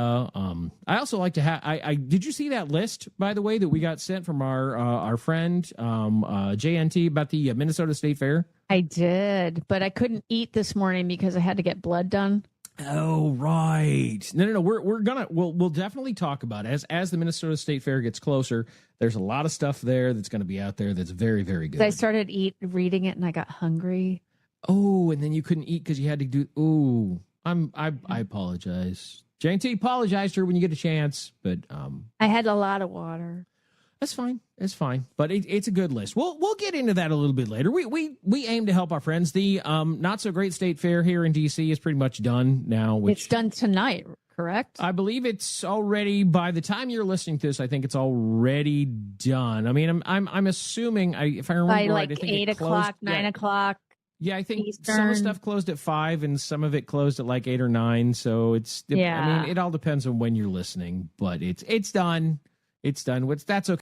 also like to have. I did you see that list, by the way, that we got sent from our friend JNT about the Minnesota State Fair? I did, but I couldn't eat this morning because I had to get blood done. Oh, right. No. We'll definitely talk about it as the Minnesota State Fair gets closer. There's a lot of stuff there that's going to be out there that's very, very good. I started reading it and I got hungry. Oh, and then you couldn't eat because you had to do. Oh, I apologize. JNT, apologize to her when you get a chance, but I had a lot of water. That's fine. It's fine. But it's a good list. We'll get into that a little bit later. We aim to help our friends. The not so great state fair here in DC is pretty much done now. It's done tonight, correct? I believe it's already, by the time you're listening to this, I think it's already done. I mean, I'm assuming, if I remember By right, like I think 8 it closed, o'clock, 9 o'clock. Yeah, I think Eastern. some of the stuff closed at 5 and some of it closed at like 8 or 9. So I mean, it all depends on when you're listening, but it's done. It's done. That's okay.